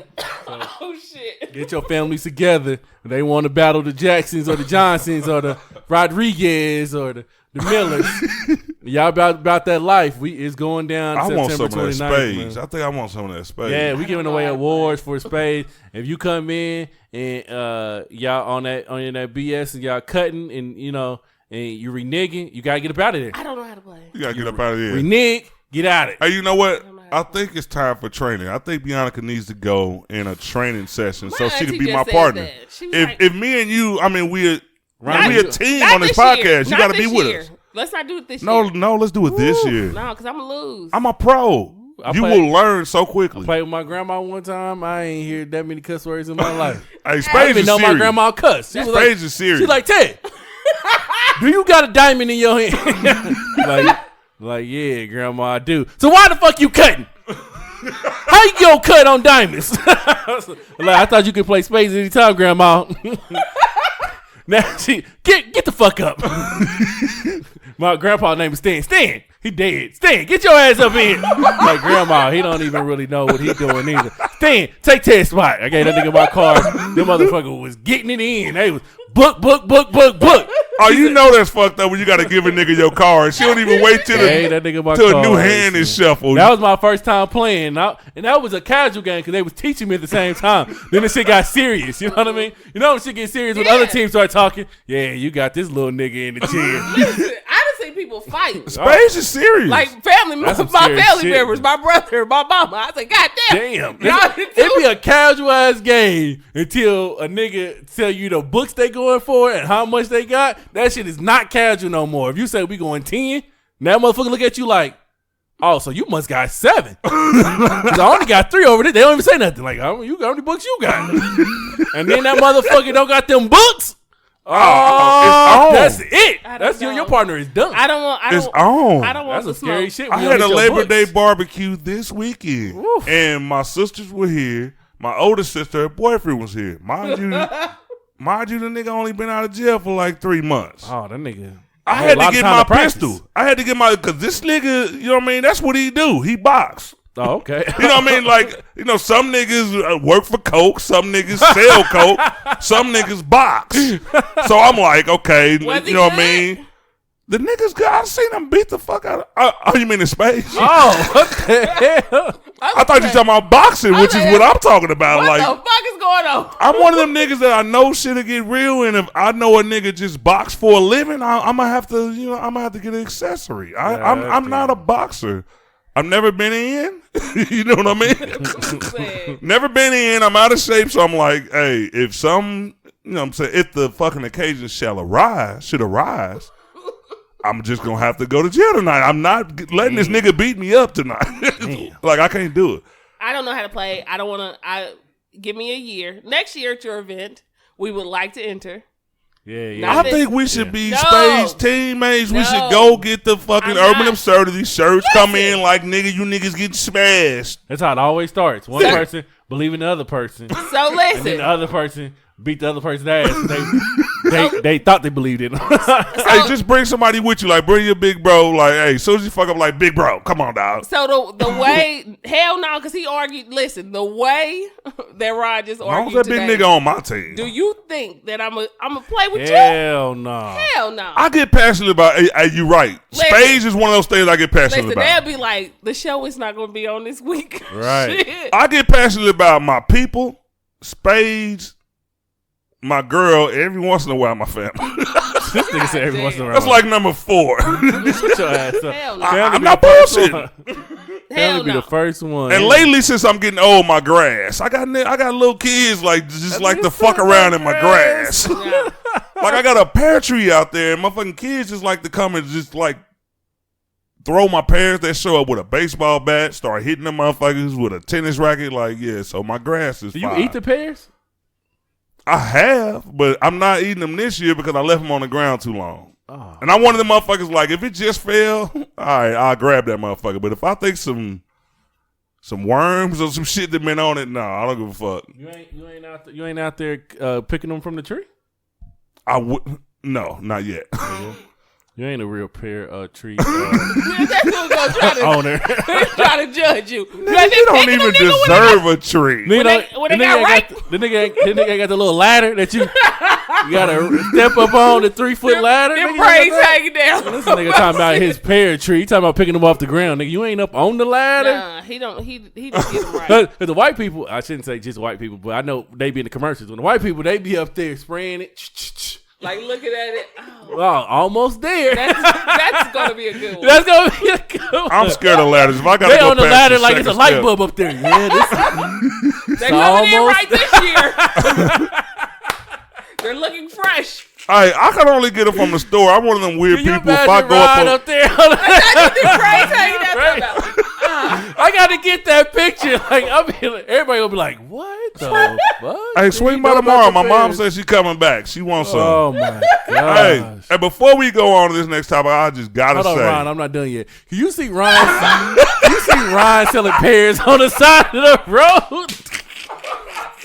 So Oh shit! get your families together. They want to battle the Jacksons or the Johnsons or the Rodriguez or the Millers. Y'all about that life. It's going down. I want some September of that 29th, spades. man. I think I want some of that spades. Yeah, we giving away awards for spades. If you come in and y'all on that BS and y'all cutting and and you reneging, you gotta get up out of there. I don't know how to play. You gotta get up out of there. Renege, get out of it. Hey, you know what? I think it's time for training. I think Bianca needs to go in a training session so she can be my partner. If me and you, I mean, we're a team on this podcast. You got to be with us. Let's not do it this year. No, let's do it this year. No, because I'm going to lose. I'm a pro. You will learn so quickly. I played with my grandma one time. I ain't hear that many cuss words in my life. Hey, I Spades didn't even is know serious. my grandma cuss. Spades is serious. She's like, Ted, do you got a diamond in your hand? like, yeah, grandma, I do. So why the fuck you cutting? How you gonna cut on diamonds? I thought you could play spades anytime, grandma. Now she get the fuck up. My grandpa's name is Stan. Stan, he dead. Stan, get your ass up in. Like grandma, he don't even really know what he doing either. Stan, take Ted's spot. I gave that nigga my card. Them motherfucker was getting it in. They was book. Oh, you know that's fucked up when you got to give a nigga your card. She don't even wait till that nigga my till card. a new hand is shuffled. That was my first time playing. And that was a casual game because they was teaching me at the same time. Then the shit got serious. You know what I mean? You know when shit get serious when other teams start talking? Yeah, you got this little nigga in the chair. Listen, I done seen people fight. Spades is serious. Like family That's some my serious family shit, members, my brother, my mama. I said, God damn. It'd be a casual ass game until a nigga tell you the books they going for and how much they got. That shit is not casual no more. If you say we going 10, that motherfucker look at you like, oh, so you must got 7. Cause I only got 3 over there. They don't even say nothing. Like, how many books you got? And then that motherfucker don't got them books. Oh, that's it. That's your partner is done. I don't want That's the some scary smoke. shit. I had a Labor Day barbecue this weekend. Oof. And my sisters were here. My older sister, her boyfriend was here. Mind you, the nigga only been out of jail for like 3 months. Oh, that nigga. I had to get my pistol. I had to get because this nigga, you know what I mean? That's what he do. He box. Oh, okay. You know what I mean? Like, some niggas work for Coke. Some niggas sell Coke. Some niggas box. So I'm like, okay, you know what I mean? The niggas, I seen him beat the fuck out of. Oh, you mean in space? Oh, what the hell? I thought you were talking about boxing, which is what I'm talking about. What like, the fuck is going on? I'm one of them niggas that I know shit'll get real, and if I know a nigga just box for a living, I'm gonna have to, I'm gonna have to get an accessory. I'm not a boxer. I've never been in. You know what I mean? Never been in. I'm out of shape, so I'm like, hey, if some, what I'm saying, if the fucking occasion should arise, I'm just gonna have to go to jail tonight. I'm not letting this nigga beat me up tonight. Like, I can't do it. I don't know how to play. I don't want to. Give me a year. Next year at your event, we would like to enter. Yeah. I think we should be Spades teammates. We should go get the fucking Urban Absurdity shirts. Come in like, nigga, you niggas getting smashed. That's how it always starts. One person believing the other person. So listen. And then the other person beat the other person's ass. They thought they believed it. Hey, just bring somebody with you. Like, bring your big bro. Like, hey, as soon as you fuck up, like, big bro, come on, dog. So the way, hell no, because he argued. Listen, the way that Rod just argued that today, big nigga on my team. Do you think that I'm a play with you? Hell no. Hell no. I get passionate about. Hey, you right. Spades is one of those things I get passionate about. They'll be like, the show is not going to be on this week. Right. Shit. I get passionate about my people, Spades, my girl, every once in a while, my family. This nigga said every once in a while. That's like number 4. Shut your ass up. Hell no. I'm not bullshitting. Family be the first one. And lately, since I'm getting old, my grass. I got little kids like to fuck around in my grass. Yeah. Like, I got a pear tree out there, and my fucking kids just like to come and just like throw my parents that show up with a baseball bat, start hitting them motherfuckers with a tennis racket. Like, yeah, so my grass is Do you fine. eat the pears? I have, but I'm not eating them this year because I left them on the ground too long. Oh. And I'm one of the motherfuckers like, if it just fell, all right, I'll grab that motherfucker. But if I think some worms or some shit that been on it, I don't give a fuck. You ain't out there picking them from the tree? No, not yet. You ain't a real pear tree That's who's gonna try to owner. try to judge you. You don't even deserve a tree. When they got right. The nigga got the little ladder that you gotta step up on, the 3-foot ladder. Them braids hanging down. This nigga talking about his pear tree. He talking about picking them off the ground. Nigga, you ain't up on the ladder. Nah, he don't get them right. The white people, I shouldn't say just white people, but I know they be in the commercials. When the white people, they be up there spraying it. Like looking at it. Oh, almost there. That's gonna be a good one. That's gonna be a good one. I'm scared of ladders. If I gotta they go on the past ladder the like it's a second light step. bulb up there. Yeah, They're coming in right this year. They're looking fresh. I can only get it from the store. I'm one of them weird Can you people. If I go up there, I got to get that picture. Like everybody will be like, "What the fuck?" Hey, swing by tomorrow. My mom says she's coming back. She wants some. Oh my god! Hey, before we go on to this next topic, I just gotta Hold on, say, Ron, I'm not done yet. Can you see Ryan? You see Ryan selling pears on the side of the road?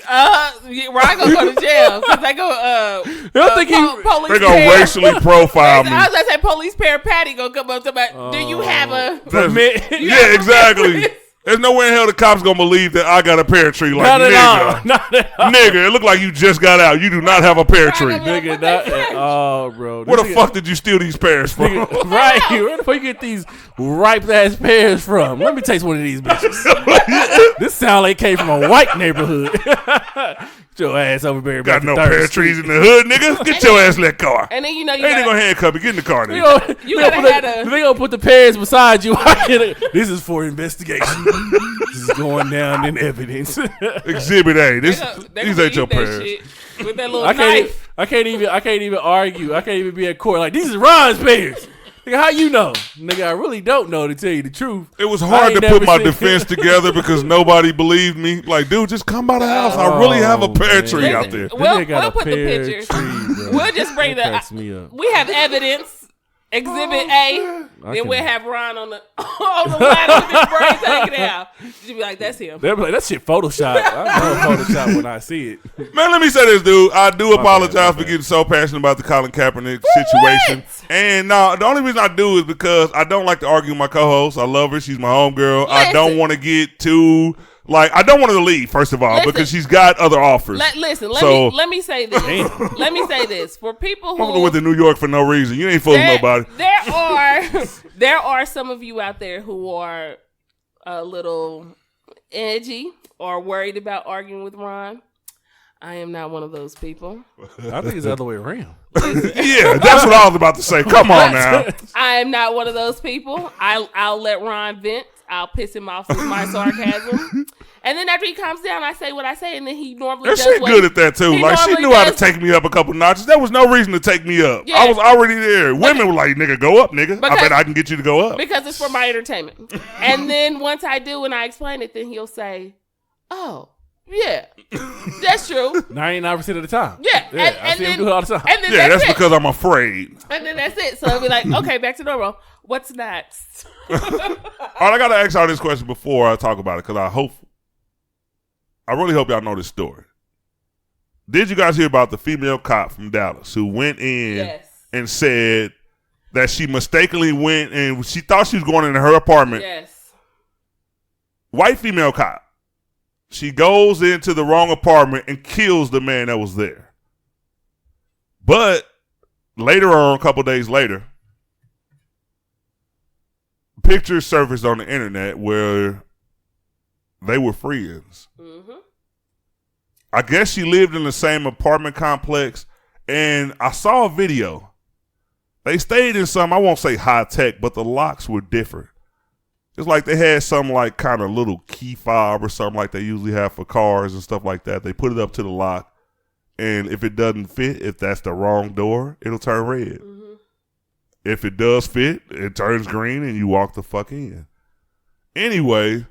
Ryan gonna go to jail because they go. Police they gonna racially profile me. I was gonna say police pair Patty gonna come up to me. Do you have a permit? Yeah, exactly. There's no way in hell the cops gonna believe that I got a pear tree. Like, not nigga, at all. Not at all. Nigga, it look like you just got out. You do not have a pear tree. Nigga, not at all, bro. Where the fuck did you steal these pears from? Nigga, right here. Where the fuck you get these ripe ass pears from? Let me taste one of these bitches. This sound like it came from a white neighborhood. Get your ass over there. Got no pear trees in the hood, nigga. Get your ass in that car. And then you ain't gonna handcuff me. Get in the car, nigga. They gonna put the pears beside you. This is for investigation. This is going down in evidence. Exhibit A. These ain't your pears. With that little knife. I can't even argue. I can't even be at court like these is Ron's pears. Nigga, how you know? Nigga, I really don't know, to tell you the truth. It was hard to put my defense together because nobody believed me. Like, dude, just come by the house. I really have a pear tree out there. We'll put the picture. We'll just bring we have evidence. Exhibit A. Then we'll have Ron on the ladder with his braids hanging out. She'll be like, that's him. They'll be like, that shit Photoshop. I know Photoshop when I see it. Man, let me say this, dude. I do apologize for getting so passionate about the Colin Kaepernick situation. And the only reason I do is because I don't like to argue with my co-host. I love her. She's my homegirl. I don't want to get too... I don't want her to leave, first of all, because she's got other offers. Let me say this. Let me say this. For people who... I'm went to New York for no reason. You ain't fooling nobody. There are some of you out there who are a little edgy or worried about arguing with Ron. I am not one of those people. I think it's the other way around. Yeah, that's what I was about to say. Come on now. I am not one of those people. I'll let Ron vent. I'll piss him off with my sarcasm. And then after he calms down, I say what I say, and then he normally does she's good at that, too. Like, she knew how to take me up a couple notches. There was no reason to take me up. Yeah. I was already there. Women were like, nigga, go up, nigga. I bet I can get you to go up. Because it's for my entertainment. And then once I do and I explain it, then he'll say, oh, yeah, that's true. 99% of the time. Yeah. I see him do it all the time. And then that's because I'm afraid. And then that's it. So I'll be like, okay, back to normal. What's next? All right, I got to ask y'all this question before I talk about it because I really hope y'all know this story. Did you guys hear about the female cop from Dallas who went in and said that she mistakenly went and she thought she was going into her apartment? Yes. White female cop. She goes into the wrong apartment and kills the man that was there. But later on, a couple days later, pictures surfaced on the internet where they were friends. Mm-hmm. I guess she lived in the same apartment complex, and I saw a video. They stayed in some, I won't say high tech, but the locks were different. It's like they had some like kind of little key fob or something like they usually have for cars and stuff like that. They put it up to the lock, and if it doesn't fit, if that's the wrong door, it'll turn red. Mm-hmm. If it does fit, it turns green and you walk the fuck in. Anyway,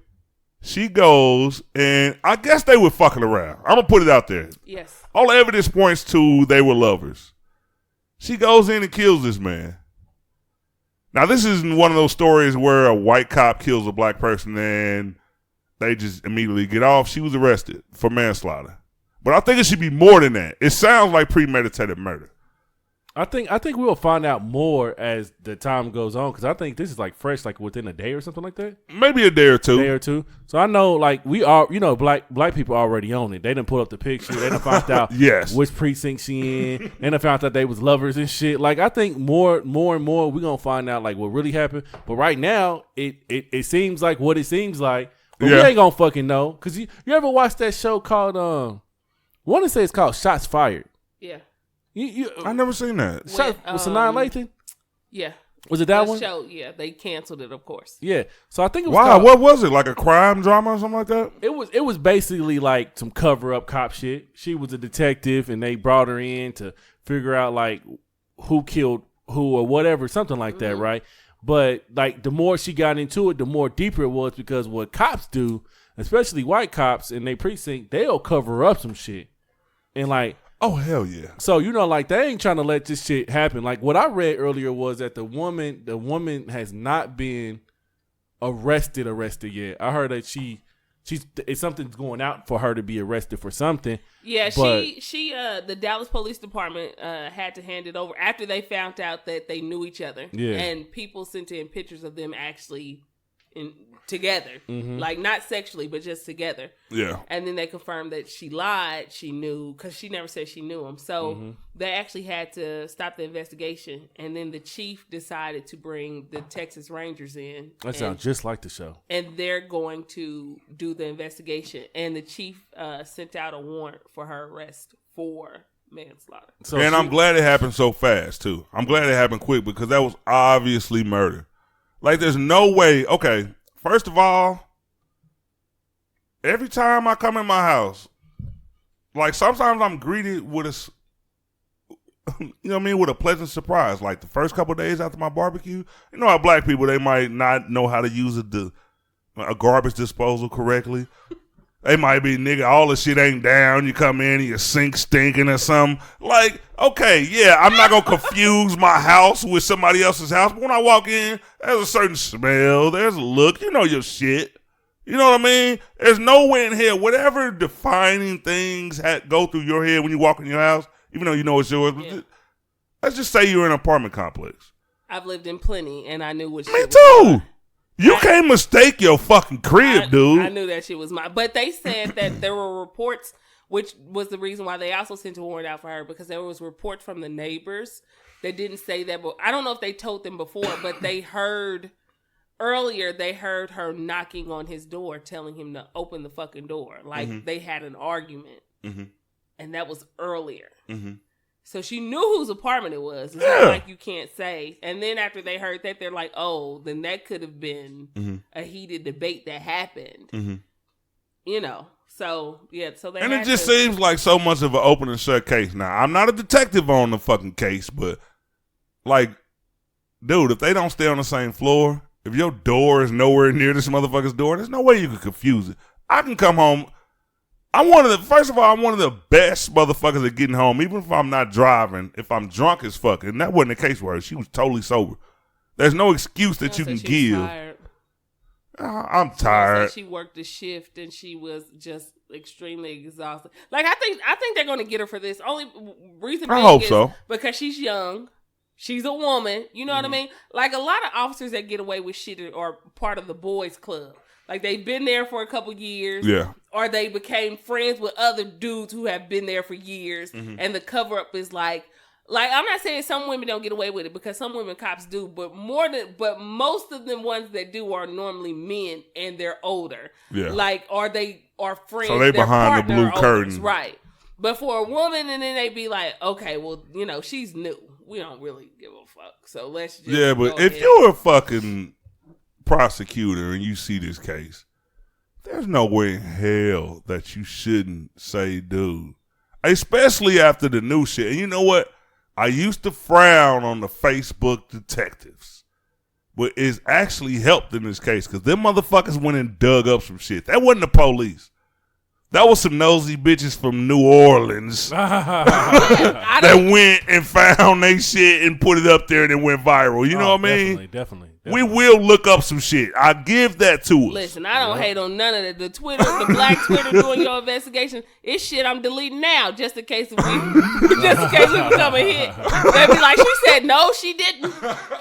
she goes, and I guess they were fucking around. I'm going to put it out there. Yes. All the evidence points to they were lovers. She goes in and kills this man. Now, this isn't one of those stories where a white cop kills a black person and they just immediately get off. She was arrested for manslaughter. But I think it should be more than that. It sounds like premeditated murder. I think we'll find out more as the time goes on, because I think this is like fresh, like within a day or something like that. Maybe a day or two. So I know, like, we are, black people already own it. They done put up the picture. They done found out which precinct she in. They done found out they was lovers and shit. Like, I think more and more we're gonna find out like what really happened. But right now, it seems like what it seems like. But we ain't gonna fucking know. Cause you ever watch that show called I want to say it's called Shots Fired. Yeah. I never seen that. Was Sanaa Lathan? Yeah. Was it that one? Show, yeah, they canceled it, of course. Yeah. So I think it was. Wow, what was it? Like a crime drama or something like that? It was basically like some cover up cop shit. She was a detective and they brought her in to figure out like who killed who or whatever, something like that, right? But like the more she got into it, the more deeper it was, because what cops do, especially white cops in their precinct, they'll cover up some shit. And like, oh, hell yeah. So, like, they ain't trying to let this shit happen. Like, what I read earlier was that the woman has not been arrested yet. I heard that it's something's going out for her to be arrested for something. Yeah, she the Dallas Police Department had to hand it over after they found out that they knew each other. Yeah. And people sent in pictures of them actually together, like not sexually, but just together. Yeah. And then they confirmed that she lied. She knew, because she never said she knew him. So they actually had to stop the investigation. And then the chief decided to bring the Texas Rangers in. That sounds just like the show. And they're going to do the investigation. And the chief sent out a warrant for her arrest for manslaughter. And I'm glad it happened so fast, too. I'm glad it happened quick, because that was obviously murder. Like, there's no way. Okay, first of all, every time I come in my house, like, sometimes I'm greeted with with a pleasant surprise. Like, the first couple of days after my barbecue, you know how black people, they might not know how to use a garbage disposal correctly. They might be, nigga, all the shit ain't down. You come in and your sink stinking or something. Like, okay, yeah, I'm not going to confuse my house with somebody else's house. But when I walk in, there's a certain smell. There's a look. You know your shit. You know what I mean? There's nowhere in here, whatever defining things go through your head when you walk in your house, even though you know it's yours. Yeah. Let's just say you're in an apartment complex. I've lived in plenty, and I knew what shit Me was too. mine. You can't mistake your fucking crib, dude. I knew that shit was mine. But they said that there were reports, which was the reason why they also sent a warrant out for her, because there was reports from the neighbors that didn't say that. But I don't know if they told them before, but they heard her knocking on his door, telling him to open the fucking door. Like, they had an argument. And that was earlier. So she knew whose apartment it was. It's not like you can't say. And then after they heard that, they're like, oh, then that could have been a heated debate that happened. You know. So, yeah. So they And it just seems like so much of an open and shut case. Now, I'm not a detective on the fucking case, but, like, dude, if they don't stay on the same floor, if your door is nowhere near this motherfucker's door, there's no way you can confuse it. I can come home. First of all, I'm one of the best motherfuckers at getting home, even if I'm not driving, if I'm drunk as fuck. And that wasn't the case for her. She was totally sober. There's no excuse that you can give. I'm tired. She worked a shift and she was just extremely exhausted. Like, I think they're going to get her for this. Only reason being is so. Because she's young. She's a woman. You know what I mean? Like, a lot of officers that get away with shit are part of the boys club. Like, they've been there for a couple years. Yeah. Or they became friends with other dudes who have been there for years. And the cover-up is like, I'm not saying some women don't get away with it, because some women cops do, but most of the ones that do are normally men and they're older. Yeah. Like, or they are friends. So they behind the blue curtain. Right. But for a woman, and then they be like, okay, well, she's new. We don't really give a fuck. So let's just. Yeah, but if you're a fucking prosecutor and you see this case, there's no way in hell that you shouldn't say, dude, especially after the new shit. And you know what? I used to frown on the Facebook detectives, but it's actually helped in this case, because them motherfuckers went and dug up some shit. That wasn't the police. That was some nosy bitches from New Orleans that went and found they shit and put it up there and it went viral. You know what I mean? Definitely. We will look up some shit. I give that to us. Listen, I don't hate on none of that. The Twitter, the black Twitter doing your investigation, it's shit I'm deleting now just in case we become a hit. They be like, she said no, she didn't.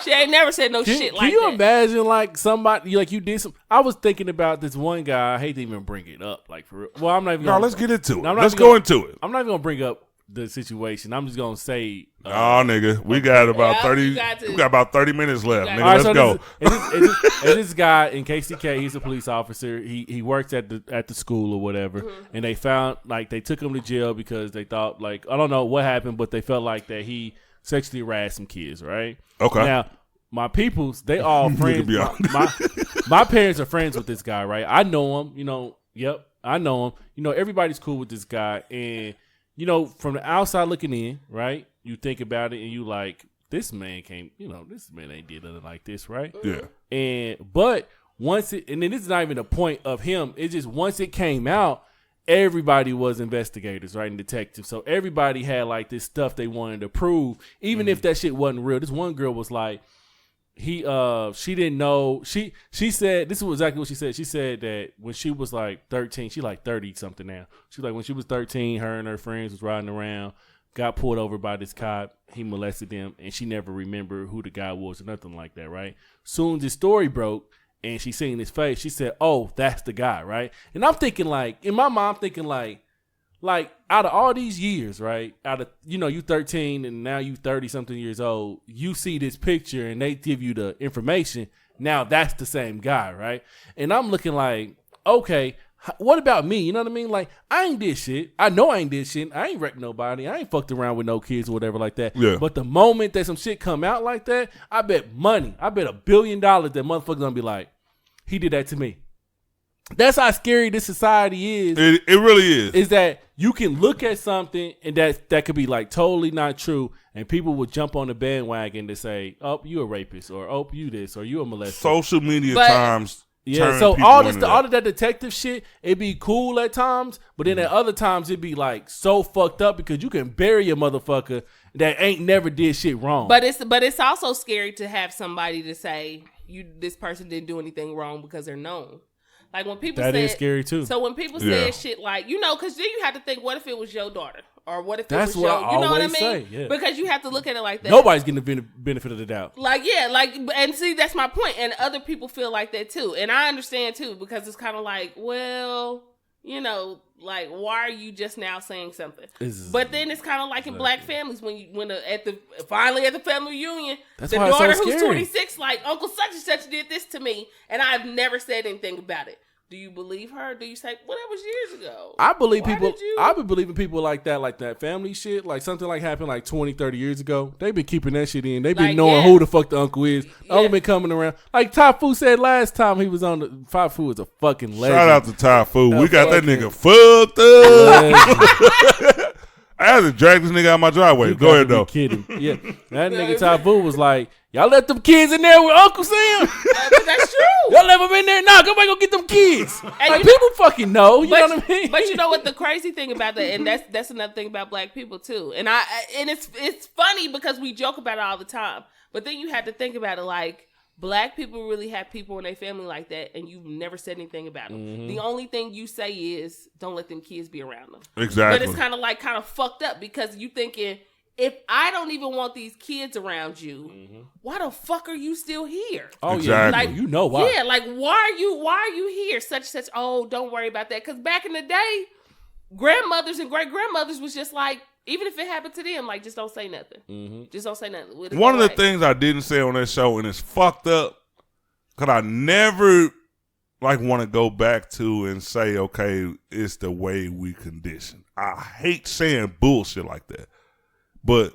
She ain't never said no shit like that. Can you imagine like somebody like you did some? I was thinking about this one guy. I hate to even bring it up, like for real. Well, I'm not even. Let's get into it. Let's go into it. I'm not even gonna bring up the situation. I'm just gonna say. Nigga, we got about 30. We got about 30 minutes left. Nigga, right, let's go. This guy in KCK, he's a police officer. He works at the school or whatever, and they found like they took him to jail because they thought like I don't know what happened, but they felt like that he sexually harassed some kids. Right? Okay. Now my peoples, they all friends. My parents are friends with this guy. Right? I know him. You know. Yep. I know him. You know. Everybody's cool with this guy, and you know from the outside looking in, right? You think about it and you like, this man this man ain't did nothing like this, right? Yeah. But once and then this is not even the point of him. It's just once it came out, everybody was investigators, right? And detectives. So everybody had like this stuff they wanted to prove, even if that shit wasn't real. This one girl was like, she didn't know. She said, this is exactly what she said. She said that when she was like 13, she like 30 something now. She was like, when she was 13, her and her friends was riding around, got pulled over by this cop. He molested them, and she never remembered who the guy was or nothing like that, right? Soon as the story broke and she seen his face, she said, oh, that's the guy, right? And I'm thinking like, in my mind, I'm thinking like out of all these years, right? Out of, you 13 and now you 30-something years old, you see this picture and they give you the information. Now that's the same guy, right? And I'm looking like, okay, what about me? You know what I mean? Like, I ain't did shit. I know I ain't did shit. I ain't wrecked nobody. I ain't fucked around with no kids or whatever like that. Yeah. But the moment that some shit come out like that, I bet $1 billion that motherfucker's gonna be like, he did that to me. That's how scary this society is. It really is. Is that you can look at something and that could be like totally not true, and people will jump on the bandwagon to say, oh, you a rapist, or oh, you this, or you a molester. Social media times. Yeah, so all of that detective shit, it be cool at times, but then at other times it be like so fucked up because you can bury a motherfucker that ain't never did shit wrong. But it's also scary to have somebody to say this person didn't do anything wrong because they're known. Like when people that is scary too. So when people say shit like, because then you have to think, what if it was your daughter? Or what if it was your, you know what I mean? Say, yeah. Because you have to look at it like that. Nobody's getting the benefit of the doubt. And see, that's my point. And other people feel like that too. And I understand too, because it's kind of like, well, like, why are you just now saying something? But then it's kind of like in black families when finally at the family reunion, the daughter who's 26, like, Uncle such and such did this to me, and I've never said anything about it. Do you believe her? Do you say, well, that was years ago? I believe people. I've been believing people like that family shit, like something like happened like 20, 30 years ago. They've been keeping that shit in. They've been knowing who the fuck the uncle is. Only been coming around. Like Tafu said last time he was on the Tafu is a fucking legend. Shout out to Tafu. We got that nigga fucked up. I had to drag this nigga out my driveway. Go ahead though. Kidding. Yeah, that nigga Tafu was like, y'all let them kids in there with Uncle Sam. But that's true. Y'all let them in there now. Go back go get them kids. And like, people fucking know. You know what I mean? But you know what the crazy thing about that, and that's another thing about black people too. And it's funny because we joke about it all the time. But then you have to think about it like, black people really have people in their family like that, and you've never said anything about them. Mm-hmm. The only thing you say is, don't let them kids be around them. Exactly. But it's kind of fucked up because you thinking, if I don't even want these kids around you, why the fuck are you still here? Oh, exactly. Yeah. Like, you know why. Yeah, like, why are you here? Such, oh, don't worry about that. Because back in the day, grandmothers and great-grandmothers was just like, even if it happened to them, like, just don't say nothing. Mm-hmm. Just don't say nothing. One of the things I didn't say on that show, and it's fucked up, because I never, want to go back to and say, okay, it's the way we condition. I hate saying bullshit like that. But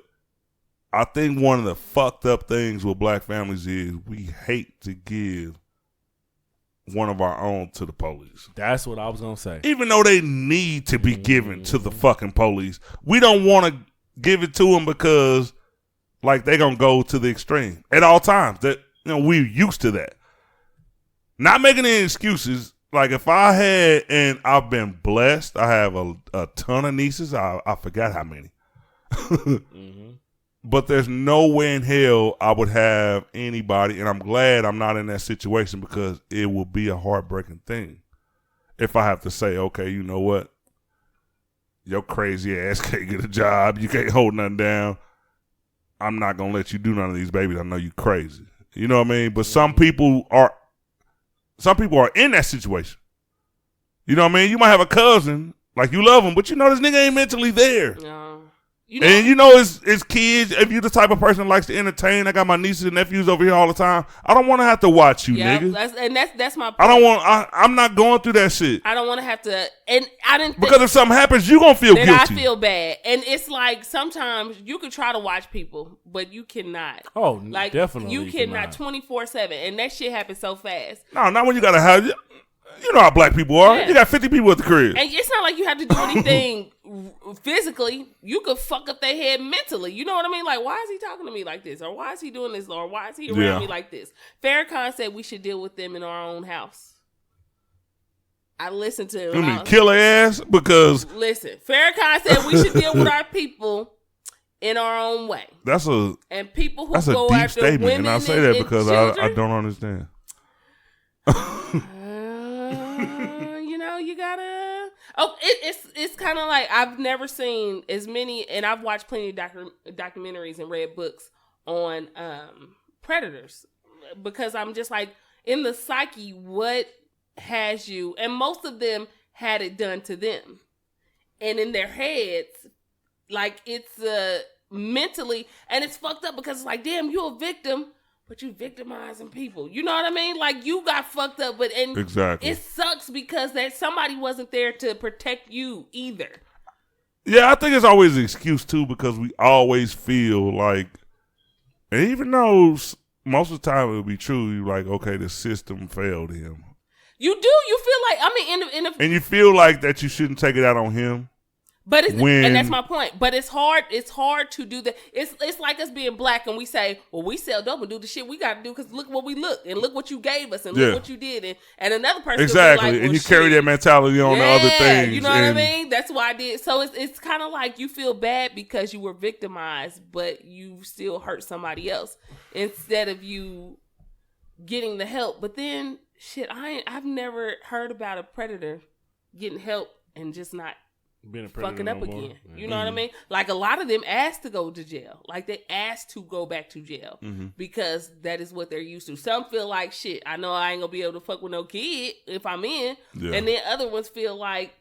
I think one of the fucked up things with black families is we hate to give one of our own to the police. That's what I was going to say. Even though they need to be given to the fucking police, we don't want to give it to them because, they're going to go to the extreme at all times. That we're used to that. Not making any excuses. like if I had, and I've been blessed, I have a ton of nieces. I forgot how many. Mm-hmm. But there's no way in hell I would have anybody, and I'm glad I'm not in that situation because it will be a heartbreaking thing if I have to say, okay, you know what? Your crazy ass can't get a job. You can't hold nothing down. I'm not going to let you do none of these babies. I know you crazy. You know what I mean? But some people are in that situation. You know what I mean? You might have a cousin, like you love him, but you know this nigga ain't mentally there. No. And you know it's kids. If you're the type of person that likes to entertain, I got my nieces and nephews over here all the time. I don't want to have to watch you, nigga. That's my point. I'm not going through that shit. I don't want to have to. And I didn't think, because if something happens, you gonna feel guilty. I feel bad. And it's like sometimes you can try to watch people, but you cannot. Oh, like, definitely. You cannot 24/7, and that shit happens so fast. No, not when you gotta have. You know how black people are. Yeah. You got 50 people at the crib. And it's not like you have to do anything physically. You could fuck up their head mentally. You know what I mean? Like, why is he talking to me like this? Or why is he doing this? Or why is he around me like this? Farrakhan said we should deal with them in our own house. I listened to him. You mean kill their ass? Because... Listen, Farrakhan said we should deal with our people in our own way. And people who that's go a deep after statement. women And I say that because children, I don't understand. You gotta. Oh, it's kind of like I've never seen as many, and I've watched plenty of documentaries and read books on predators because I'm just like in the psyche, what has you? And most of them had it done to them, and in their heads, like it's mentally, and it's fucked up because it's like, damn, you a victim. But you victimizing people. You know what I mean? Like, you got fucked up, but exactly. It sucks because somebody wasn't there to protect you either. Yeah, I think it's always an excuse, too, because we always feel like, and even though most of the time it would be true, you're like, okay, the system failed him. You do. You feel like, I mean, and you feel like that you shouldn't take it out on him. But and that's my point. But it's hard. It's hard to do that. It's like us being black and we say, well, we sell dope and do the shit we got to do because look what we look and look what you gave us and look what you did and another person exactly. Like, and you carry that mentality on the other things. You know what I mean? That's why I did. So it's kind of like you feel bad because you were victimized, but you still hurt somebody else instead of you getting the help. But then shit, I've never heard about a predator getting help and just not being a fucking up again. Yeah. You know what I mean? Like a lot of them asked to go to jail. Like they asked to go back to jail because that is what they're used to. Some feel like shit. I know I ain't gonna be able to fuck with no kid if I'm in. Yeah. And then other ones feel like,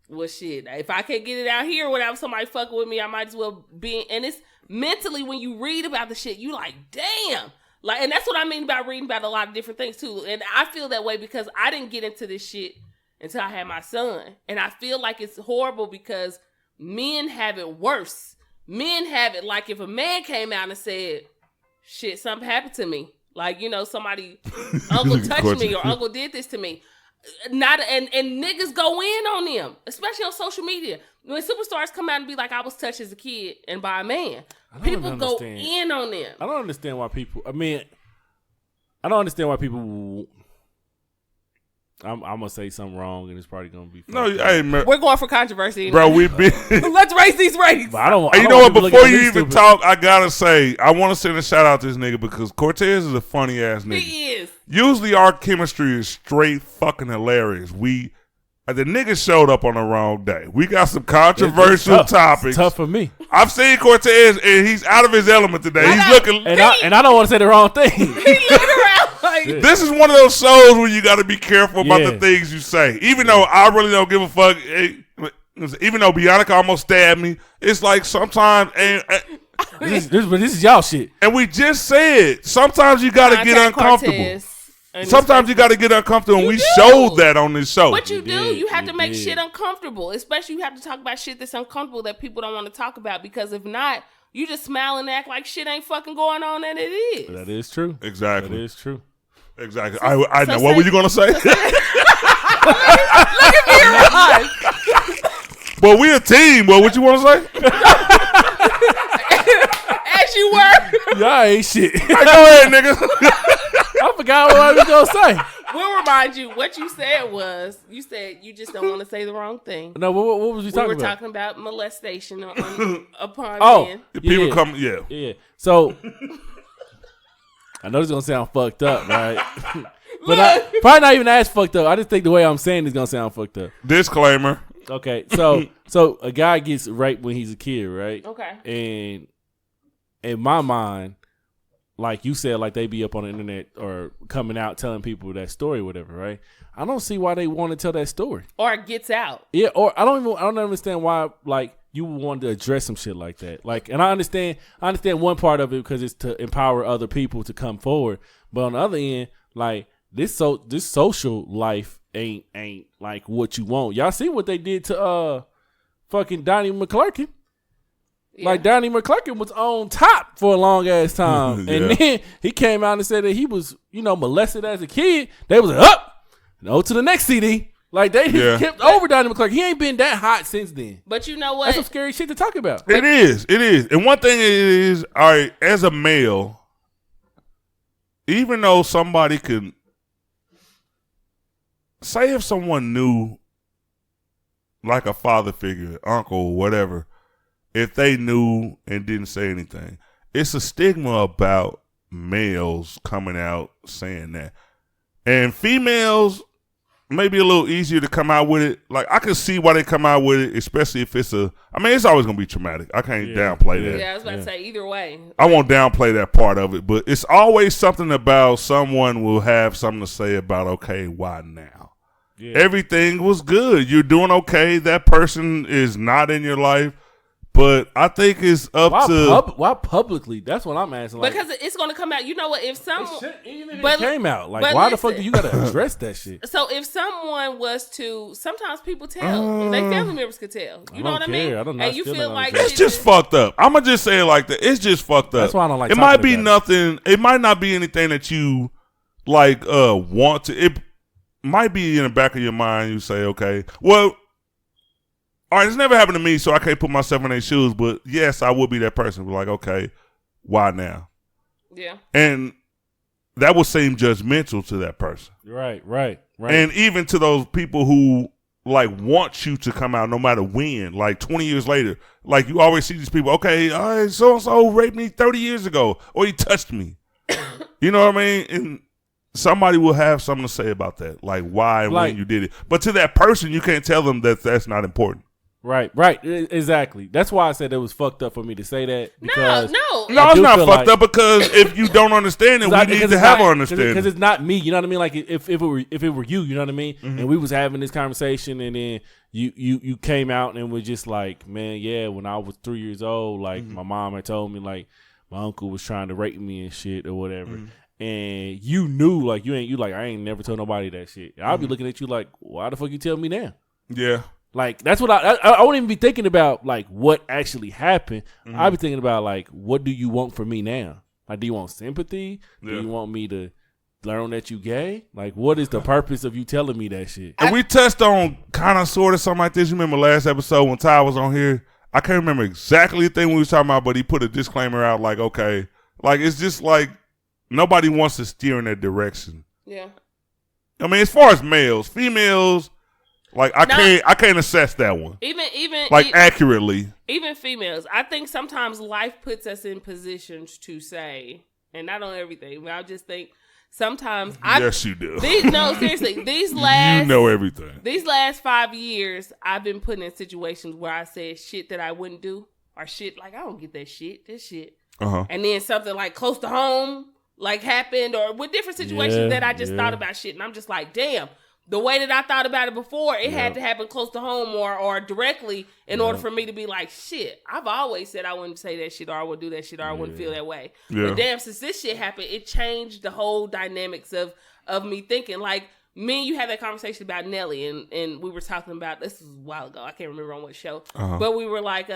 well, shit. If I can't get it out here without somebody fucking with me, I might as well be. And it's mentally when you read about the shit, you like, damn. Like, and that's what I mean about reading about a lot of different things too. And I feel that way because I didn't get into this shit until I had my son. And I feel like it's horrible because men have it worse. Men have it like if a man came out and said, shit, something happened to me. Like, you know, somebody, uncle touched me or uncle did this to me. And niggas go in on them, especially on social media. When superstars come out and be like, I was touched as a kid and by a man. People go in on them. I don't understand why people, I don't understand why people... I'm gonna say something wrong, and it's probably gonna be. No, hey, man. We're going for controversy, bro. We be. Let's raise these ratings. I don't you know what? Before you even talk, I gotta say I want to send a shout out to this nigga because Cortez is a funny ass nigga. He is. Usually our chemistry is straight fucking hilarious. The nigga showed up on the wrong day. We got some controversial topics. It's tough for me. I've seen Cortez, and he's out of his element today. He's looking, and I don't want to say the wrong thing. He looking around. Like, this is one of those shows where you got to be careful about the things you say. Even though I really don't give a fuck, even though Bianca almost stabbed me, it's like sometimes, this is y'all shit. And we just said, sometimes you got to get uncomfortable. Sometimes you got to get uncomfortable, and we showed that on this show. What you do, you have to make shit uncomfortable. Especially you have to talk about shit that's uncomfortable that people don't want to talk about, because if not, you just smile and act like shit ain't fucking going on, and it is. That is true. Exactly. That is true. Exactly. I know. What were you gonna say? Look at me in my eyes. Well, we a team. Well, what you want to say? As you were. Y'all ain't shit. Hey, go ahead, nigga. I forgot what I was gonna say. Where were remind you, what you said was, you said you just don't want to say the wrong thing. No, what was you talking about? We were talking about molestation upon men. People come, Yeah. So, I know this is going to sound fucked up, right? But probably not even as fucked up. I just think the way I'm saying it's going to sound fucked up. Disclaimer. Okay, so a guy gets raped when he's a kid, right? Okay. And in my mind, like you said, like they be up on the internet or coming out telling people that story or whatever, right? I don't see why they want to tell that story. Or it gets out. Yeah, or I don't understand why like you would want to address some shit like that. Like, and I understand one part of it because it's to empower other people to come forward. But on the other end, like this social life ain't like what you want. Y'all see what they did to fucking Donnie McClurkin? Yeah. Like Donnie McClurkin was on top for a long ass time, and then he came out and said that he was, molested as a kid. They was like, to the next CD. Like they just kept over Donnie McClurkin. He ain't been that hot since then. But you know what? That's some scary shit to talk about. It is. And one thing is, all right, as a male, even though somebody could say if someone knew, like a father figure, uncle, whatever. If they knew and didn't say anything, it's a stigma about males coming out saying that. And females may be a little easier to come out with it. Like, I can see why they come out with it, especially if it's it's always going to be traumatic. I can't downplay that. Yeah, I was about to say, either way. I won't downplay that part of it, but it's always something about someone will have something to say about, okay, why now? Yeah. Everything was good. You're doing okay. That person is not in your life. But I think it's up why publicly? That's what I'm asking. Because it's going to come out. You know what? If someone it came out, like why the fuck do you got to address that shit? So if someone was to, sometimes people tell, they family members could tell. You know what I mean? I don't know. And you feel like it's just fucked up. I'm gonna just say it like that. It's just fucked up. That's why I don't like. It might be nothing. It might not be anything that you like want to. It might be in the back of your mind. You say, okay, well. All right, it's never happened to me, so I can't put myself in their shoes. But yes, I would be that person. Like, okay, why now? Yeah. And that would seem judgmental to that person. Right. And even to those people who like want you to come out no matter when, like 20 years later. Like you always see these people, okay, all right, so-and-so raped me 30 years ago, or he touched me. You know what I mean? And somebody will have something to say about that, like why and when you did it. But to that person, you can't tell them that that's not important. Right, exactly. That's why I said it was fucked up for me to say that. Because no, it's not fucked up because if you don't understand it, we need to have an understanding. Because it's not me, you know what I mean? Like if it were you, you know what I mean? Mm-hmm. And we was having this conversation, and then you came out and was just like, man, yeah, when I was 3 years old, like my mom had told me like my uncle was trying to rape me and shit or whatever. Mm-hmm. And you knew, like I ain't never told nobody that shit. And I'll be looking at you like, why the fuck you tell me now? Yeah. Like, that's what I wouldn't even be thinking about, like, what actually happened. Mm-hmm. I'd be thinking about, like, what do you want from me now? Like, do you want sympathy? Yeah. Do you want me to learn that you gay? Like, what is the purpose of you telling me that shit? And we touched on kind of sort of something like this. You remember last episode when Ty was on here? I can't remember exactly the thing we was talking about, but he put a disclaimer out like, okay. Like, it's just like nobody wants to steer in that direction. Yeah. I mean, as far as males, females... Like I can't assess that one. Even accurately. Even females. I think sometimes life puts us in positions to say, and not on everything, but I just think sometimes yes, you do. Seriously. These last you know everything. These last 5 years I've been put in situations where I said shit that I wouldn't do, or shit like I don't get that shit. This shit. Uh-huh. And then something like close to home like happened, or with different situations that I just thought about shit, and I'm just like, damn. The way that I thought about it before, it had to happen close to home or directly in order for me to be like, shit, I've always said I wouldn't say that shit or I would do that shit or I wouldn't feel that way. Yeah. But damn, since this shit happened, it changed the whole dynamics of me thinking. Like, me and you had that conversation about Nelly, and we were talking about, this was a while ago, I can't remember on what show, but we were like,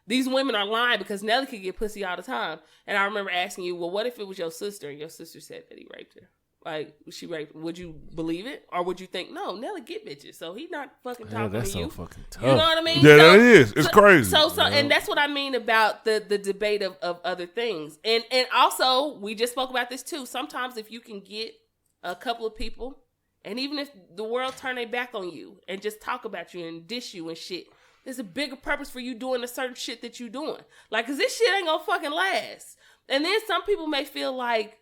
these women are lying because Nelly could get pussy all the time. And I remember asking you, well, what if it was your sister and your sister said that he raped her? Like, she raped, would you believe it? Or would you think, no, Nelly get bitches, so he not fucking talking to you. That's so fucking tough. You know what I mean? Yeah, that is. It's crazy. And that's what I mean about the debate of other things. And also, we just spoke about this too. Sometimes if you can get a couple of people And even if the world turn their back on you and just talk about you and dish you and shit, there's a bigger purpose for you doing the certain shit that you doing. Like, cause this shit ain't gonna fucking last. And then some people may feel like,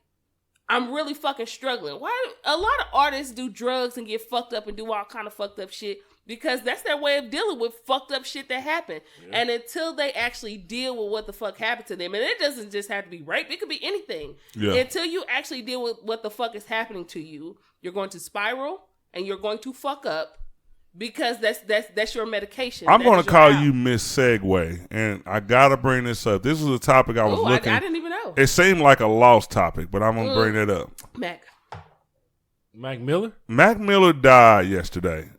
I'm really fucking struggling. Why? A lot of artists do drugs and get fucked up and do all kind of fucked up shit because that's their way of dealing with fucked up shit that happened. Yeah. And until they actually deal with what the fuck happened to them, and it doesn't just have to be rape, it could be anything. Yeah. Until you actually deal with what the fuck is happening to you, you're going to spiral and you're going to fuck up. Because that's your medication. I'm going to call you Miss Segway, and I got to bring this up. This was a topic I was looking. I didn't even know. It seemed like a lost topic, but I'm going to bring it up. Mac Miller? Mac Miller died yesterday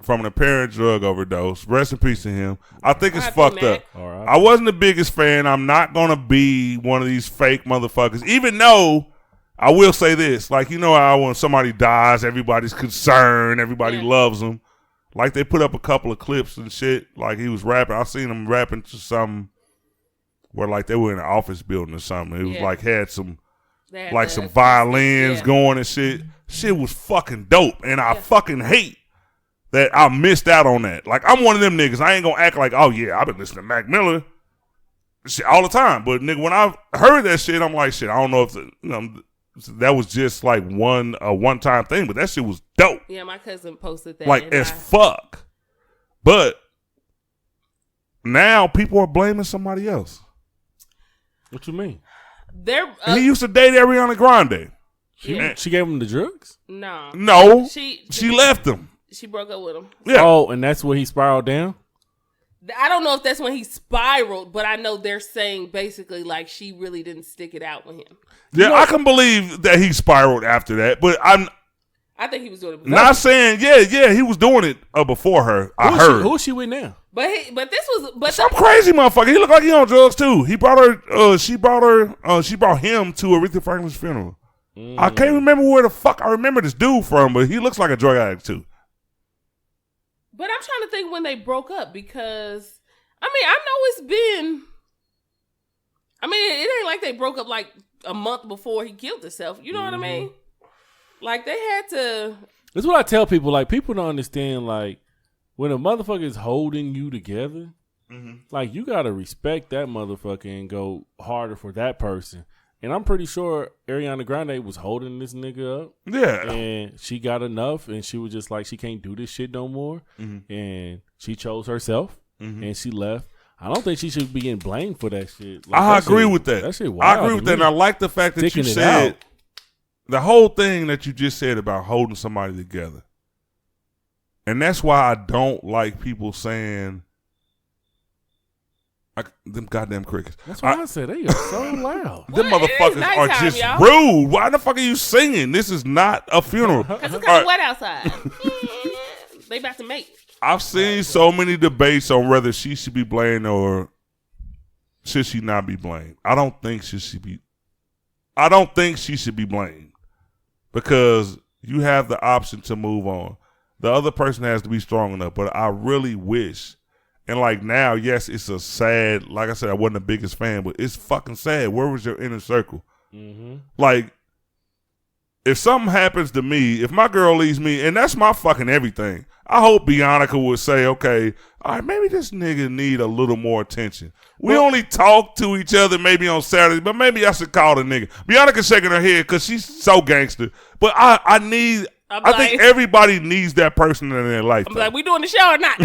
from an apparent drug overdose. Rest in peace to him. I think it's fucked up. I wasn't the biggest fan. I'm not going to be one of these fake motherfuckers, even though I will say this, like, you know how when somebody dies, everybody's concerned, everybody loves them. Like, they put up a couple of clips and shit, like he was rapping. I seen him rapping to something where, like, they were in an office building or something. It was, like, had some, like, some violins going and shit. Shit was fucking dope, and I fucking hate that I missed out on that. Like, I'm one of them niggas. I ain't gonna act like, oh, yeah, I've been listening to Mac Miller shit all the time. But, nigga, when I heard that shit, I'm like, shit, I don't know if, that was just like a one-time thing, but that shit was dope. Yeah, my cousin posted that. Like, as fuck. But now people are blaming somebody else. What you mean? He used to date Ariana Grande. She gave him the drugs? No. She left him. She broke up with him. Yeah. Oh, and that's where he spiraled down? I don't know if that's when he spiraled, but I know they're saying basically like she really didn't stick it out with him. Yeah, I can believe that he spiraled after that, but I think he was doing it before. Not saying, he was doing it before her. I heard. Who is she with now? But this was some crazy motherfucker. He looked like he on drugs too. He brought her. She brought him to Aretha Franklin's funeral. I can't remember where the fuck I remember this dude from, but he looks like a drug addict too. But I'm trying to think when they broke up because, I mean, I know it's been, I mean, it ain't like they broke up like a month before he killed himself. You know what I mean? Like, they had to. That's what I tell people. Like, people don't understand, like, when a motherfucker is holding you together, like, you got to respect that motherfucker and go harder for that person. And I'm pretty sure Ariana Grande was holding this nigga up. Yeah. And she got enough, and she was just like, she can't do this shit no more. And she chose herself, and she left. I don't think she should be getting blamed for that shit. Like, I agree with that. That shit wild. I agree with that, and I like the fact that you said the whole thing that you just said about holding somebody together. And that's why I don't like people saying, them goddamn crickets. That's what I said. They are so loud. Them motherfuckers are just rude. Why the fuck are you singing? This is not a funeral. Because it's kind of wet outside. They about to make. I've seen so many debates on whether she should be blamed or should she not be blamed. I don't think she should be blamed because you have the option to move on. The other person has to be strong enough. But I really wish. And like now, yes, it's a sad, like I said, I wasn't the biggest fan, but it's fucking sad. Where was your inner circle? Like, if something happens to me, if my girl leaves me, and that's my fucking everything, I hope Bianca would say, okay, all right, maybe this nigga need a little more attention. We only talk to each other maybe on Saturdays, but maybe I should call the nigga. Bianca shaking her head because she's so gangster. But I think everybody needs that person in their life. I'm like, we doing the show or not?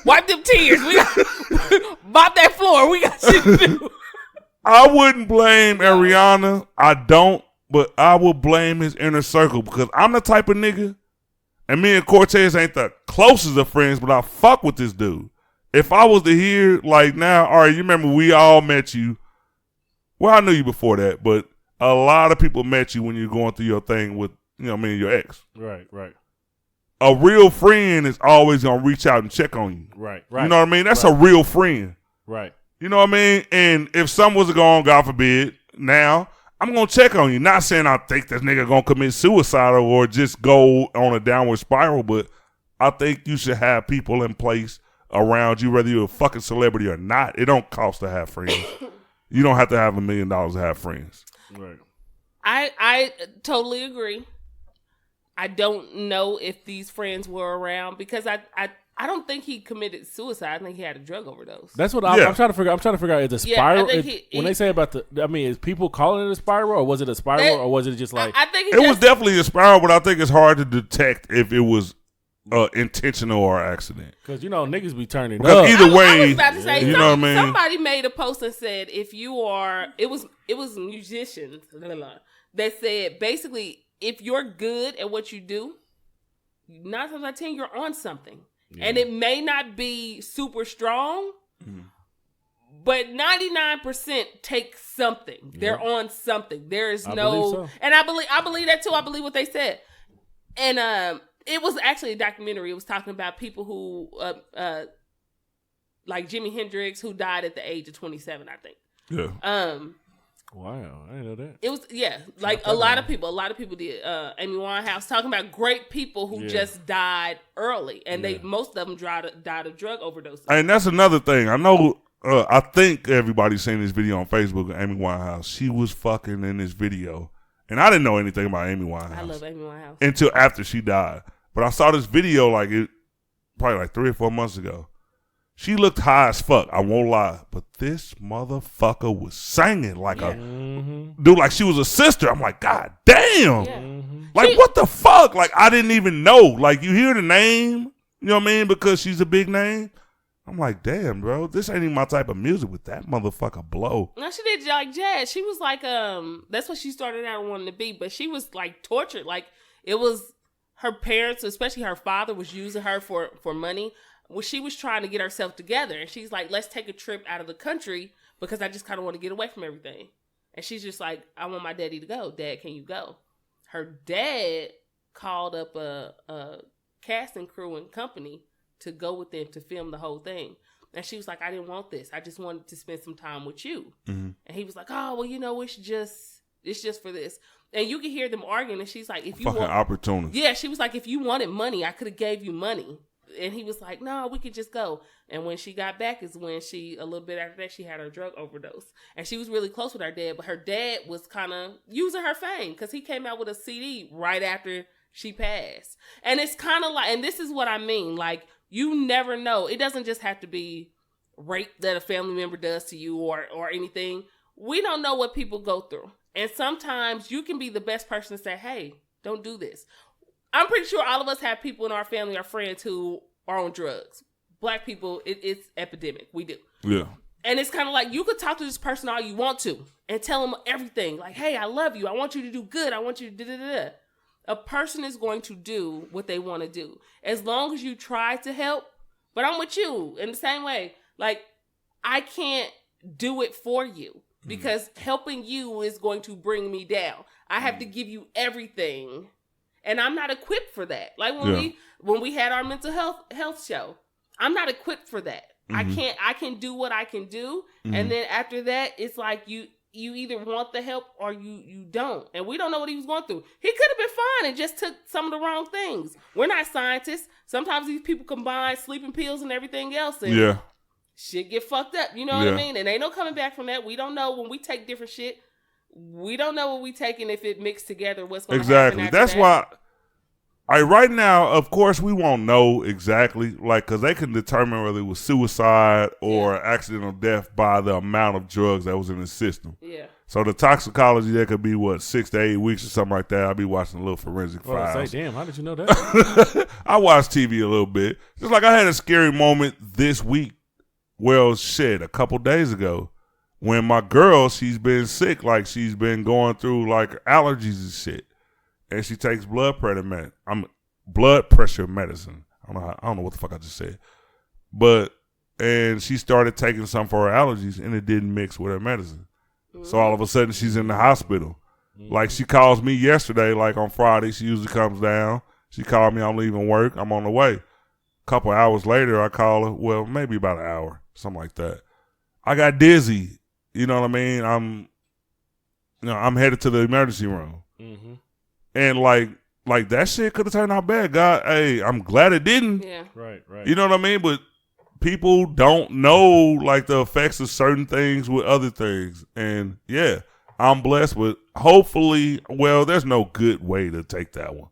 Wipe them tears. We got mop that floor. We got shit to do. I wouldn't blame Ariana. I don't, but I will blame his inner circle because I'm the type of nigga, and me and Cortez ain't the closest of friends, but I fuck with this dude. If I was to hear, like now, all right, you remember we all met you. Well, I knew you before that, but a lot of people met you when you're going through your thing with, you know, me and your ex. Right. A real friend is always going to reach out and check on you. Right. You know what I mean? That's a real friend. Right. You know what I mean? And if something was to go on, God forbid, now, I'm going to check on you. Not saying I think this nigga going to commit suicide or just go on a downward spiral, but I think you should have people in place around you, whether you're a fucking celebrity or not. It don't cost to have friends. You don't have to have $1 million to have friends. Right. I totally agree. I don't know if these friends were around because I don't think he committed suicide. I think he had a drug overdose. That's what I'm trying to figure out. I'm trying to figure out, is the spiral, when they say about is people calling it a spiral, or was it a spiral, or was it just like... I think it was definitely a spiral, but I think it's hard to detect if it was intentional or accident. Because, niggas be turning up. Either way, I was about to say, you know what I mean? Somebody made a post and said, if you are... It was musicians that said, basically, if you're good at what you do, 9 times out of 10, you're on something. Yeah. And it may not be super strong, but 99% take something. Yeah. They're on something. There is so. And I believe that too. I believe what they said. And it was actually a documentary. It was talking about people who, like Jimi Hendrix, who died at the age of 27, I think. Yeah. Wow, I didn't know that. It was like a lot of people did. Amy Winehouse, talking about great people who just died early, and most of them died of drug overdose. And that's another thing. I know. I think everybody's seen this video on Facebook of Amy Winehouse. She was fucking in this video, and I didn't know anything about Amy Winehouse. I love Amy Winehouse until after she died. But I saw this video probably like 3 or 4 months ago. She looked high as fuck, I won't lie. But this motherfucker was singing like dude, like she was a sister. I'm like, God damn. Yeah. Like, what the fuck? Like, I didn't even know. Like, you hear the name, you know what I mean? Because she's a big name. I'm like, damn, bro, this ain't even my type of music, but that motherfucker blow. No, she did like jazz. She was like, that's what she started out wanting to be, but she was like tortured. Like, it was her parents, especially her father, was using her for money. Well, she was trying to get herself together, and she's like, let's take a trip out of the country because I just kind of want to get away from everything. And she's just like, I want my daddy to go. Dad, can you go? Her dad called up a casting crew and company to go with them to film the whole thing. And she was like, I didn't want this. I just wanted to spend some time with you. Mm-hmm. And he was like, oh, well, it's just for this. And you can hear them arguing, and she's like, if you want opportunity. Yeah, she was like, if you wanted money, I could have gave you money. And he was like, no, we could just go. And when she got back is when a little bit after that, she had her drug overdose. And she was really close with her dad, but her dad was kind of using her fame because he came out with a CD right after she passed. And it's kind of like, and this is what I mean, like, you never know. It doesn't just have to be rape that a family member does to you or anything. We don't know what people go through. And sometimes you can be the best person to say, hey, don't do this. I'm pretty sure all of us have people in our family or friends who are on drugs. Black people, it's epidemic. We do. Yeah. And it's kind of like you could talk to this person all you want to and tell them everything. Like, hey, I love you. I want you to do good. I want you to da-da-da-da. A person is going to do what they want to do. As long as you try to help. But I'm with you in the same way. Like, I can't do it for you because helping you is going to bring me down. I have to give you everything. And I'm not equipped for that. Like when we had our mental health show, I'm not equipped for that. Mm-hmm. I can do what I can do. Mm-hmm. And then after that, it's like you either want the help or you don't. And we don't know what he was going through. He could have been fine and just took some of the wrong things. We're not scientists. Sometimes these people combine sleeping pills and everything else. And shit get fucked up. You know what I mean? And ain't no coming back from that. We don't know when we take different shit. We don't know what we taking if it mixed together. What's going to happen after That's why. Right now, of course, we won't know exactly, like, because they can determine whether it was suicide or accidental death by the amount of drugs that was in the system. Yeah. So the toxicology, that could be, 6 to 8 weeks or something like that. I'll be watching a little forensic files. Damn, how did you know that? I watch TV a little bit. Just like I had a scary moment this week. Well, shit, a couple days ago. When my girl, she's been sick, like she's been going through like allergies and shit, and she takes blood pressure medicine. I don't know what the fuck I just said, and she started taking some for her allergies, and it didn't mix with her medicine. So all of a sudden, she's in the hospital. Like she calls me yesterday, like on Friday. She usually comes down. She called me. I'm leaving work. I'm on the way. A couple hours later, I call her. Well, maybe about an hour, something like that. I got dizzy. You know what I mean? I'm headed to the emergency room. Mm-hmm. And like that shit could have turned out bad. God, hey, I'm glad it didn't. Yeah. Right. You know what I mean? But people don't know like the effects of certain things with other things. And yeah, I'm blessed with hopefully, well, there's no good way to take that one.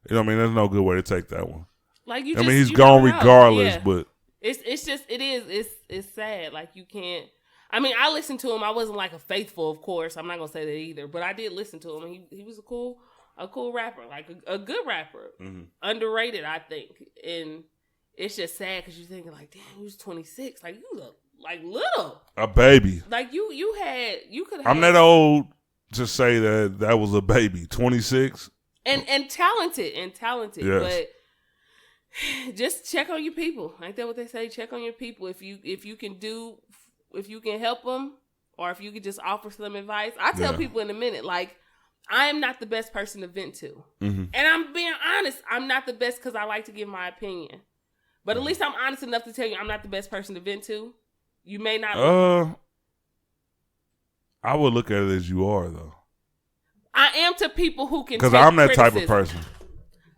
You know what I mean? There's no good way to take that one. Like you, I mean, he's gone regardless, but it's just it's sad. Like you can't. I mean, I listened to him. I wasn't like a faithful, of course. I'm not gonna say that either, but I did listen to him. He was a cool rapper, like a good rapper, underrated, I think. And it's just sad because you're thinking like, damn, he was 26. Like you was little, a baby. Like you could. I'm that old to say that was a baby. 26 and talented yes. But just check on your people. Ain't that what they say? Check on your people. If you can help them, or if you could just offer some advice. I tell people in a minute, like, I am not the best person to vent to. And I'm being honest. I'm not the best because I like to give my opinion. But at least I'm honest enough to tell you I'm not the best person to vent to. You may not. I would look at it as you are, though. I am to people who can. Because I'm that type of person.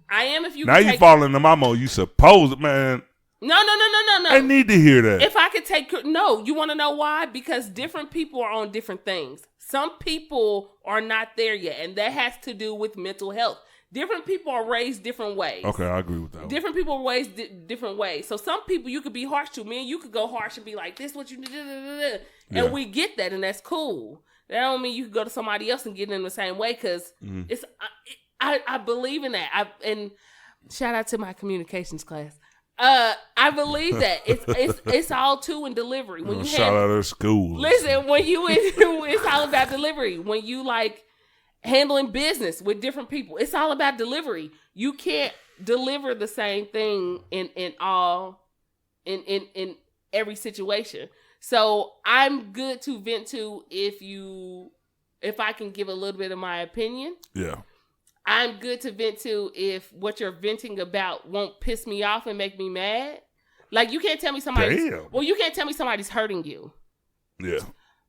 I am if you. Now you fall into my mode. You supposed, man. No. I need to hear that. If I could take... No, you want to know why? Because different people are on different things. Some people are not there yet, and that has to do with mental health. Different people are raised different ways. Okay, I agree with that. Different people are raised different ways. So some people you could be harsh to. Me and you could go harsh and be like, this is what you do. And we get that, and that's cool. That don't mean you could go to somebody else and get in the same way, because it's... I believe in that. And shout out to my communications class. I believe that it's all in delivery. When you shout out to school. Listen, when you it's all about delivery. When you like handling business with different people, it's all about delivery. You can't deliver the same thing in every situation. So I'm good to vent to if I can give a little bit of my opinion. Yeah. I'm good to vent to if what you're venting about won't piss me off and make me mad. Like, you can't tell me you can't tell me somebody's hurting you. Yeah.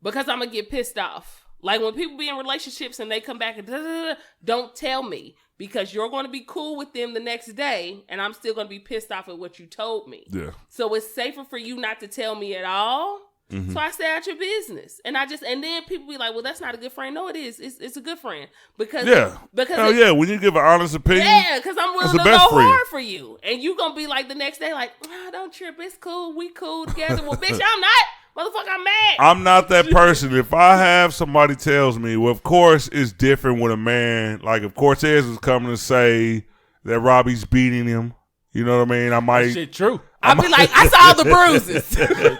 Because I'm going to get pissed off. Like, when people be in relationships and they come back and don't tell me, because you're going to be cool with them the next day and I'm still going to be pissed off at what you told me. Yeah. So it's safer for you not to tell me at all. So I stay out your business, and then people be like, "Well, that's not a good friend." No, it is. It's a good friend because when you give an honest opinion, because I'm willing to go hard for you, and you gonna be like the next day, like, "Don't trip, it's cool, we cool together." Well, bitch, I'm not, motherfucker, I'm mad. I'm not that person. If I have somebody tells me, well, of course it's different with a man. Like if Cortez was coming to say that Robbie's beating him, you know what I mean? I might. Shit, true. I'll be like, I saw the bruises.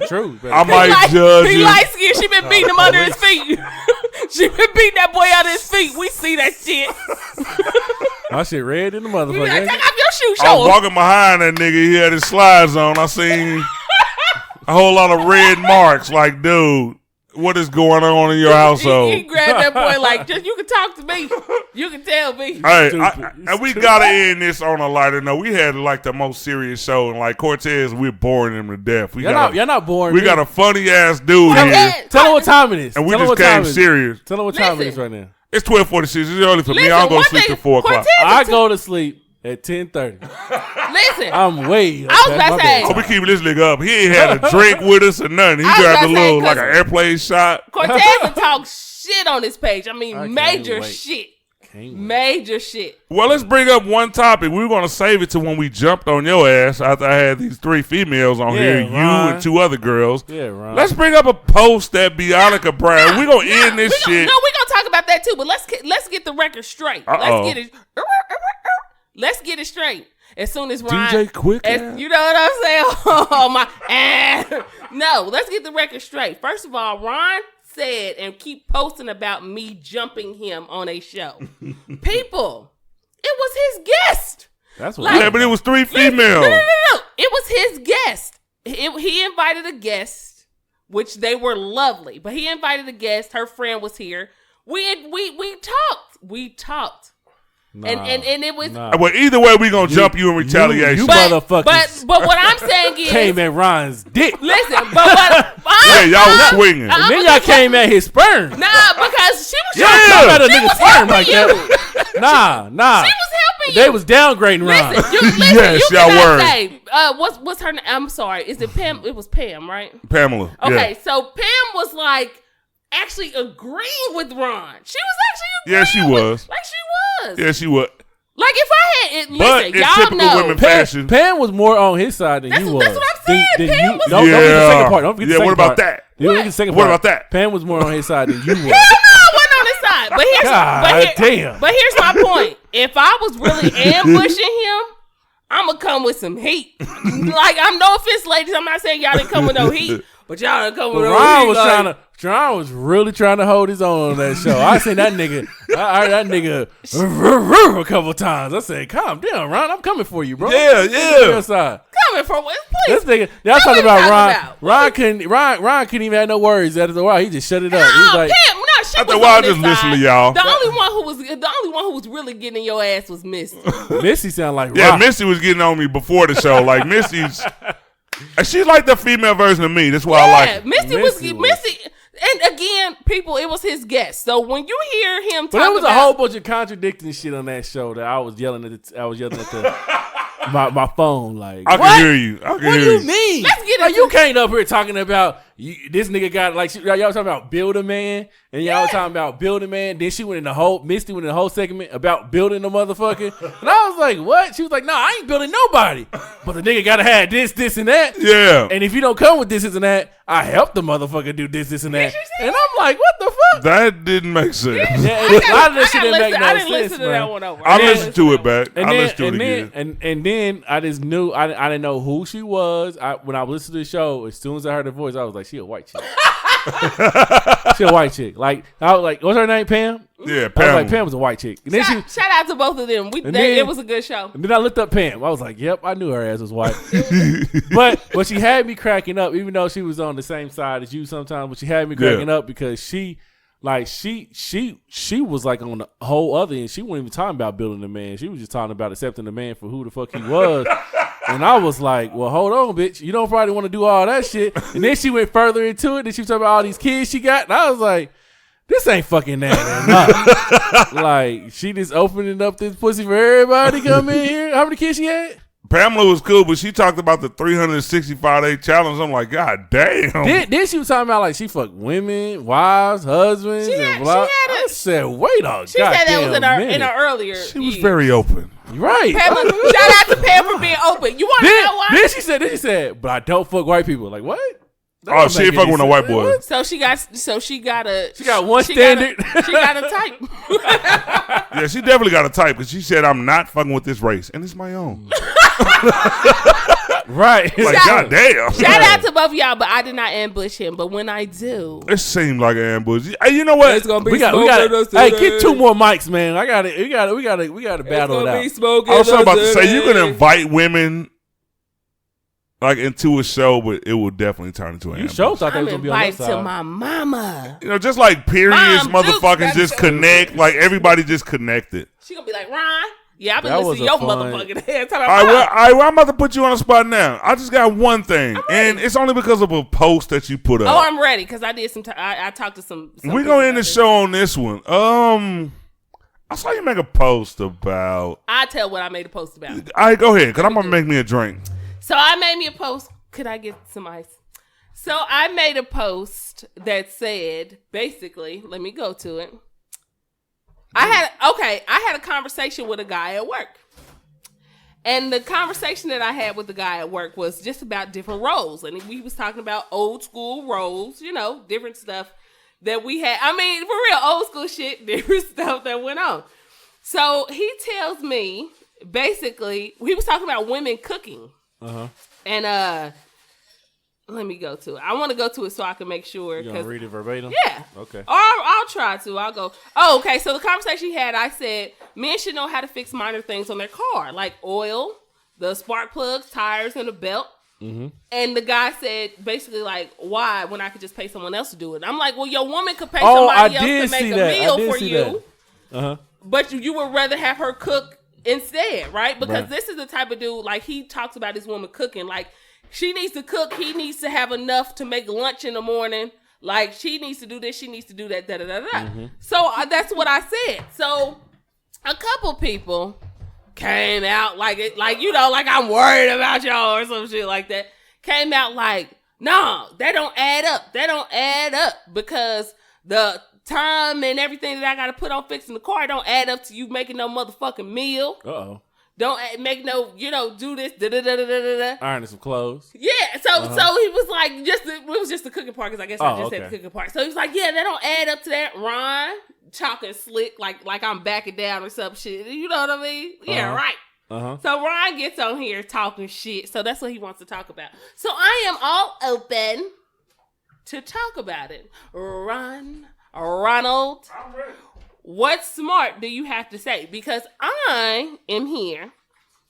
True. I might judge him. He light skinned. She been beating him under his feet. She been beating that boy under his feet. We see that shit. My shit red in the motherfucker. Like, take off your shoe. I was walking behind that nigga. He had his slides on. I seen a whole lot of red marks. Like, dude, what is going on in your household? He grabbed that boy like, you can talk to me. You can tell me. Hey, and we gotta end this on a lighter note. We had like the most serious show, and like Cortez, we're boring him to death. You're not boring. We got a funny ass dude here. Tell him what time it is. And we just came serious. Tell him what time it is right now. It's 12:46. It's early for me. I don't go to sleep till 4 o'clock. I go to sleep at 10:30. Listen, I'm way. I was about to say. Oh, we keeping this nigga up. He ain't had a drink with us or nothing. He grabbed a little like an airplane shot. Cortez will talk shit on this page. I mean, major shit. Major shit. Well, let's bring up one topic. We were going to save it to when we jumped on your ass after I had these 3 females on here, Ron. you and 2 other girls. Yeah, Ron. Let's bring up a post that Bianca Brown. We're going to end this shit. We're going to talk about that too, but let's get the record straight. Let's get it straight. As soon as Ron, DJ Quick, you know what I'm saying? Oh my! No, let's get the record straight. First of all, Ron said and keep posting about me jumping him on a show. People, it was his guest. That's what. Like, yeah, but it was 3 females. No. It was his guest. He invited a guest, which they were lovely. But he invited a guest. Her friend was here. We talked. We talked. Nah, and it was well, either way we gonna jump you in retaliation. You motherfuckers. But what I'm saying is came at Ron's dick. Listen, but y'all was swinging. And then y'all came at his sperm. Nah, because she was trying to nigga sperm like that. Nah. She was helping you. They was downgrading Ron. Yes, y'all were. Say, what's her name? I'm sorry. Is it Pam? It was Pam, right? Pamela. Okay, yeah. so Pam was like actually agreeing with Ron. She was actually agreeing. Yeah, she was. Like she was. Yeah, she was. Like if I had it, But listen, it's y'all typical know. women fashion. Pam was more on his side than you was. That's what I'm saying. Pam was. Don't forget the second part. Don't forget the Yeah, second what about part. that? You don't get the second What part. about that? Pam was more on his side than you was. Hell no, I wasn't on his side. Damn. But here's my point. If I was really ambushing him, I'm gonna come with some heat. Like, I'm no offense, ladies. I'm not saying y'all didn't come with no heat, but y'all didn't come with no heat. John was really trying to hold his own on that show. I seen that nigga. I heard that nigga a couple times. I said, "Calm down, Ron. I'm coming for you, bro." Yeah. Coming from what? Please. This nigga. Y'all talking about Ron. Ron couldn't even have no words after a while. He just shut it up. He's like, Pam, no, she after was a while, on this just listen to side. y'all. The only one who was really getting in your ass was Missy. Missy sound like Yeah, Ron. Missy was getting on me before the show. Like Missy's, she's like the female version of me. That's why I like her. Missy. And again, people, it was his guest. So when you hear him talk But there was about, a whole bunch of contradicting shit on that show that I was yelling at. My phone. Like, I can hear you. What do you mean? Let's get like, into you came up here talking about this nigga got like y'all talking about build a man, and y'all was talking about build a man. Then she went in Misty went in the whole segment about building the motherfucker, and I was like, what? She was like, no, I ain't building nobody, but the nigga gotta have this, and that. Yeah. And if you don't come with this and that, I help the motherfucker do this, and that. And I'm like, what the fuck? That didn't make sense. Yeah, a lot of this shit didn't make no sense. I didn't listen to that one over. I listened to it back. And I then, listened to it again. And then I just knew I didn't know who she was. When I listened to the show, as soon as I heard her voice, I was like, she a white chick. She a white chick. Like, I was like, what's her name? Pam? Yeah, I Pam. was like, Pam was a white chick. And then Shout out to both of them. It was a good show. And then I looked up Pam. I was like, yep, I knew her ass was white. but she had me cracking up, even though she was on the same side as you sometimes. But she had me cracking up because she was like on the whole other end. She wasn't even talking about building a man. She was just talking about accepting the man for who the fuck he was. And I was like, well, hold on, bitch. You don't probably want to do all that shit. And then she went further into it. Then she was talking about all these kids she got. And I was like, this ain't fucking that. Like, she just opening up this pussy for everybody to come in here. How many kids she had? Pamela was cool, but she talked about the 365-day challenge. I'm like, God damn. Then she was talking about like she fucked women, wives, husbands, and blah. I said, wait on. She said that was in her earlier. She was very open. Right. Pamela, shout out to Pam for being open. You want to know why? Then she said, but I don't fuck white people. Like what? Oh, she ain't fucking with no white boy. So she got one standard. She got a type. Yeah, she definitely got a type because she said, I'm not fucking with this race. And it's my own. Right. Like, goddamn. Shout out to both of y'all, but I did not ambush him. But when I do, It seemed like an ambush. Hey, you know what? it's gonna be we got hey, get 2 more mics, man. We got to battle it out. I was about to say, you can invite women like into a show, but it will definitely turn into an ambush. Sure thought they I'm was gonna be on that invited to side. my mama. You know, just like periods, Mom, motherfuckers Duke, just connect. Like everybody just connected. She gonna be like, Ron. Yeah, I've been That listening to was your a fun- motherfucking head. All right, well, I'm about to put you on the spot now. I just got one thing, and it's only because of a post that you put up. Oh, I'm ready because I did some. I talked to some. We're gonna end the show on this one. I saw you make a post about. I tell what I made a post about. All right, go ahead, because I'm gonna make me a drink. So I made me a post. Could I get some ice? So I made a post that said, basically, let me go to it. I had a conversation with a guy at work. And the conversation that I had with the guy at work was just about different roles. And we was talking about old school roles, you know, different stuff that we had. I mean, for real, old school shit, different stuff that went on. So he tells me, basically, he was talking about women cooking. Uh-huh. And let me go to it. I want to go to it so I can make sure. You gonna read it verbatim? Yeah. Okay. Or I'll try to. I'll go. Oh, okay. So the conversation he had, I said, men should know how to fix minor things on their car, like oil, the spark plugs, tires, and a belt. Mm-hmm. And the guy said, basically, like, why when I could just pay someone else to do it? I'm like, well, your woman could pay somebody else to make a meal for you. Uh-huh. But you would rather have her cook instead, right? Because this is the type of dude, like, he talks about his woman cooking, like, she needs to cook. He needs to have enough to make lunch in the morning. Like, she needs to do this. She needs to do that. Mm-hmm. So that's what I said. So a couple people came out like I'm worried about y'all or some shit like that. Came out like, no, that don't add up. That don't add up because the time and everything that I got to put on fixing the car don't add up to you making no motherfucking meal. Uh-oh. Don't make no, do this, da-da-da-da-da-da. Ironing some clothes. Yeah, so he was like, it was just the cooking part, because I guess I just said the cooking part. So he was like, yeah, that don't add up to that. Ron, talking slick, like I'm backing down or some shit. You know what I mean? Yeah, right. So Ron gets on here talking shit. So that's what he wants to talk about. So I am all open to talk about it. Ronald, what smart do you have to say? Because I am here,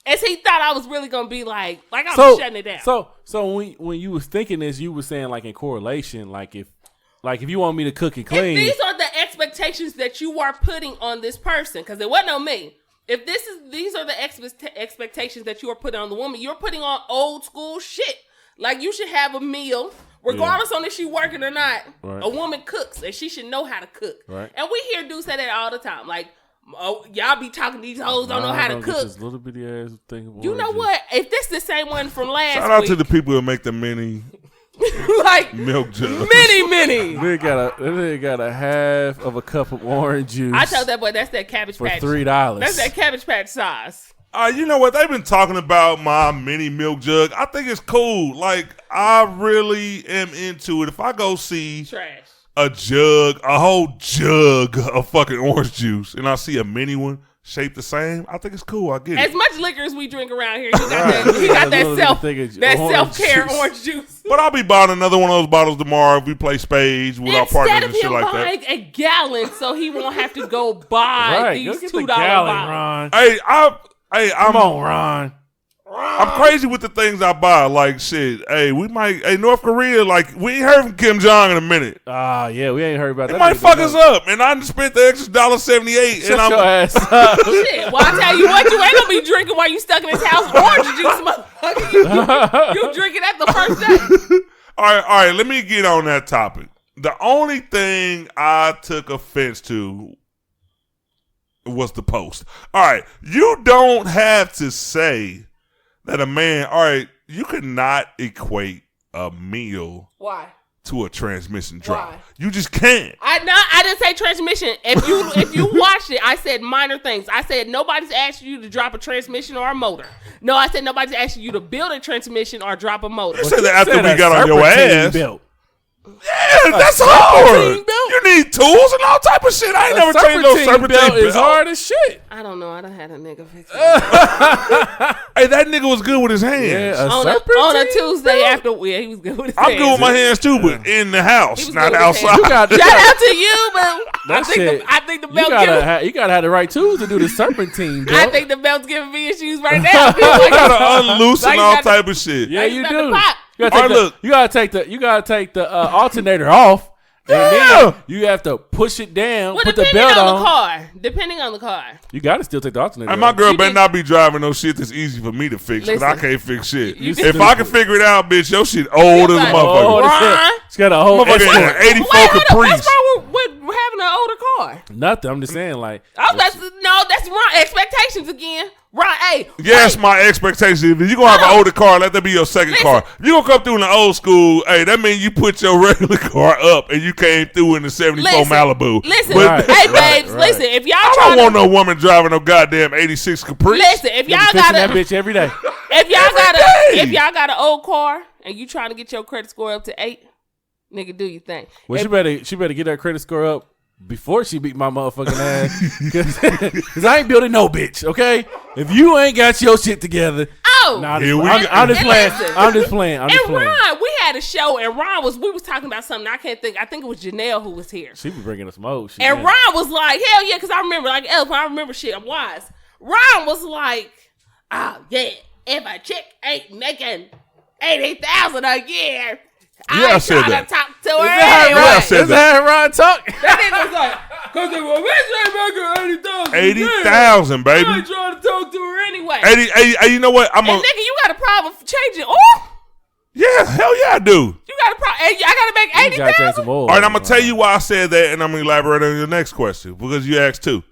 as he thought I was really gonna be like I'm shutting it down. So when you was thinking this, you was saying like in correlation, like if you want me to cook and clean, if these are the expectations that you are putting on this person, because it wasn't on me. If these are the expectations that you are putting on the woman, you're putting on old school shit. Like, you should have a meal, regardless on if she working or not. Right. A woman cooks, and she should know how to cook. Right. And we hear dudes say that all the time. Like, y'all be talking these hoes don't know how to cook. This little bitty ass thing of you know what? If this the same one from last week. Shout out to the people who make the mini like milk jug. Mini. They got a half of a cup of orange juice. I told that boy that's that Cabbage Patch. For $3. That's that Cabbage Patch sauce. You know what? They've been talking about my mini milk jug. I think it's cool. Like, I really am into it. If I go see trash. A whole jug of fucking orange juice, and I see a mini one shaped the same, I think it's cool. I get it. As much liquor as we drink around here, he got that self-care orange juice. But I'll be buying another one of those bottles tomorrow if we play spades with our partners and shit like that. Instead of him buying a gallon so he won't have to go buy these $2 bottles. I'm on, Ron. I'm crazy with the things I buy. Like, shit, North Korea, like, we ain't heard from Kim Jong in a minute. Yeah, we ain't heard about that. It might fuck us up, and I just spent the extra $1.78. Shut your ass up. Shit, well, I tell you what, you ain't gonna be drinking while you stuck in his house orange juice, motherfucker. You drinking that the first day. All right, let me get on that topic. The only thing I took offense to was the post. All right, you don't have to say that a man, all right, you could not equate a meal to a transmission drop. Why? You just can't. I didn't say transmission. If you watched it, I said minor things. I said nobody's asking you to drop a transmission or a motor. No, I said nobody's asking you to build a transmission or drop a motor. You said that after we got on your ass. Built. Yeah, that's hard. You need tools and all type of shit. I ain't never changed no serpentine belt. It's hard as shit. I don't know. I done had a nigga fix it. Hey, that nigga was good with his hands. Yeah, on a Tuesday after, he was good with his hands. I'm good with my hands too, but in the house, not outside. Shout out to you, but I think the belt you gotta have the right tools to do the serpentine belt. I think the belt's giving me issues right now. You gotta unloosen all type of shit. Yeah, you do. You gotta take the alternator off, and then you have to push it down. Put the belt on. Depending on the car, you gotta still take the alternator. And my girl better not be driving no shit that's easy for me to fix, because I can't fix shit. If I can figure it out, bitch, your shit old as a motherfucker. It's got a whole 84 Caprice. What's wrong with having an older car? Nothing. I'm just saying, like. That's wrong. Expectations again. Right, yes, my expectation. If you're going to have an older car, let that be your second car. If you're going to come through in the old school, that means you put your regular car up and you came through in the 74 Malibu. Listen, babes, listen, if y'all I don't want no woman driving no goddamn 86 Caprice. Listen, if y'all got that bitch every day. If y'all got an old car and you trying to get your credit score up to 8, nigga, do your thing. Well, she better get her credit score up before she beat my motherfucking ass. Because I ain't building no bitch, okay? If you ain't got your shit together. I'm just playing. And Ron, we had a show, and we was talking about something. I can't think. I think it was Janelle who was here. She be bringing us more shit. And Ron was like, hell yeah, because I remember, like, Elf, I remember shit. I'm wise. Ron was like, oh, yeah, if a chick ain't making $80,000 a year, I ain't trying to talk to her anyway. Is that how Ron talk? That nigga was like, because they were making $80,000, baby. I ain't trying to talk to her anyway. 80, you know what? Nigga, you got a problem changing oil? Yeah, hell yeah, I do. You got a problem. I got to make $80,000? All right, I'm going to tell you why I said that, and I'm going to elaborate on your next question, because you asked too.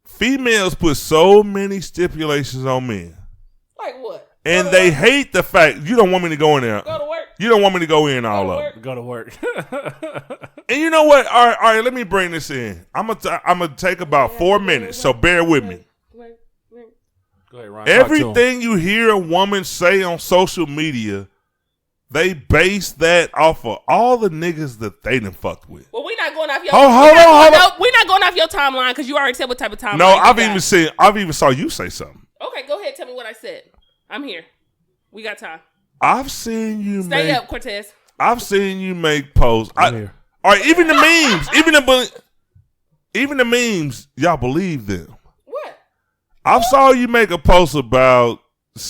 Females put so many stipulations on men. Like what? And they hate the fact, you don't want me to go in there. Go to work. You don't want me to go in all of it. Go to work. And you know what? All right, let me bring this in. I'm gonna take about 4 minutes, so bear with me. Go ahead, Ron. Everything you hear a woman say on social media, they base that off of all the niggas that they done fucked with. Well, we're not going off your. Hold on. We're not going off your timeline because you already said what type of timeline. No, I've even saw you say something. Okay, go ahead. Tell me what I said. I'm here. We got time. I've seen you. Stay up, Cortez. I've seen you make posts. All right, even the memes, even the memes, y'all believe them. What? I saw you make a post about.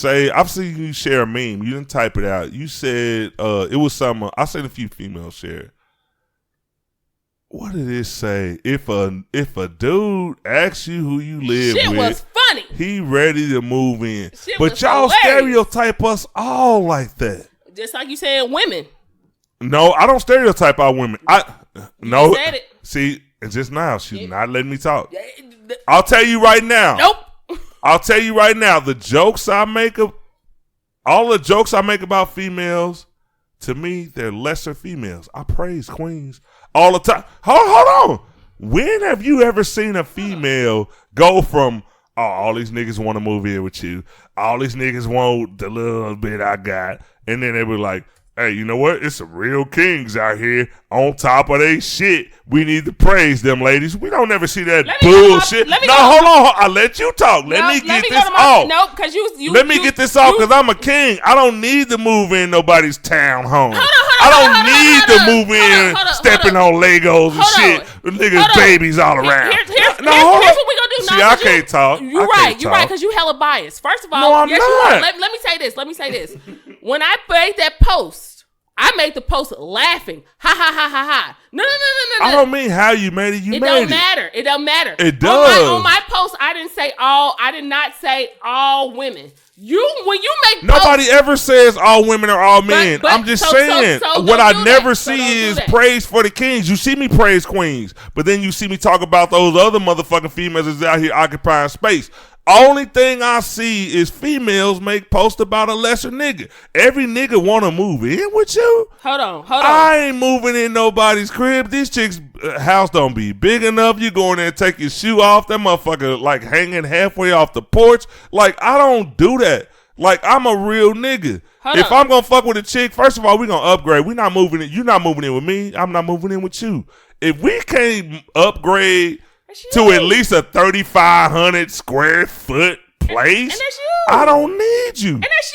I've seen you share a meme. You didn't type it out. You said it was something. I seen a few females share. What did it say? If a dude asks you who you live shit with, was funny. He ready to move in. Shit but was y'all hilarious. stereotype us all like that. Just like you saying women. No, I don't stereotype our women. No. You said it. See, it's just now she's not letting me talk. I'll tell you right now. Nope. I'll tell you right now, all the jokes I make about females, to me, they're lesser females. I praise queens all the time. Hold on. When have you ever seen a female go from, oh, all these niggas want to move in with you, all these niggas want the little bit I got, and then they were like, hey, you know what? It's some real kings out here on top of they shit. We need to praise them, ladies. We don't ever see that bullshit. Hold on. I let you talk. Let me get this off. Nope, because you. Let me get this off because I'm a king. I don't need to move in nobody's townhome. I don't need to move in stepping on Legos and shit with niggas' babies all around. Here's what we gonna do. See, I can't talk. You're right because you hella biased. First of all, no, I'm not. Let me say this. When I made that post, I made the post laughing. Ha ha ha ha ha. No. I don't mean how you made it. It don't matter. It doesn't matter. It does. On my post, I did not say all women. When you make nobody posts, ever says all women are all men. but I'm just saying what I never see is praise for the kings. You see me praise queens, but then you see me talk about those other motherfucking females that's out here occupying space. Only thing I see is females make posts about a lesser nigga. Every nigga want to move in with you. Hold on. I ain't moving in nobody's crib. These chicks' house don't be big enough. You go in there and take your shoe off. That motherfucker like hanging halfway off the porch. Like, I don't do that. Like, I'm a real nigga. If I'm going to fuck with a chick, first of all, we going to upgrade. We not moving in. You're not moving in with me. I'm not moving in with you. If we can't upgrade to at least a 3,500 square foot place, and that's you. I don't need you. And that's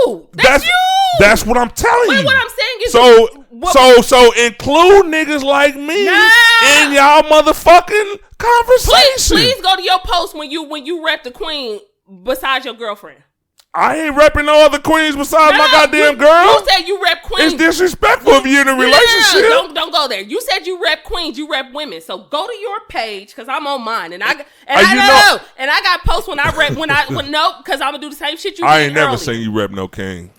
you. That's you. That's what I'm telling you. What I'm saying is, so include niggas like me in y'all motherfucking conversation. Please go to your post when you rep the queen besides your girlfriend. I ain't repping no other queens besides my goddamn girl. You said you rep queens. It's disrespectful if you're in a relationship. Don't go there. You said you rep queens. You rep women. So go to your page because I'm on mine, and I got posts when I rep because I'm gonna do the same shit you. I ain't never seen you rep no king.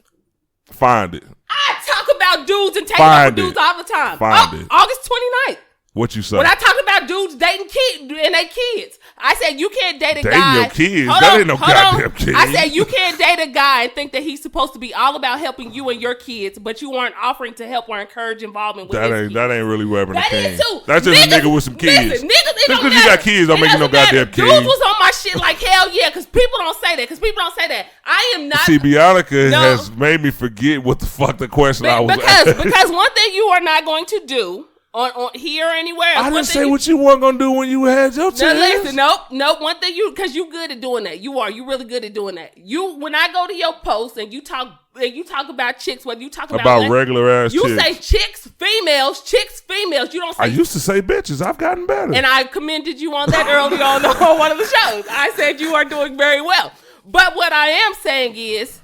Find it. I talk about dudes and take over dudes all the time. Find it. August 29th. What you say? When I talk about dudes dating kids and their kids, I said you can't date a guy. Dating your kids? That ain't no goddamn kids. I said you can't date a guy and think that he's supposed to be all about helping you and your kids, but you weren't offering to help or encourage involvement with his kids. That ain't really repping a king. That is too. That's just a nigga with some kids. Listen, niggas, just because you got kids don't make you no goddamn king. Dudes was on my shit like hell yeah, because people don't say that. I am not. See, Bianca has made me forget what the fuck the question I was asking. Because one thing you are not going to do on here or anywhere else. I didn't say what you weren't gonna do when you had your chance. Listen, nope. One thing because you good at doing that. You really good at doing that. When I go to your post and you talk about chicks, whether you talk about regular ass chicks. You say chicks, females. You don't say. I used to say bitches. I've gotten better. And I commended you on that early on one of the shows. I said you are doing very well. But what I am saying is,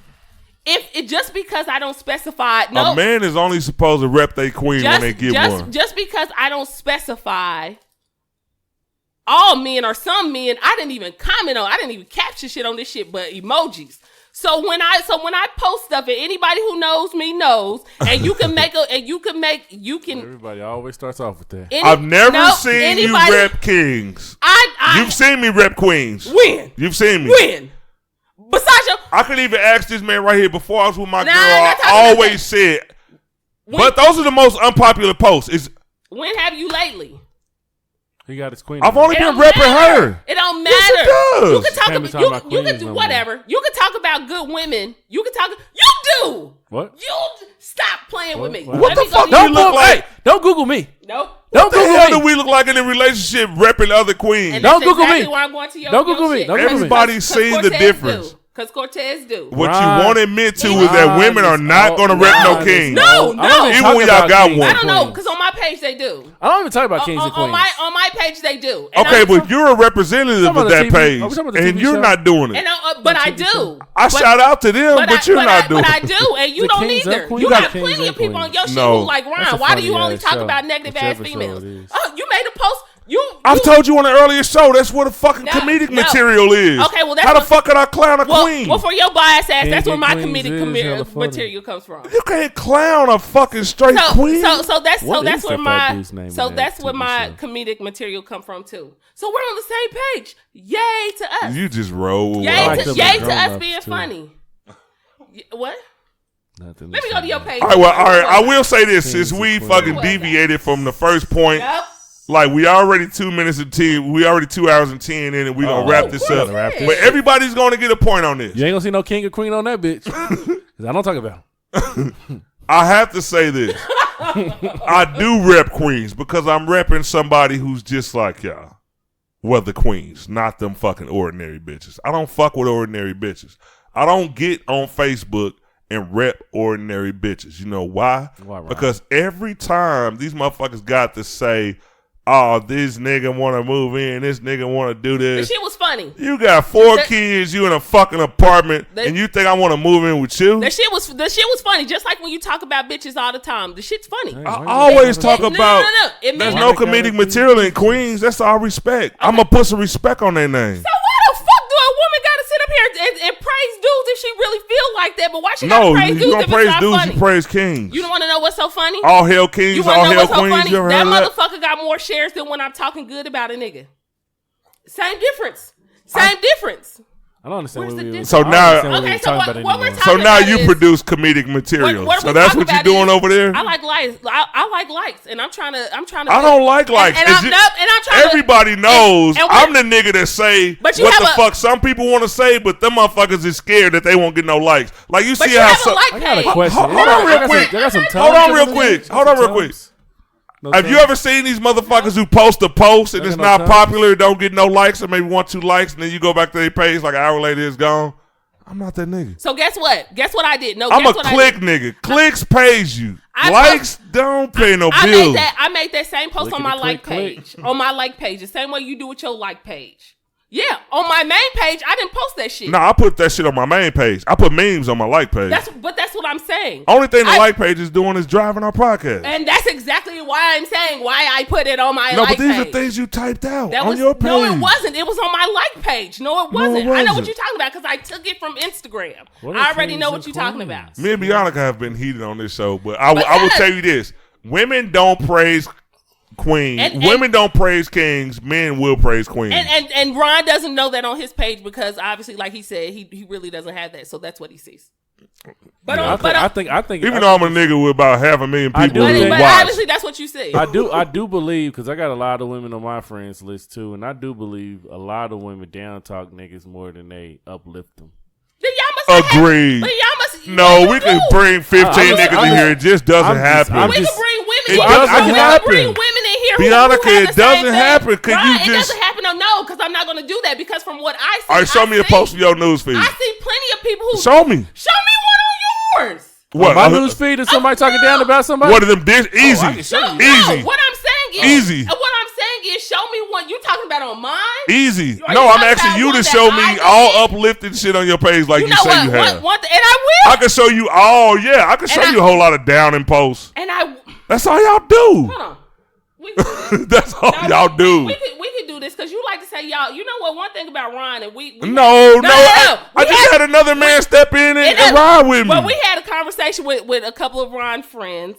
if it just because I don't specify, a man is only supposed to rep their queen when they get one. Just because I don't specify all men or some men, I didn't even comment on. I didn't even capture shit on this shit, but emojis. So when I post stuff, and anybody who knows me knows, and you can Everybody always starts off with that. I've never seen you rep kings. You've seen me rep queens. When? You've seen me. When? Besides your, I could even ask this man right here before I was with my girl. I always said, But those are the most unpopular posts. When have you lately? He got his queen. I've only been repping her. It don't matter. Yes, it does. You can talk about you can do whatever. You can talk about good women. You can talk. You do. What? You stop playing with me. What the fuck do Don't you look like? Hey, don't Google me. Nope. Don't What the Google hell me. do we look like in a relationship repping other queens? And Don't that's Google exactly me. why I'm going to your, Don't Google me. shit. Don't Google me. Everybody's seen the difference. Because Cortez do. What Ron. you won't admit to is that women are not going to rep no king. No. Even when y'all got one. I don't know, because on my page they do. I don't even talk about kings and queens. On my page they do. And Okay, but you're a representative of that page, and you're not doing it. But I do. I shout out to them, but you're not doing But I it. do, and you don't either. You got plenty of people on your shit who like, Ron, why do you only talk about negative ass females? Oh, you made a post. I've told you on an earlier show, that's what the fucking comedic material is. Okay, well, that's how the fuck could I clown a queen? Well, for your bias ass, that's where my comedic material comes from. You can't clown a fucking straight queen. So that's where my comedic material come from too. So we're on the same page. Yay to us. You just roll. Yay to us being funny. What? Nothing. Let me go to your page. All right. I will say this: since we fucking deviated from the first point. Yep. Like, we already 2 minutes and 10. We already 2 hours and 10 in, and we gonna wrap this up. But everybody's gonna get a point on this. You ain't gonna see no king or queen on that bitch. Because I don't talk about him. I have to say this. I do rep queens because I'm repping somebody who's just like y'all. Well, the queens, not them fucking ordinary bitches. I don't fuck with ordinary bitches. I don't get on Facebook and rep ordinary bitches. You know why? Because every time these motherfuckers got to say, oh, this nigga want to move in, this nigga want to do this. The shit was funny. You got 4 kids, you in a fucking apartment, and you think I want to move in with you? The shit was funny. Just like when you talk about bitches all the time. The shit's funny. I always talk about No. There's no comedic material in Queens. That's all respect. I'm going to put some respect on their name. So why the fuck do a woman got to sit up here and praise dudes if she really feel like that? But why she got to praise dudes if it's not funny? No, you don't praise dudes, you praise kings. You don't want to know what's so funny? All hail kings, all hail queens. So funny? You ever That heard of motherfucker got more shares than when I'm talking good about a nigga. Same difference. Difference. I don't understand what we were So now, what we're talking so now about you is, produce comedic material. What so that's what you're doing over there. I like likes. I like likes, and I'm trying to. I don't like likes. And I'm trying. Everybody knows I'm the nigga that say what the fuck some people want to say, but them motherfuckers is scared that they won't get no likes. Like you see how some. I got a question. Hold on real quick. Have you ever seen these motherfuckers who post a post and it's not popular, don't get no likes, or maybe 1-2 likes, and then you go back to their page like an hour later it's gone? I'm not that nigga. So guess what? Guess what I did? No, I'm a click nigga. Clicks pays you. Likes don't pay no bills. I made that same post on my like page. On my like page. The same way you do with your like page. Yeah, on my main page, I didn't post that shit. No, I put that shit on my main page. I put memes on my like page. But that's what I'm saying. Only thing the like page is doing is driving our podcast. And that's exactly why I'm saying why I put it on my like page. No, but these are things you typed out on your page. No, it wasn't. It was on my like page. No, it wasn't. I know what you're talking about because I took it from Instagram. I already know what you're talking about. Me and Bianca have been heated on this show, but I will tell you this. Women don't praise queens. Women don't praise kings. Men will praise queens. And Ron doesn't know that on his page because obviously, like he said, he really doesn't have that. So that's what he sees. But I think even though I'm a nigga with about 500,000 people who watch, obviously that's what you see. I do believe, because I got a lot of women on my friends list too, and I do believe a lot of women down talk niggas more than they uplift them. Then y'all must agreed. No, we can bring 15 niggas in here. It just doesn't happen. We can bring women in here. We can bring women in here. Bianca, it doesn't happen. Could you just? It doesn't happen. No, because I'm not going to do that. Because from what I see, all right, show me a post from your news feed. I see plenty of people who show me one on yours. What? My news feed is somebody talking down about somebody? What of them did? Easy. Easy. No, what I'm saying is easy. What I'm saying is show me what you talking about on mine. Easy. No, I'm asking you to show me all uplifting shit on your page like you say you have. And I will. I can show you all. Yeah, I can show you a whole lot of downing posts. That's all y'all do. Hold on. That's all y'all do. We could do this because you like to say y'all. You know what? One thing about Ron and we No. I just had another man step in and ride with me. Well, we had a conversation with a couple of Ron friends,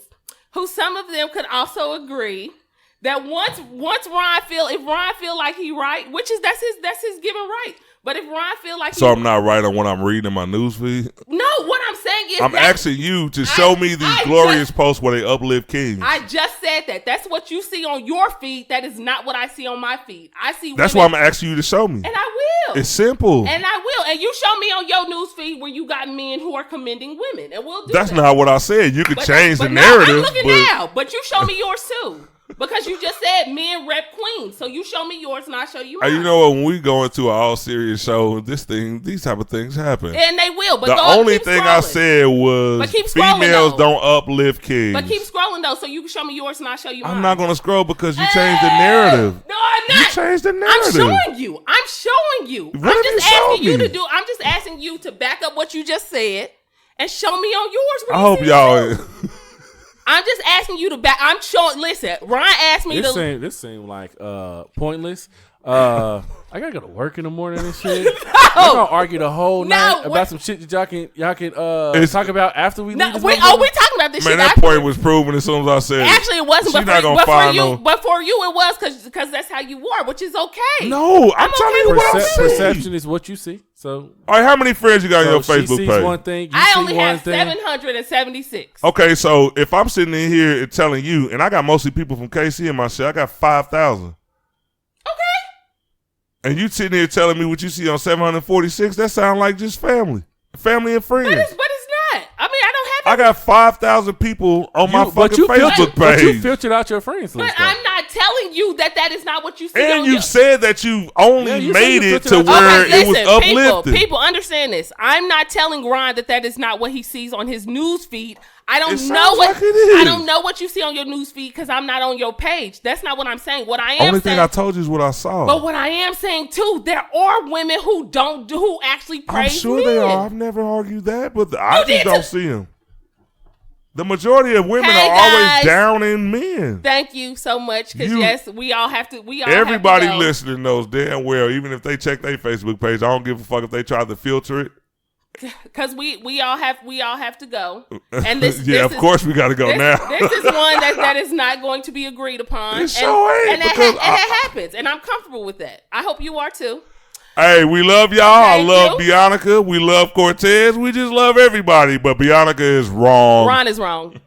who some of them could also agree that once Ron feel like he right, which is that's his given right. But if Ron feel like so I'm not right on what I'm reading in my newsfeed. No, what I'm saying is I'm asking you to show me these glorious posts where they uplift kings. I just said that. That's what you see on your feed. That is not what I see on my feed. I see. That's why I'm asking you to show me. And I will. It's simple. And I will. And you show me on your news feed where you got men who are commending women, and we'll do That's that. not what I said. You could change the no, narrative. I'm looking now, but you show me yours too. Because you just said men rep queens. So you show me yours and I'll show you mine. You know what? When we go into an all serious show, these type of things happen. And they will. But the only thing I said was females don't uplift kids. But keep scrolling though, so you can show me yours and I'll show you mine. I'm not going to scroll because you changed the narrative. No, I'm not. You changed the narrative. I'm showing you. What I'm just asking you to do. I'm just asking you to back up what you just said and show me on yours. I hope y'all. I'm just asking you to back. I'm showing. Listen, Ryan asked me This seemed like pointless. I gotta go to work in the morning and shit. No. We're gonna argue the whole night about some shit that y'all can talk about after we leave. We talking about this shit. Man, that point was proven as soon as I said it. Actually, it wasn't. But for you, it was because that's how you are, which is okay. No, I'm telling you what I see. Perception is what you see. So, all right, how many friends you got on your Facebook she sees page? One thing, I only have 776. Okay, so if I'm sitting in here and telling you, and I got mostly people from KC in my shit, I got 5,000. Okay. And you sitting here telling me what you see on 746, that sound like just family and friends. But it's not. I mean, I don't have. I got 5,000 people on my fucking Facebook page. But you filtered out your friends list. But I'm not telling you that is not what you see. And you said that you only made it to where it was uplifted. People understand this. I'm not telling Ron that is not what he sees on his news feed. I don't know what I don't know what you see on your news feed because I'm not on your page. That's not what I'm saying. What I am only saying, thing I told you is what I saw. But what I am saying too, there are women who actually praise I'm sure men. they are. I've never argued that, but I just don't see them. The majority of women are always downing men. Thank you so much. Because yes, we all have to. Everybody have to listening knows damn well. Even if they check their Facebook page, I don't give a fuck if they try to filter it. Because we all have to go. And this, of course we got to go now. This is one that is not going to be agreed upon. It sure ain't. And that happens, and I'm comfortable with that. I hope you are too. Hey, we love y'all. I love Bianca. We love Cortez. We just love everybody. But Bianca is wrong. Ron is wrong.